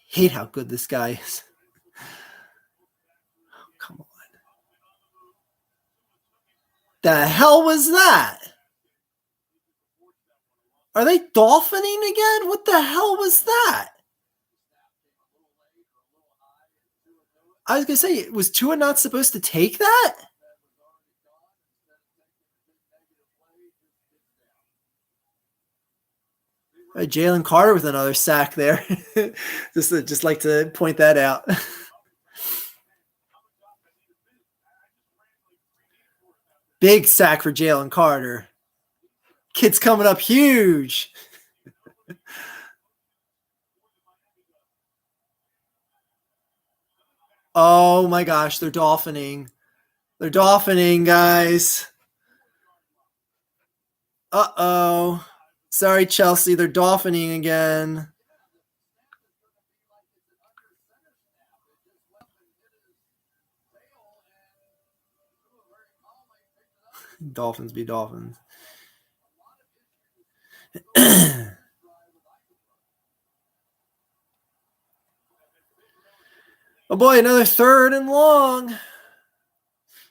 Hate how good this guy is. Oh, come on. The hell was that? Are they dolphining again? What the hell was that? I was going to say, was Tua not supposed to take that? Jalen Carter with another sack there. just like to point that out. Big sack for Jalen Carter. Kid's coming up huge. Oh my gosh, they're dolphining. They're dolphining, guys. Uh-oh. Sorry, Chelsea, they're dolphining again. Dolphins be Dolphins. Oh boy, another 3rd and long.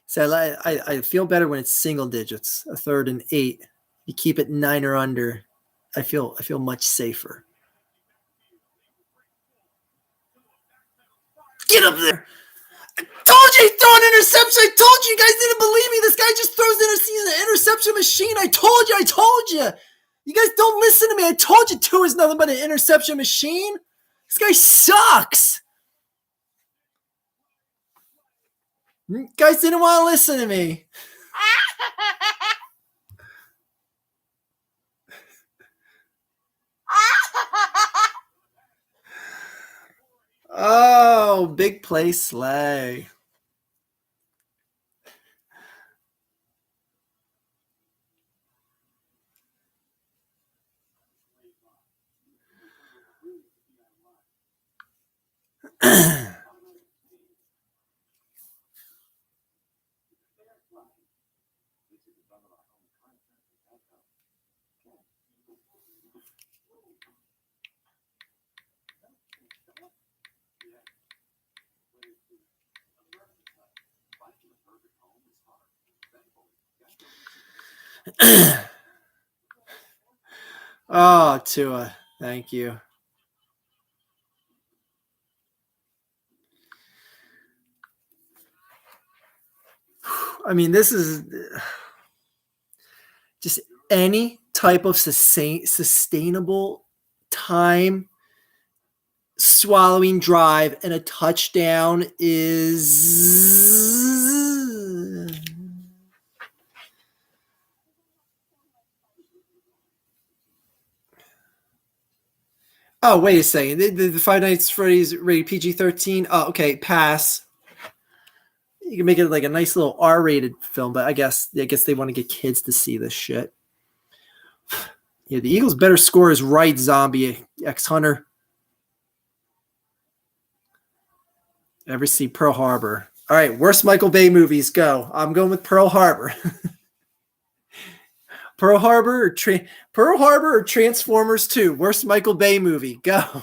So I feel better when it's single digits. A 3rd and 8. You keep it 9 or under. I feel much safer. Get up there. I told you he'd throw an interception. I told you guys didn't believe me. This guy just throws an interception machine. I told you. You guys don't listen to me. I told you Tua is nothing but an interception machine. This guy sucks. You guys didn't want to listen to me. Oh, big play Slay. Oh, Tua, thank you. I mean, this is just any type of sustainable time swallowing drive and a touchdown is. Oh, wait a second. The Five Nights at Freddy's rated PG-13. Oh, okay, pass. You can make it like a nice little R-rated film, but I guess they want to get kids to see this shit. Yeah, the Eagles' better score is right, Zombie X Hunter. Ever see Pearl Harbor? All right, worst Michael Bay movies. Go. I'm going with Pearl Harbor. Pearl Harbor or Transformers 2? Worst Michael Bay movie. Go.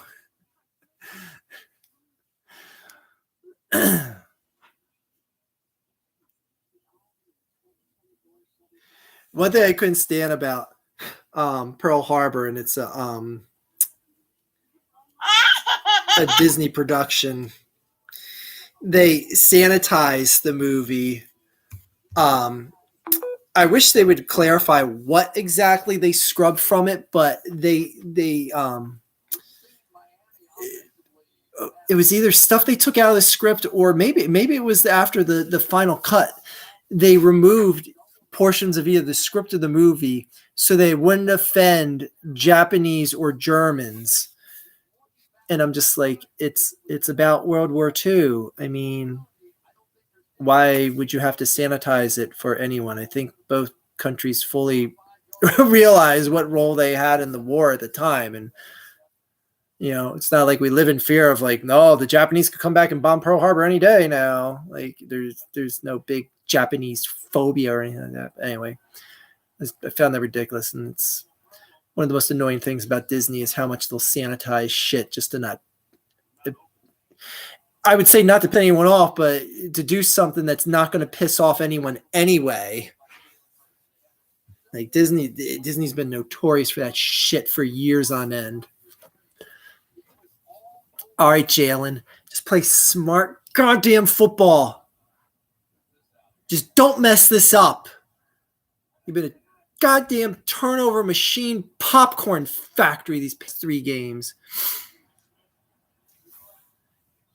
One thing I couldn't stand about Pearl Harbor, and it's a Disney production. They sanitize the movie. I wish they would clarify what exactly they scrubbed from it, but it was either stuff they took out of the script, or maybe it was after the final cut. They removed portions of either the script or the movie so they wouldn't offend Japanese or Germans. And I'm just like, it's about World War II. I mean, why would you have to sanitize it for anyone? I think both countries fully realize what role they had in the war at the time. And, you know, it's not like we live in fear of like, no, the Japanese could come back and bomb Pearl Harbor any day now. Like there's no big Japanese phobia or anything like that. Anyway, I found that ridiculous. And it's one of the most annoying things about Disney is how much they'll sanitize shit just to not, I would say not to piss anyone off, but to do something that's not going to piss off anyone anyway. Like Disney's been notorious for that shit for years on end. All right, Jalen, just play smart goddamn football. Just don't mess this up. You've been a goddamn turnover machine popcorn factory these 3 games.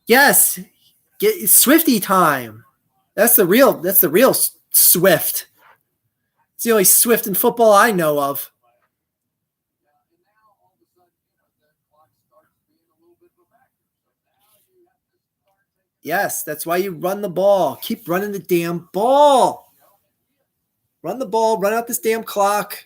Yes, get Swifty time. That's the real Swift. It's the only Swift in football I know of. Yes, that's why you run the ball. Keep running the damn ball. Run the ball. Run out this damn clock.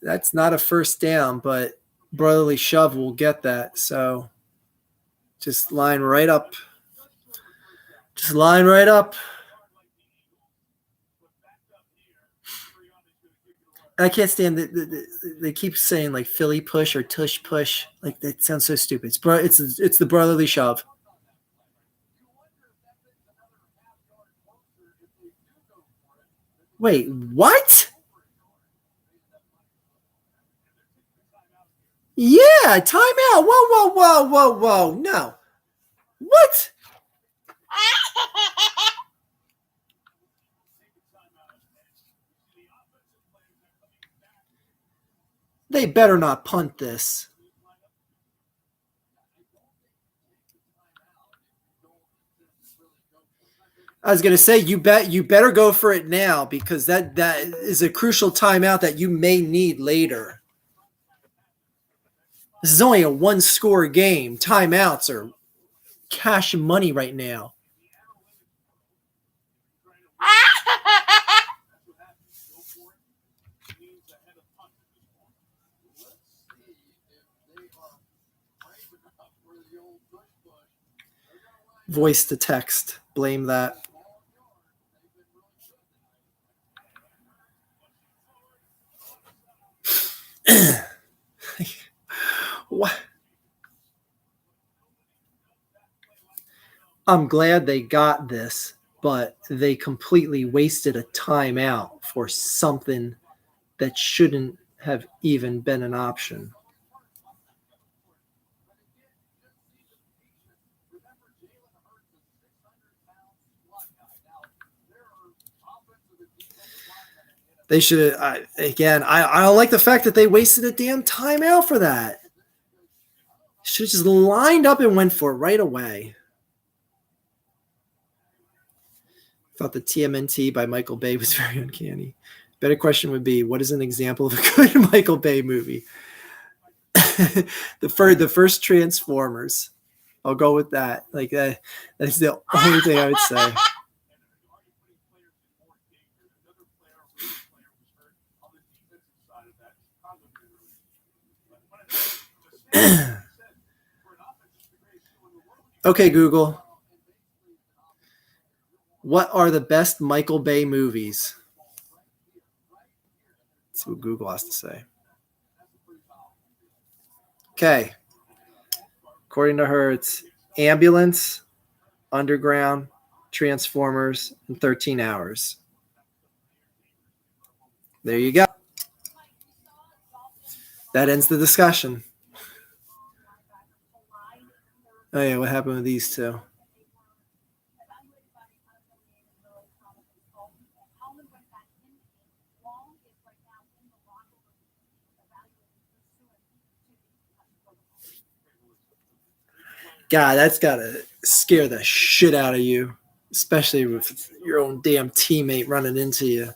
That's not a first down, but brotherly shove will get that. So just line right up. Just line right up. I can't stand they keep saying like Philly push or tush push. Like that sounds so stupid. It's the brotherly shove. Wait, what? Yeah, timeout. Whoa. No. What? They better not punt this. I was going to say, you better go for it now, because that is a crucial timeout that you may need later. This is only a one-score game. Timeouts are cash money right now. Voice to text. Blame that. What? I'm glad they got this, but they completely wasted a timeout for something that shouldn't have even been an option. They should have, again, I don't like the fact that they wasted a damn timeout for that. Should have just lined up and went for it right away. Thought the TMNT by Michael Bay was very uncanny. Better question would be, what is an example of a good Michael Bay movie? the first Transformers. I'll go with that. Like that's the only thing I would say. Okay, Google. What are the best Michael Bay movies? Let's see what Google has to say. Okay. According to her, it's Ambulance, Underground, Transformers, and 13 Hours. There you go. That ends the discussion. Oh yeah, what happened with these two? God, that's gotta scare the shit out of you, especially with your own damn teammate running into you.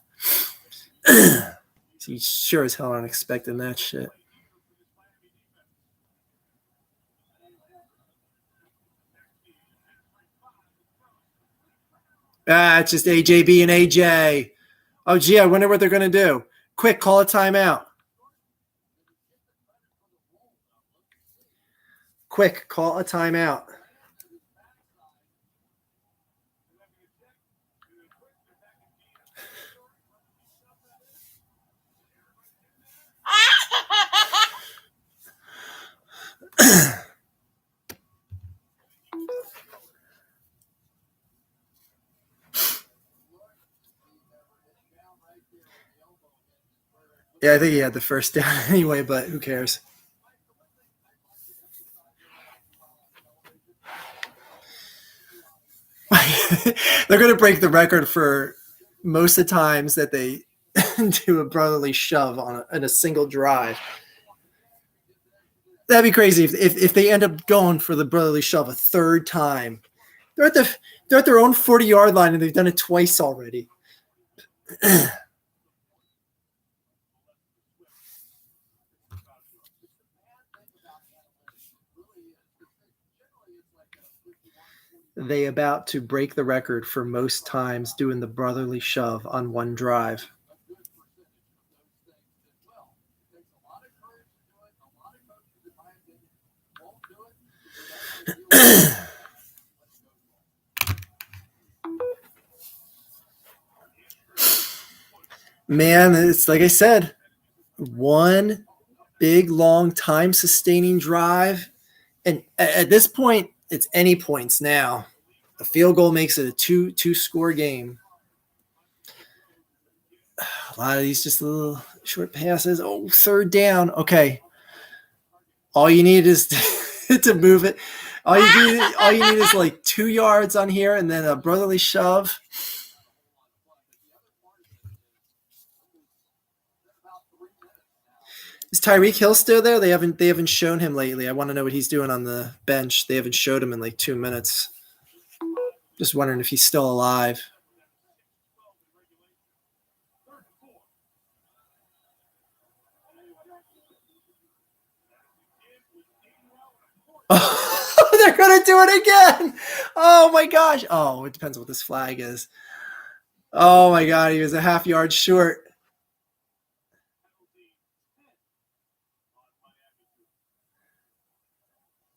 So you sure as hell aren't expecting that shit. It's just AJB and AJ. Oh, gee, I wonder what they're going to do. Quick, call a timeout. Quick, call a timeout. Yeah, I think he had the first down anyway, but who cares? They're going to break the record for most of the times that they do a brotherly shove in a single drive. That'd be crazy if they end up going for the brotherly shove a third time. They're at their own 40-yard line and they've done it twice already. They about to break the record for most times doing the brotherly shove on one drive. Man, it's like I said, one big, long, time-sustaining drive. And at this point, it's any points now. A field goal makes it a two-score game. A lot of these just little short passes. Oh, third down. Okay. All you need is to move it. All you need is like 2 yards on here and then a brotherly shove. Is Tyreek Hill still there? They haven't shown him lately. I want to know what he's doing on the bench. They haven't showed him in like 2 minutes. Just wondering if he's still alive. Oh, they're going to do it again. Oh, my gosh. Oh, it depends on what this flag is. Oh, my God. He was a half yard short.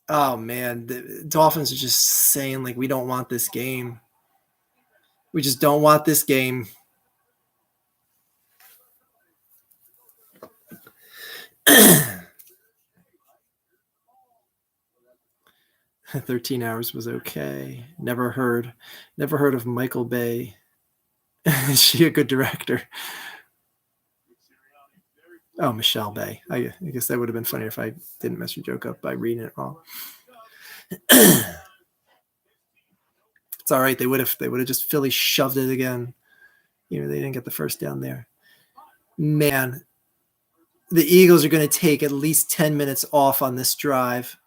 Oh, man. The Dolphins are just saying, like, we don't want this game. We just don't want this game. "13 hours was okay. Never heard of Michael Bay. Is she a good director?" Oh, Michelle Bay. I guess that would have been funnier if I didn't mess your joke up by reading it wrong. It's all right. They would have just Philly shoved it again. They didn't get the first down there. Man, the Eagles are going to take at least 10 minutes off on this drive.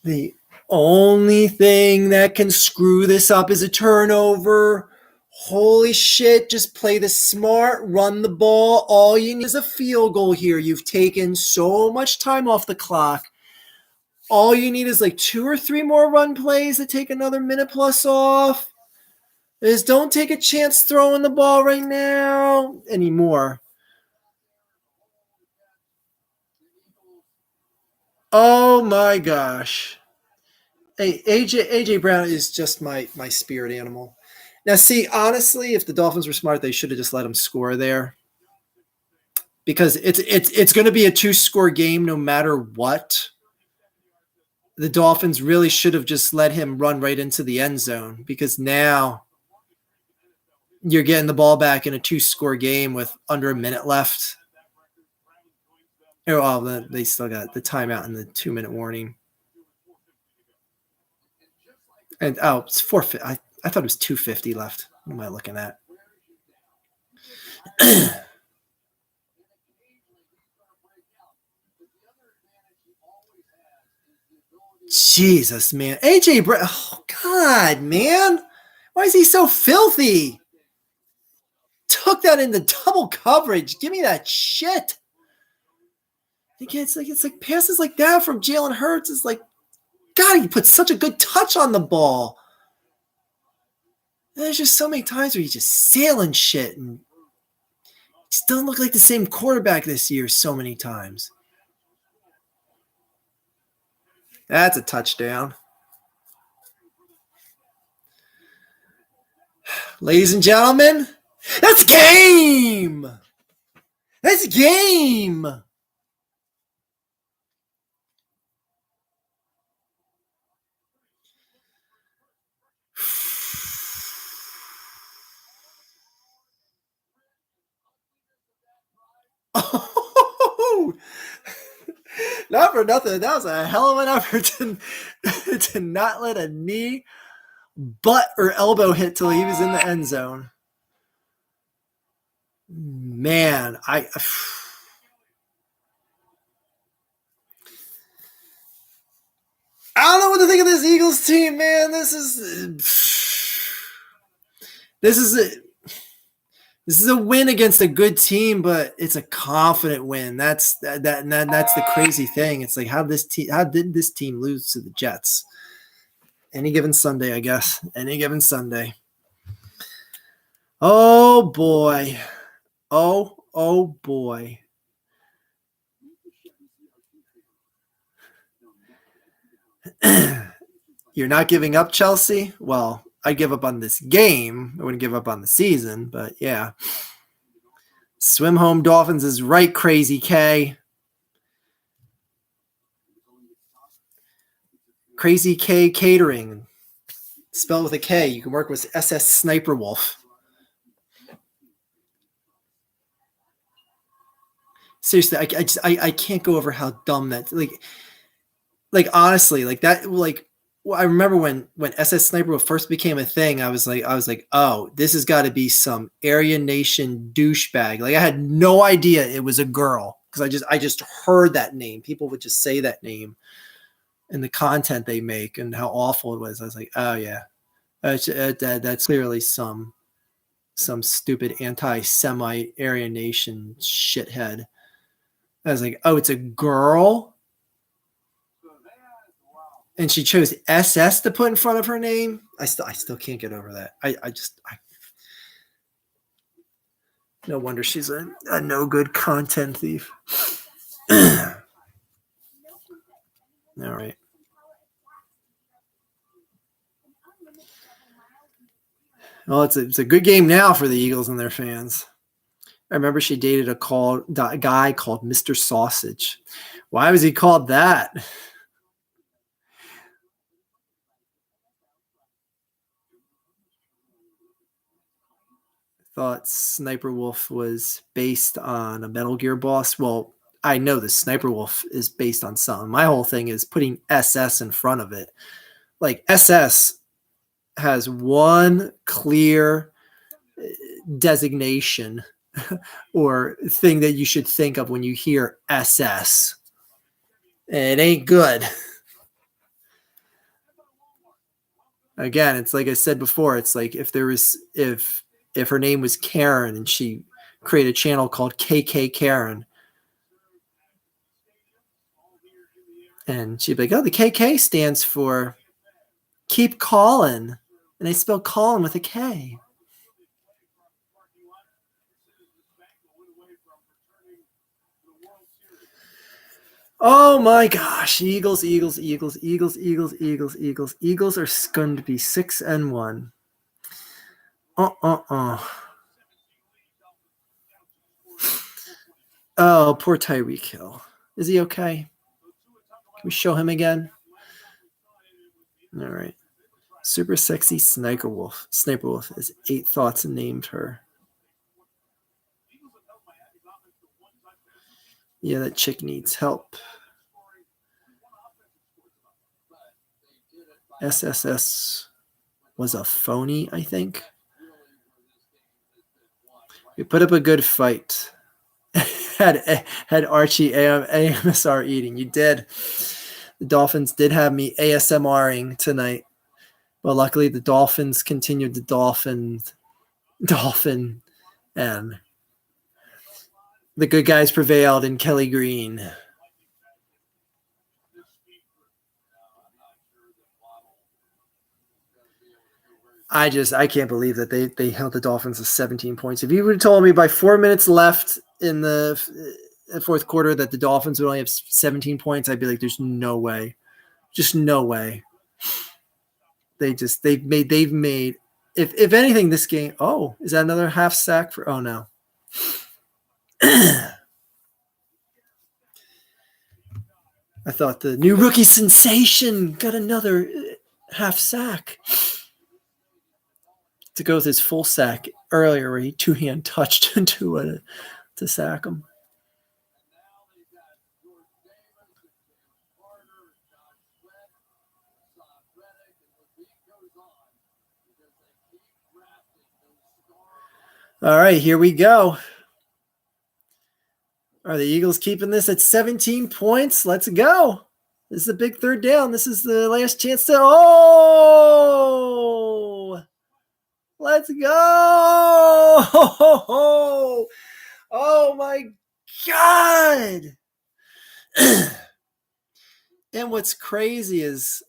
The only thing that can screw this up is a turnover. Holy shit, just play the smart, run the ball. All you need is a field goal here. You've taken so much time off the clock. All you need is like 2 or 3 more run plays to take another minute plus off. Just don't take a chance throwing the ball right now anymore. Oh my gosh. Hey, AJ Brown is just my spirit animal. Now, see, honestly, if the Dolphins were smart, they should have just let him score there, because it's going to be a 2-score game no matter what. The Dolphins really should have just let him run right into the end zone, because now you're getting the ball back in a 2-score game with under a minute left. Oh, well, they still got the timeout and the 2-minute warning. And it's 450. I thought it was 250 left. What am I looking at? Jesus, man. AJ Brown. Oh, God, man. Why is he so filthy? Took that into double coverage. Give me that shit. It's like passes like that from Jalen Hurts is like, God, he put such a good touch on the ball. And there's just so many times where he's just sailing shit, and just doesn't look like the same quarterback this year so many times. That's a touchdown. Ladies and gentlemen, that's game. That's game. Oh, not for nothing. That was a hell of an effort to not let a knee, butt, or elbow hit till he was in the end zone. Man, I don't know what to think of this Eagles team, man. This is a win against a good team, but it's a confident win. That's the crazy thing. It's like, how did this team lose to the Jets? Any given Sunday, I guess. Any given Sunday. Oh boy. Oh boy. You're not giving up, Chelsea? Well, I'd give up on this game. I wouldn't give up on the season, but yeah. Swim home Dolphins is right, Crazy K. Crazy K Catering. Spelled with a K. You can work with SS Sniper Wolf. Seriously, I can't go over how dumb that, like honestly, like that, like I remember when SS Sniper first became a thing, I was like, oh, this has got to be some Aryan Nation douchebag. Like, I had no idea it was a girl, because I just heard that name. People would just say that name and the content they make and how awful it was. I was like, oh yeah, That's clearly some stupid anti-Semite Aryan Nation shithead. I was like, oh, it's a girl? And she chose SS to put in front of her name? I still can't get over that. No wonder she's a no good content thief. All right. Well, it's a good game now for the Eagles and their fans. I remember she dated a guy called Mr. Sausage. Why was he called that? Thought Sniper Wolf was based on a Metal Gear boss. Well, I know the Sniper Wolf is based on something. My whole thing is putting SS in front of it. Like SS has one clear designation or thing that you should think of when you hear SS. It ain't good. Again, it's like I said before, it's like if her name was Karen and she created a channel called KK Karen, and she'd be like, oh, the KK stands for keep calling, and they spell calling with a K. Oh my gosh, Eagles are going to be 6-1. Oh, poor Tyreek Hill. Is he okay? Can we show him again? All right. Super sexy Sniper Wolf has 8 thoughts named her. Yeah, that chick needs help. SSS was a phony, I think. We put up a good fight. had Archie AMSR eating. You did. The Dolphins did have me ASMRing tonight. But luckily the Dolphins continued the dolphin, and the good guys prevailed in Kelly Green. I can't believe that they held the Dolphins to 17 points. If you would have told me by 4 minutes left in the fourth quarter that the Dolphins would only have 17 points, I'd be like, there's no way. Just no way. They've made if anything, this game. Oh, is that another half sack for? Oh no. I thought the new rookie sensation got another half sack to go with his full sack earlier, where he 2-hand touched to sack him. All right, here we go. Are the Eagles keeping this at 17 points? Let's go. This is a big third down. This is the last chance to... Oh! Let's go! Oh, my God! And what's crazy is...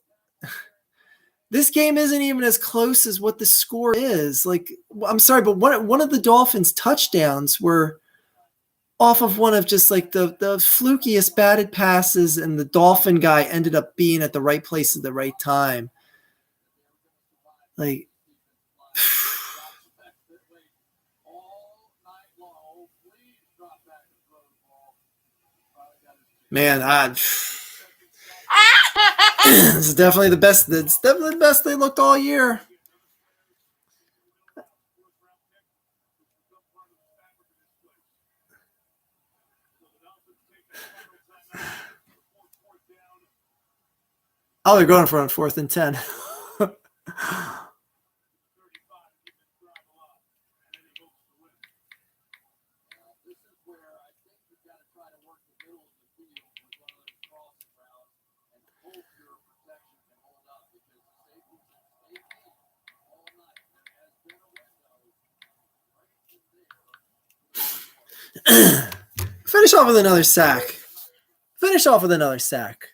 this game isn't even as close as what the score is. Like, I'm sorry, but one of the Dolphins' touchdowns were off of one of just like the flukiest batted passes, and the Dolphin guy ended up being at the right place at the right time. Like, man, this is definitely the best. It's definitely the best they looked all year. Oh, they're going for on 4th and 10. Finish off with another sack. Finish off with another sack.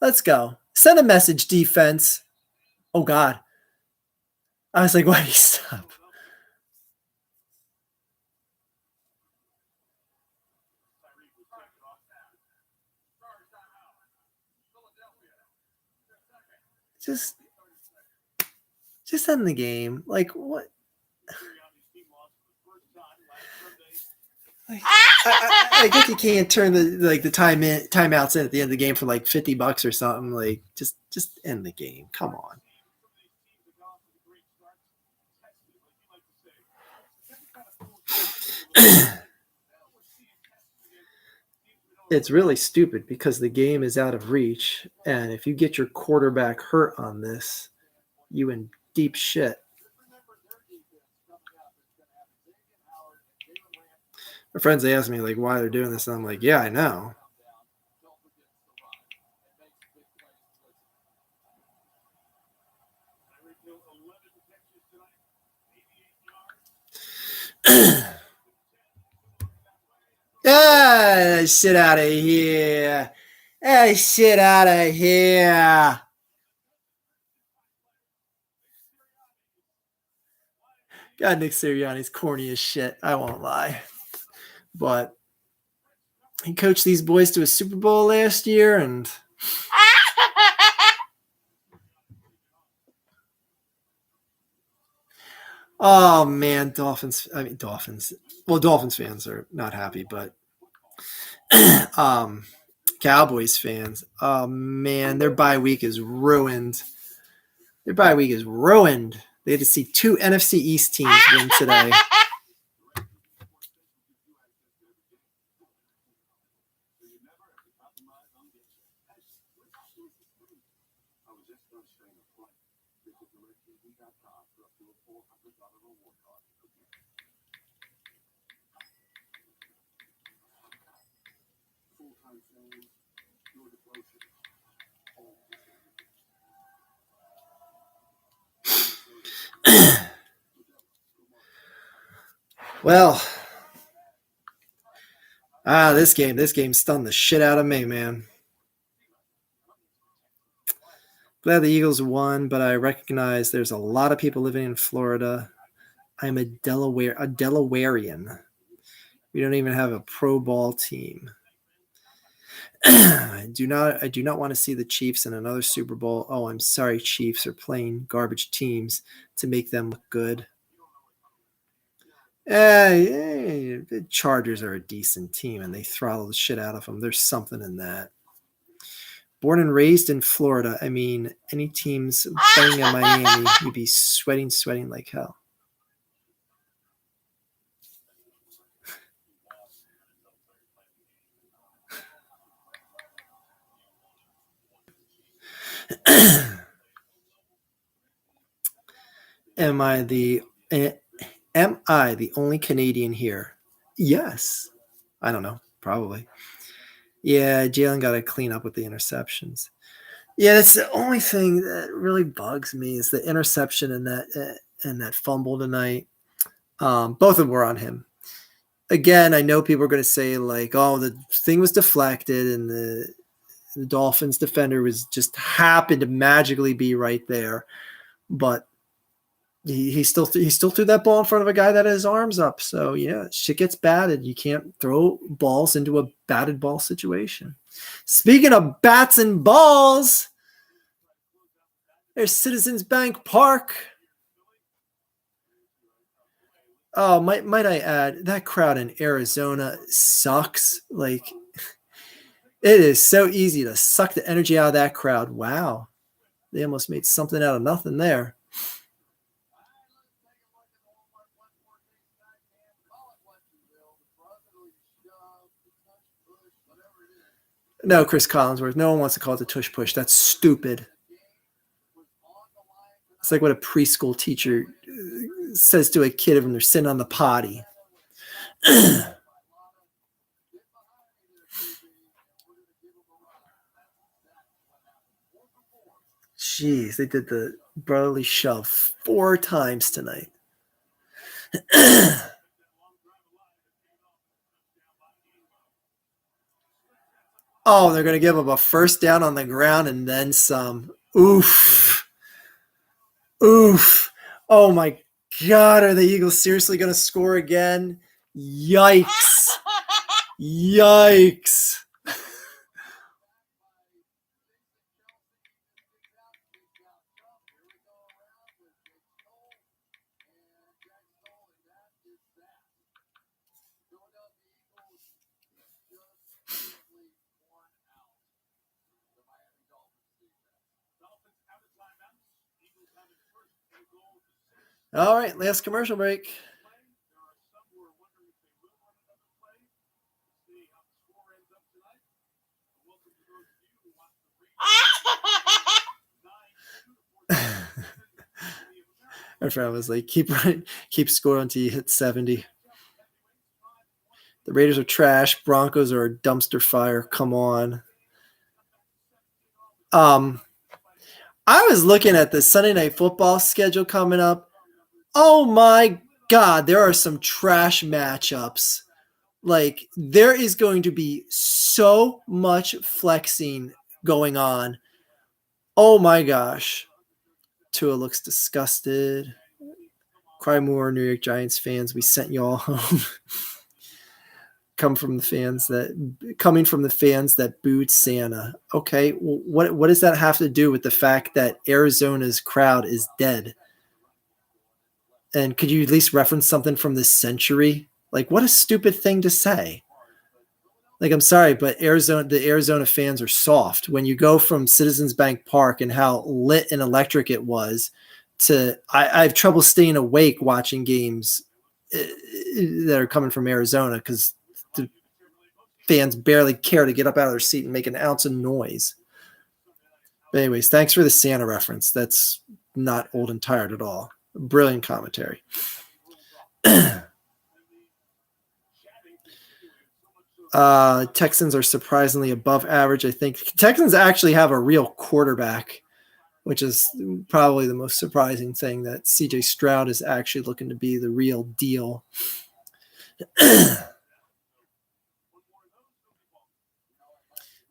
Let's go. Send a message, defense. Oh, God. I was like, why do you stop? Just end the game. Like, what? Like, I guess you can't turn the timeouts in at the end of the game for like $50 or something. Like, just end the game. Come on. It's really stupid because the game is out of reach, and if you get your quarterback hurt on this, you in deep shit. My friends, they ask me like why they're doing this, and I'm like, yeah, I know. Ah, shit out of here. Hey, shit out of here. God, Nick Sirianni's corny as shit. I won't lie. But he coached these boys to a Super Bowl last year, and oh man, Dolphins. Well, Dolphins fans are not happy, but Cowboys fans. Oh man, their bye week is ruined. They had to see 2 NFC East teams win today. Well, this game stunned the shit out of me, man. Glad the Eagles won, but I recognize there's a lot of people living in Florida. I'm a Delawarean. We don't even have a pro ball team. I do not want to see the Chiefs in another Super Bowl. Oh, I'm sorry, Chiefs are playing garbage teams to make them look good. The Chargers are a decent team, and they throttle the shit out of them. There's something in that. Born and raised in Florida, I mean, any teams playing in Miami, you'd be sweating like hell. Am I the only Canadian here? Yes. I don't know. Probably. Yeah, Jalen got to clean up with the interceptions. Yeah, that's the only thing that really bugs me is the interception and that fumble tonight. Both of them were on him. Again, I know people are going to say like, "Oh, the thing was deflected, and the Dolphins defender was just happened to magically be right there," but he still threw that ball in front of a guy that had his arms up. So yeah, shit gets batted. You can't throw balls into a batted ball situation. Speaking of bats and balls, there's Citizens Bank Park. Oh, might I add, that crowd in Arizona sucks. Like, it is so easy to suck the energy out of that crowd. Wow. They almost made something out of nothing there. No, Chris Collinsworth. No one wants to call it the tush push. That's stupid. It's like what a preschool teacher says to a kid when they're sitting on the potty. Jeez, they did the brotherly shove 4 times tonight. Oh, they're going to give up a first down on the ground and then some. Oof. Oof. Oh, my God. Are the Eagles seriously going to score again? Yikes. Yikes. All right, last commercial break. My friend was like, keep scoring until you hit 70. The Raiders are trash. Broncos are a dumpster fire. Come on. I was looking at the Sunday Night Football schedule coming up. Oh my God, there are some trash matchups. Like, there is going to be so much flexing going on. Oh my gosh. Tua looks disgusted. Cry more, New York Giants fans. We sent you all home. Coming from the fans that booed Santa. Okay, well, what does that have to do with the fact that Arizona's crowd is dead? And could you at least reference something from this century? Like, what a stupid thing to say. Like, I'm sorry, but the Arizona fans are soft. When you go from Citizens Bank Park and how lit and electric it was to, I have trouble staying awake watching games that are coming from Arizona because the fans barely care to get up out of their seat and make an ounce of noise. But anyways, thanks for the Santa reference. That's not old and tired at all. Brilliant commentary. Texans are surprisingly above average. I think Texans actually have a real quarterback, which is probably the most surprising thing, that CJ Stroud is actually looking to be the real deal.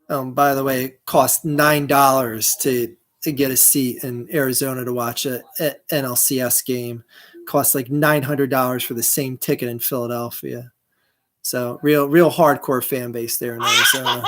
By the way, it cost $9 to get a seat in Arizona to watch an NLCS game. It cost like $900 for the same ticket in Philadelphia. So real hardcore fan base there in Arizona.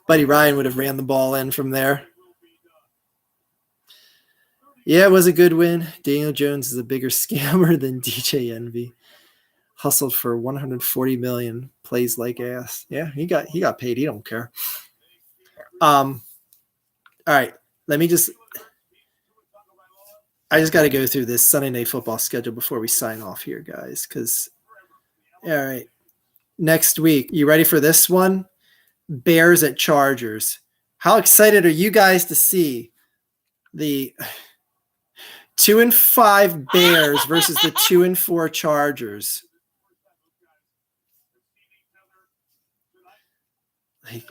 Buddy Ryan would have ran the ball in from there. Yeah, it was a good win. Daniel Jones is a bigger scammer than DJ Envy. Hustled for $140 million, plays like ass. Yeah, he got paid. He don't care. All right, I just got to go through this Sunday Night Football schedule before we sign off here, guys. Because, all right, next week, you ready for this one? Bears at Chargers. How excited are you guys to see the 2-5 Bears versus the 2-4 Chargers? Like,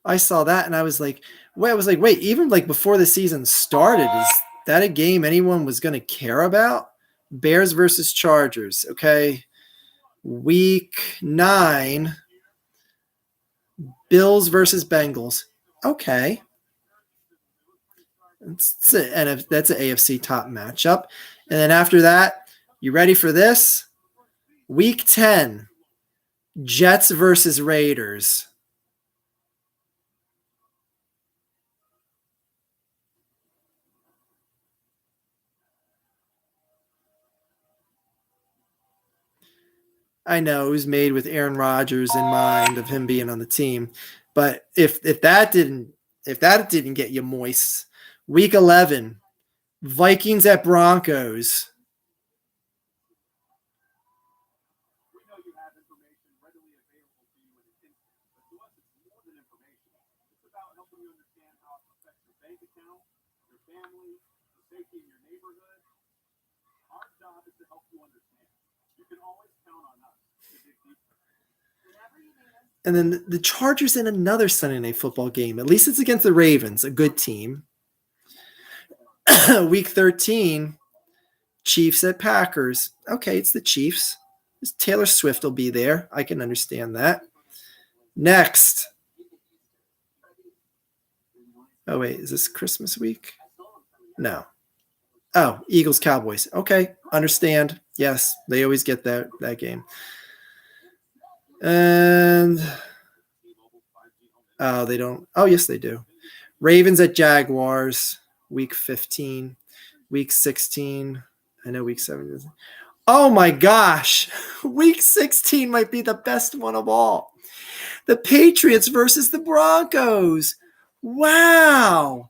I saw that and I was like, wait, even like before the season started, is that a game anyone was going to care about? Bears versus Chargers. Okay. Week 9, Bills versus Bengals. Okay. That's an AFC top matchup. And then after that, you ready for this? Week 10, Jets versus Raiders. I know it was made with Aaron Rodgers in mind of him being on the team, but if that didn't get you moist, Week 11, Vikings at Broncos. And then the Chargers in another Sunday Night Football game. At least it's against the Ravens, a good team. Week 13, Chiefs at Packers. Okay, it's the Chiefs. Taylor Swift will be there. I can understand that. Next. Oh, wait. Is this Christmas week? No. Oh, Eagles, Cowboys. Okay, understand. Yes, they always get that game. And they don't. Oh, yes, they do. Ravens at Jaguars, week 15. Week 16. I know week 7 is. Oh, my gosh. Week 16 might be the best one of all. The Patriots versus the Broncos. Wow.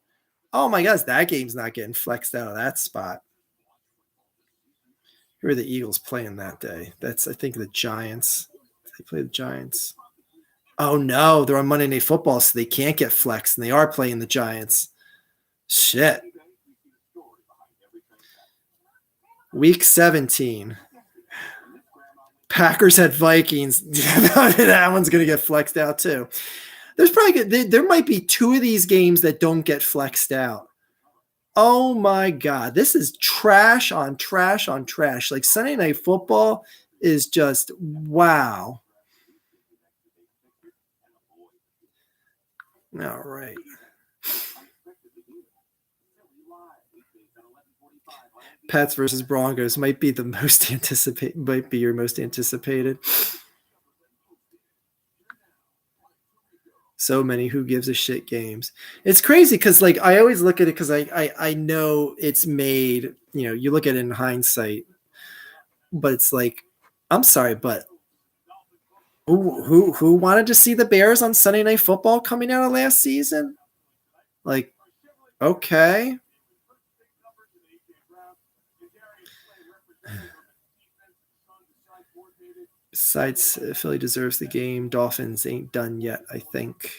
Oh, my gosh. That game's not getting flexed out of that spot. Who are the Eagles playing that day? That's, I think, the Giants. They play the Giants. Oh, no. They're on Monday Night Football, so they can't get flexed, and they are playing the Giants. Shit. Week 17. Packers at Vikings. That one's going to get flexed out, too. There might be 2 of these games that don't get flexed out. Oh, my God. This is trash on trash on trash. Like, Sunday Night Football is just wow. All right. Pats versus Broncos might be your most anticipated. So many who gives a shit games. It's crazy because like I always look at it because I know it's made, you look at it in hindsight, but it's like, I'm sorry, but who wanted to see the Bears on Sunday Night Football coming out of last season? Like, okay. Besides, Philly deserves the game. Dolphins ain't done yet, I think.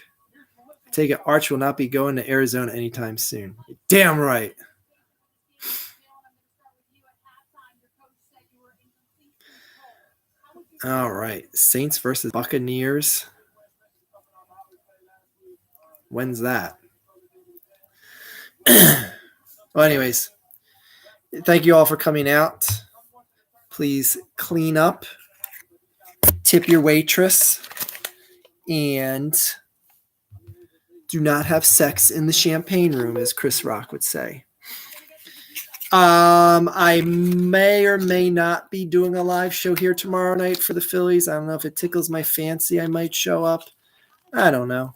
I take it Arch will not be going to Arizona anytime soon. Damn right. All right. Saints versus Buccaneers. When's that? Well, anyways, thank you all for coming out. Please clean up. Tip your waitress, and do not have sex in the champagne room, as Chris Rock would say. I may or may not be doing a live show here tomorrow night for the Phillies. I don't know if it tickles my fancy. I might show up. I don't know.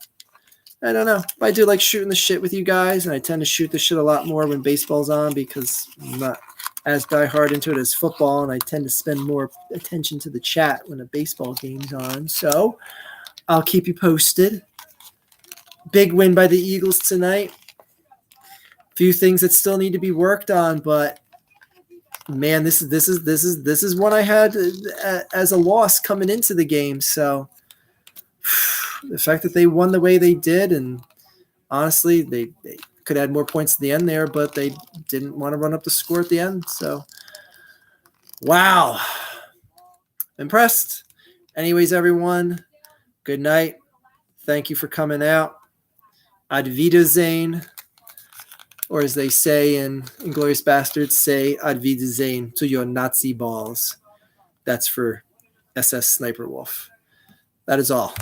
I do like shooting the shit with you guys, and I tend to shoot the shit a lot more when baseball's on because I'm not as diehard into it as football, and I tend to spend more attention to the chat when a baseball game's on. So I'll keep you posted. Big win by the Eagles tonight. Few things that still need to be worked on, but man, this is one I had as a loss coming into the game. So the fact that they won the way they did, and honestly, they could add more points at the end there, but they didn't want to run up the score at the end. So, wow. Impressed. Anyways, everyone, good night. Thank you for coming out. Ad Wiedersehen. Or as they say in Inglourious Bastards, say Ad Wiedersehen to your Nazi balls. That's for SS Sniper Wolf. That is all.